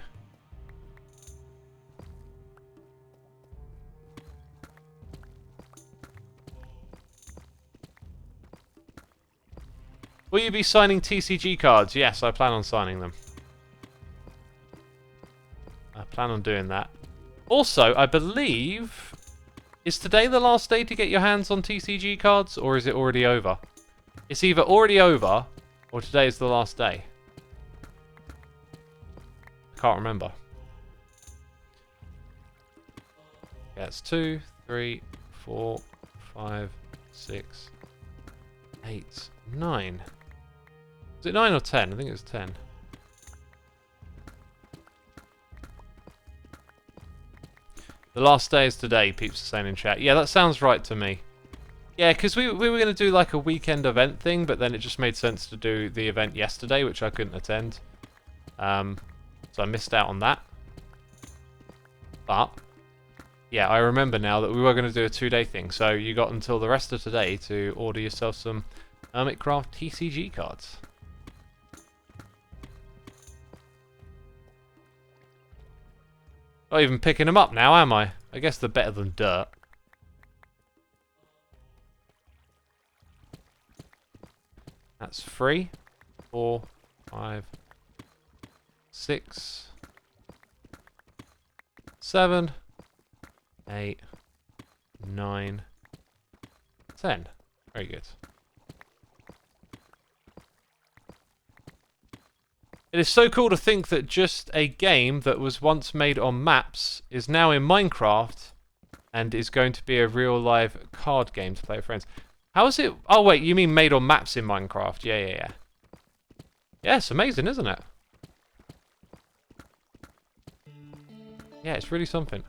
Will you be signing TCG cards? Yes, I plan on signing them. I plan on doing that. Also, I believe... Is today the last day to get your hands on TCG cards? Or is it already over? It's either already over, or today is the last day. I can't remember. Yeah, it's 2, 3, 4, 5, 6, 8, 9. Is it 9 or 10? I think it was 10. The last day is today, peeps are saying in chat. Yeah, that sounds right to me. Yeah, because we were going to do like a weekend event thing, but then it just made sense to do the event yesterday, which I couldn't attend. So I missed out on that. But, yeah, I remember now that we were going to do a 2-day thing. So you got until the rest of today to order yourself some Hermitcraft TCG cards. Not even picking them up now, am I? I guess they're better than dirt. That's 3, 4, 5, 6, 7, 8, 9, 10. Very good. It is so cool to think that just a game that was once made on maps is now in Minecraft and is going to be a real live card game to play with friends. How is it? Oh wait, you mean made on maps in Minecraft? Yeah. Yeah, it's amazing, isn't it? Yeah, it's really something.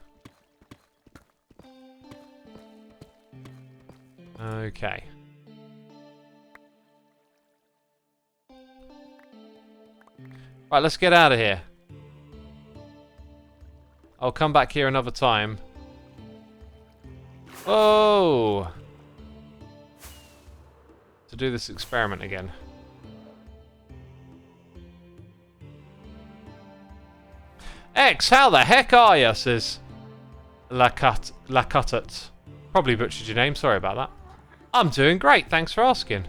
Okay. Right, let's get out of here. I'll come back here another time. Whoa! To do this experiment again. X, how the heck are you? Says Lacutat. Probably butchered your name, sorry about that. I'm doing great, thanks for asking.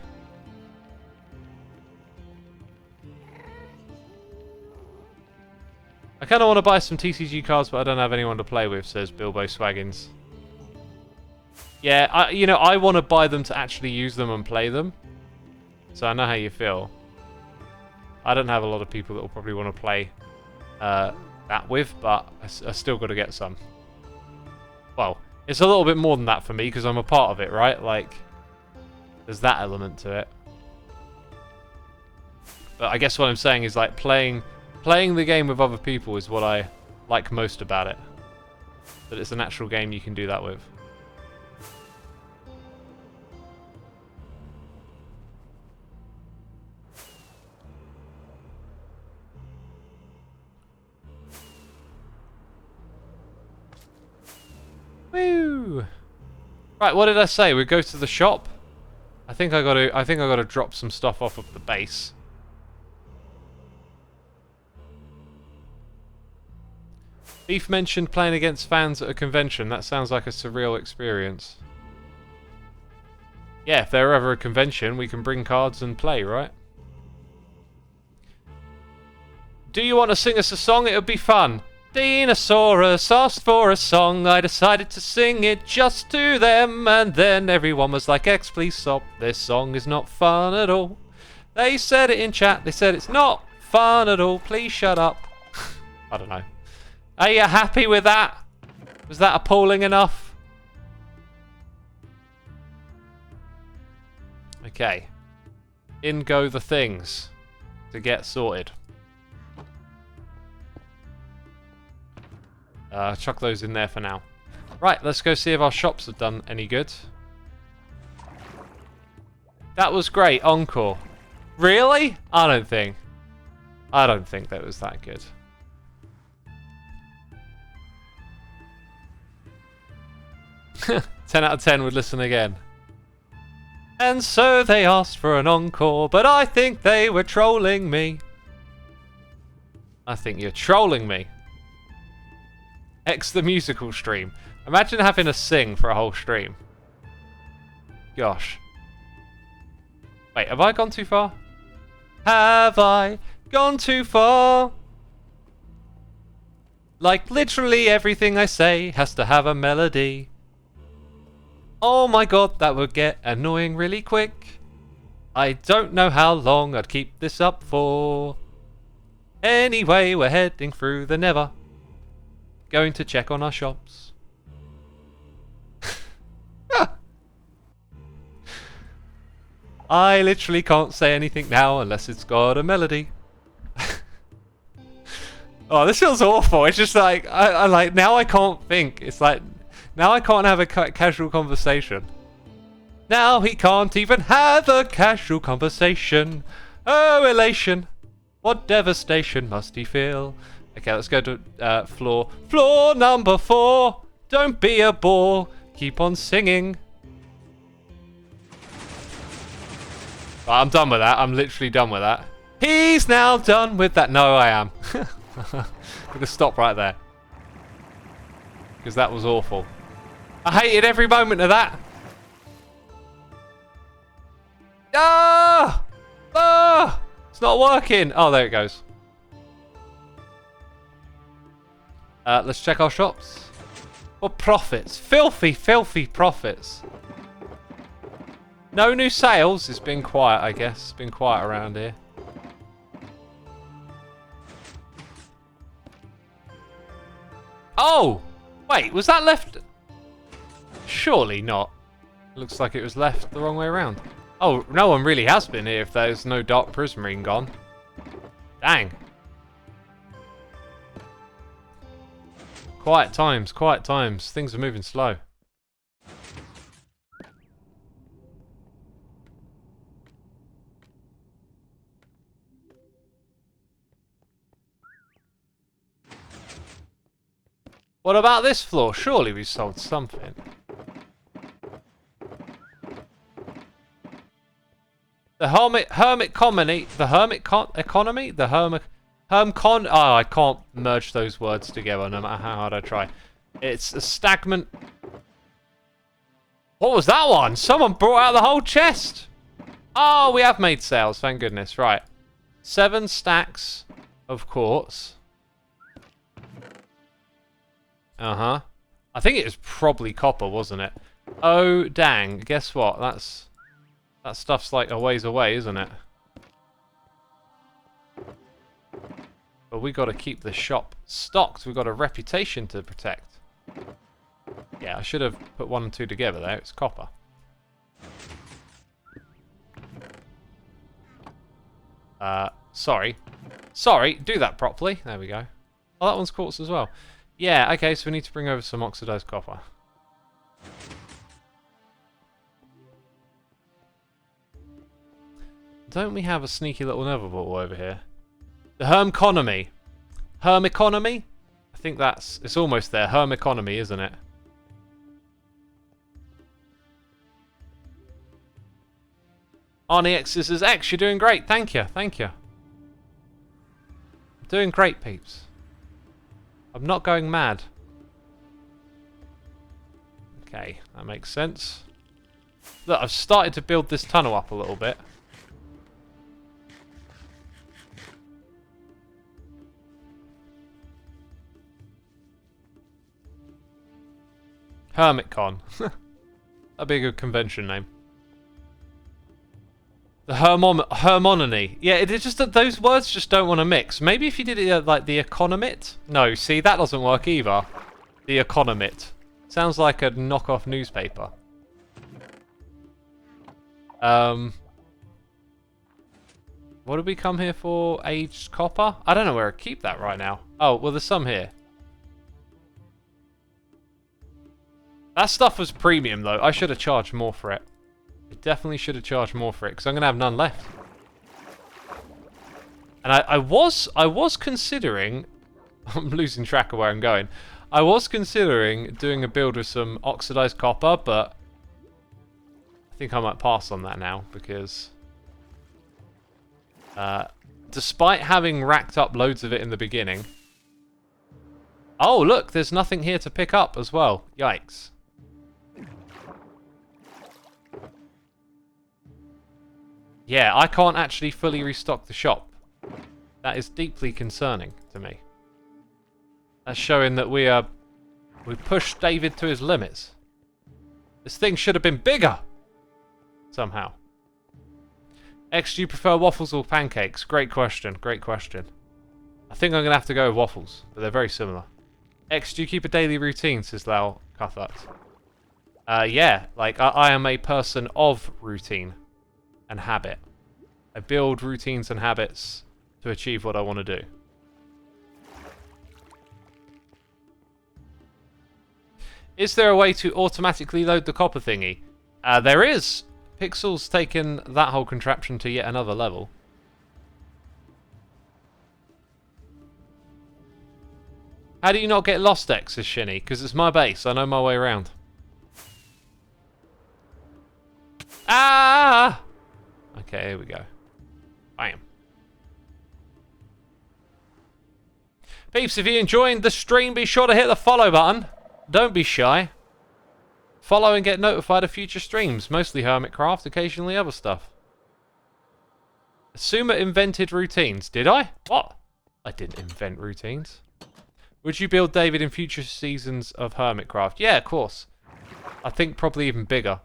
I kind of want to buy some TCG cards, but I don't have anyone to play with, says Bilbo Swaggins. Yeah, I want to buy them to actually use them and play them. So I know how you feel. I don't have a lot of people that will probably want to play that with, but I still got to get some. Well, it's a little bit more than that for me because I'm a part of it, right? Like, there's that element to it. But I guess what I'm saying is like playing the game with other people is what I like most about it. That it's an actual game you can do that with. Woo! Right, what did I say? We go to the shop. I think I gotta drop some stuff off of the base. Beef mentioned playing against fans at a convention. That sounds like a surreal experience. Yeah, if there ever a convention, we can bring cards and play, right? Do you want to sing us a song? It would be fun. Dinosaurus asked for a song. I decided to sing it just to them, and then everyone was like, X, please stop. This song is not fun at all. They said it in chat. They said it's not fun at all. Please shut up. I don't know. Are you happy with that? Was that appalling enough? Okay. In go the things to get sorted. Chuck those in there for now. Right, let's go see if our shops have done any good. That was great, encore. Really? I don't think that was that good. "10 out of 10 would listen again." And so they asked for an encore, but I think they were trolling me. I think you're trolling me. X the musical stream. Imagine having to sing for a whole stream. Gosh. Wait, have I gone too far? Have I gone too far? Like literally everything I say has to have a melody. Oh my god, that would get annoying really quick. I don't know how long I'd keep this up for. Anyway, we're heading through the Nether. Going to check on our shops. I literally can't say anything now unless it's got a melody. Oh, this feels awful. It's just like, I like, now I can't think. It's like, now I can't have a casual conversation. Now he can't even have a casual conversation. Oh, elation. What devastation must he feel? Okay, let's go to floor. Floor number 4. Don't be a bore. Keep on singing. Right, I'm done with that. I'm literally done with that. He's now done with that. No, I am. I'm going to stop right there. Because that was awful. I hated every moment of that. Ah! Ah! It's not working. Oh, there it goes. Let's check our shops. What profits? Filthy, filthy profits. No new sales. It's been quiet, I guess. It's been quiet around here. Oh! Wait, was that left? Surely not. Looks like it was left the wrong way around. Oh, no one really has been here if there's no dark prismarine gone. Dang. Quiet times, quiet times. Things are moving slow. What about this floor? Surely we sold something. The hermit economy, the hermit Hermcon. Oh, I can't merge those words together no matter how hard I try. It's a stagnant. What was that one? Someone brought out the whole chest. Oh, we have made sales. Thank goodness. Right. 7 stacks of quartz. Uh-huh. I think it was probably copper, wasn't it? Oh, dang. Guess what? That stuff's like a ways away, isn't it? But we got to keep the shop stocked. We've got a reputation to protect. Yeah, I should have put 1 and 2 together there. It's copper. Sorry. Sorry, do that properly. There we go. Oh, that one's quartz as well. Yeah, okay, so we need to bring over some oxidized copper. Don't we have a sneaky little nether ball over here? The Hermconomy. Hermiconomy? I think it's almost there. Hermiconomy, isn't it? Arniex says, X, you're doing great. Thank you, thank you. Doing great, peeps. I'm not going mad. Okay, that makes sense. Look, I've started to build this tunnel up a little bit. Hermitcon. That'd be a good convention name. The Hermonony. Yeah, it's just that those words just don't want to mix. Maybe if you did it like the economit? No, see, that doesn't work either. The economit. Sounds like a knockoff newspaper. What did we come here for? Aged copper? I don't know where to keep that right now. Oh, well, there's some here. That stuff was premium, though. I should have charged more for it. I definitely should have charged more for it, because I'm going to have none left. And I was considering... I'm losing track of where I'm going. I was considering doing a build with some oxidized copper, but... I think I might pass on that now, because... despite having racked up loads of it in the beginning... Oh, look! There's nothing here to pick up as well. Yikes. Yeah, I can't actually fully restock the shop. That is deeply concerning to me. That's showing that we pushed David to his limits. This thing should have been bigger! Somehow. X, do you prefer waffles or pancakes? Great question, great question. I think I'm going to have to go with waffles, but they're very similar. X, do you keep a daily routine, says Lau Cuthbert. Yeah, like I am a person of routine and habit. I build routines and habits to achieve what I want to do. Is there a way to automatically load the copper thingy? There is. Pixel's taken that whole contraption to yet another level. How do you not get lost, X, says Shinny? Because it's my base. I know my way around. Ah! Okay, here we go. Bam. Peeps, if you're enjoying the stream, be sure to hit the follow button. Don't be shy. Follow and get notified of future streams. Mostly Hermitcraft, occasionally other stuff. Xisuma invented routines. Did I? What? I didn't invent routines. Would you build David in future seasons of Hermitcraft? Yeah, of course. I think probably even bigger.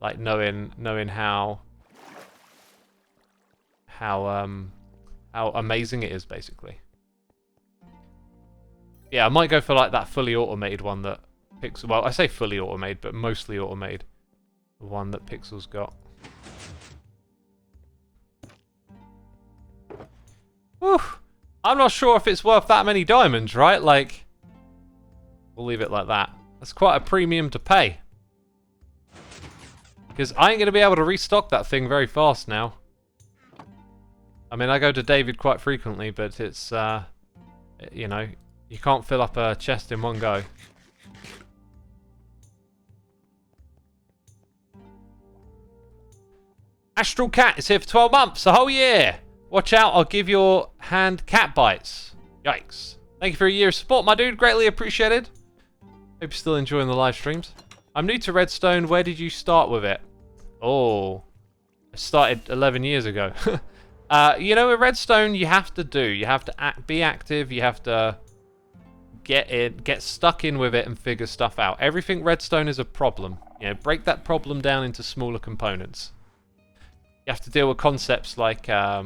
Like knowing how amazing it is, basically. Yeah, I might go for like that fully automated one that Pixel. Well, I say fully automated, but mostly automated. The one that Pixel's got. Whew. I'm not sure if it's worth that many diamonds, right? Like, we'll leave it like that. That's quite a premium to pay. Because I ain't going to be able to restock that thing very fast now. I mean, I go to David quite frequently, but it's, you know, you can't fill up a chest in one go. Astral Cat is here for 12 months, a whole year. Watch out, I'll give your hand cat bites. Yikes. Thank you for a year of support, my dude. Greatly appreciated. Hope you're still enjoying the live streams. I'm new to Redstone. Where did you start with it? Oh, I started 11 years ago. You know, with Redstone, you have to be active. You have to get stuck in with it and figure stuff out. Everything Redstone is a problem. You know, break that problem down into smaller components. You have to deal with concepts like, I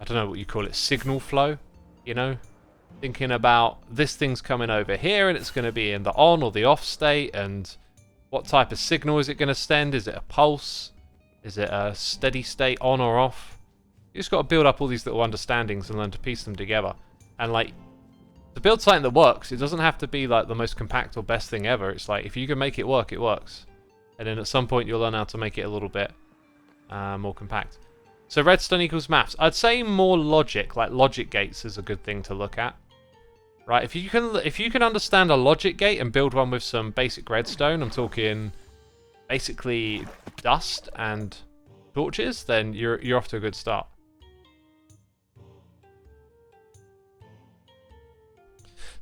don't know what you call it, signal flow, you know? Thinking about this thing's coming over here and it's going to be in the on or the off state, and what type of signal is it going to send? Is it a pulse? Is it a steady state on or off? You just got to build up all these little understandings and learn to piece them together. And like, to build something that works, it doesn't have to be like the most compact or best thing ever. It's like, if you can make it work, it works. And then at some point you'll learn how to make it a little bit more compact. So redstone equals maths. I'd say more logic, like logic gates is a good thing to look at. Right, if you can understand a logic gate and build one with some basic redstone, I'm talking basically dust and torches, then you're off to a good start.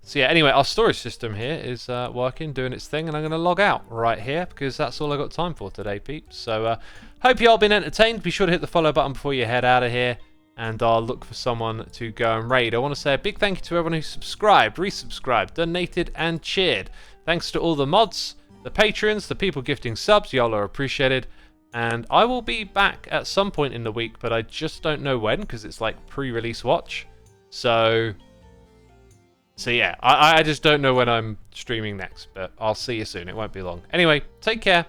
So yeah, anyway, our storage system here is working, doing its thing, and I'm going to log out right here because that's all I got time for today, peeps. So hope you all been entertained. Be sure to hit the follow button before you head out of here, and I'll look for someone to go and raid. I want to say a big thank you to everyone who subscribed, resubscribed, donated, and cheered. Thanks to all the mods, the patrons, the people gifting subs. Y'all are appreciated. And I will be back at some point in the week, but I just don't know when because it's like pre-release watch. So yeah, I just don't know when I'm streaming next, but I'll see you soon. It won't be long. Anyway, take care.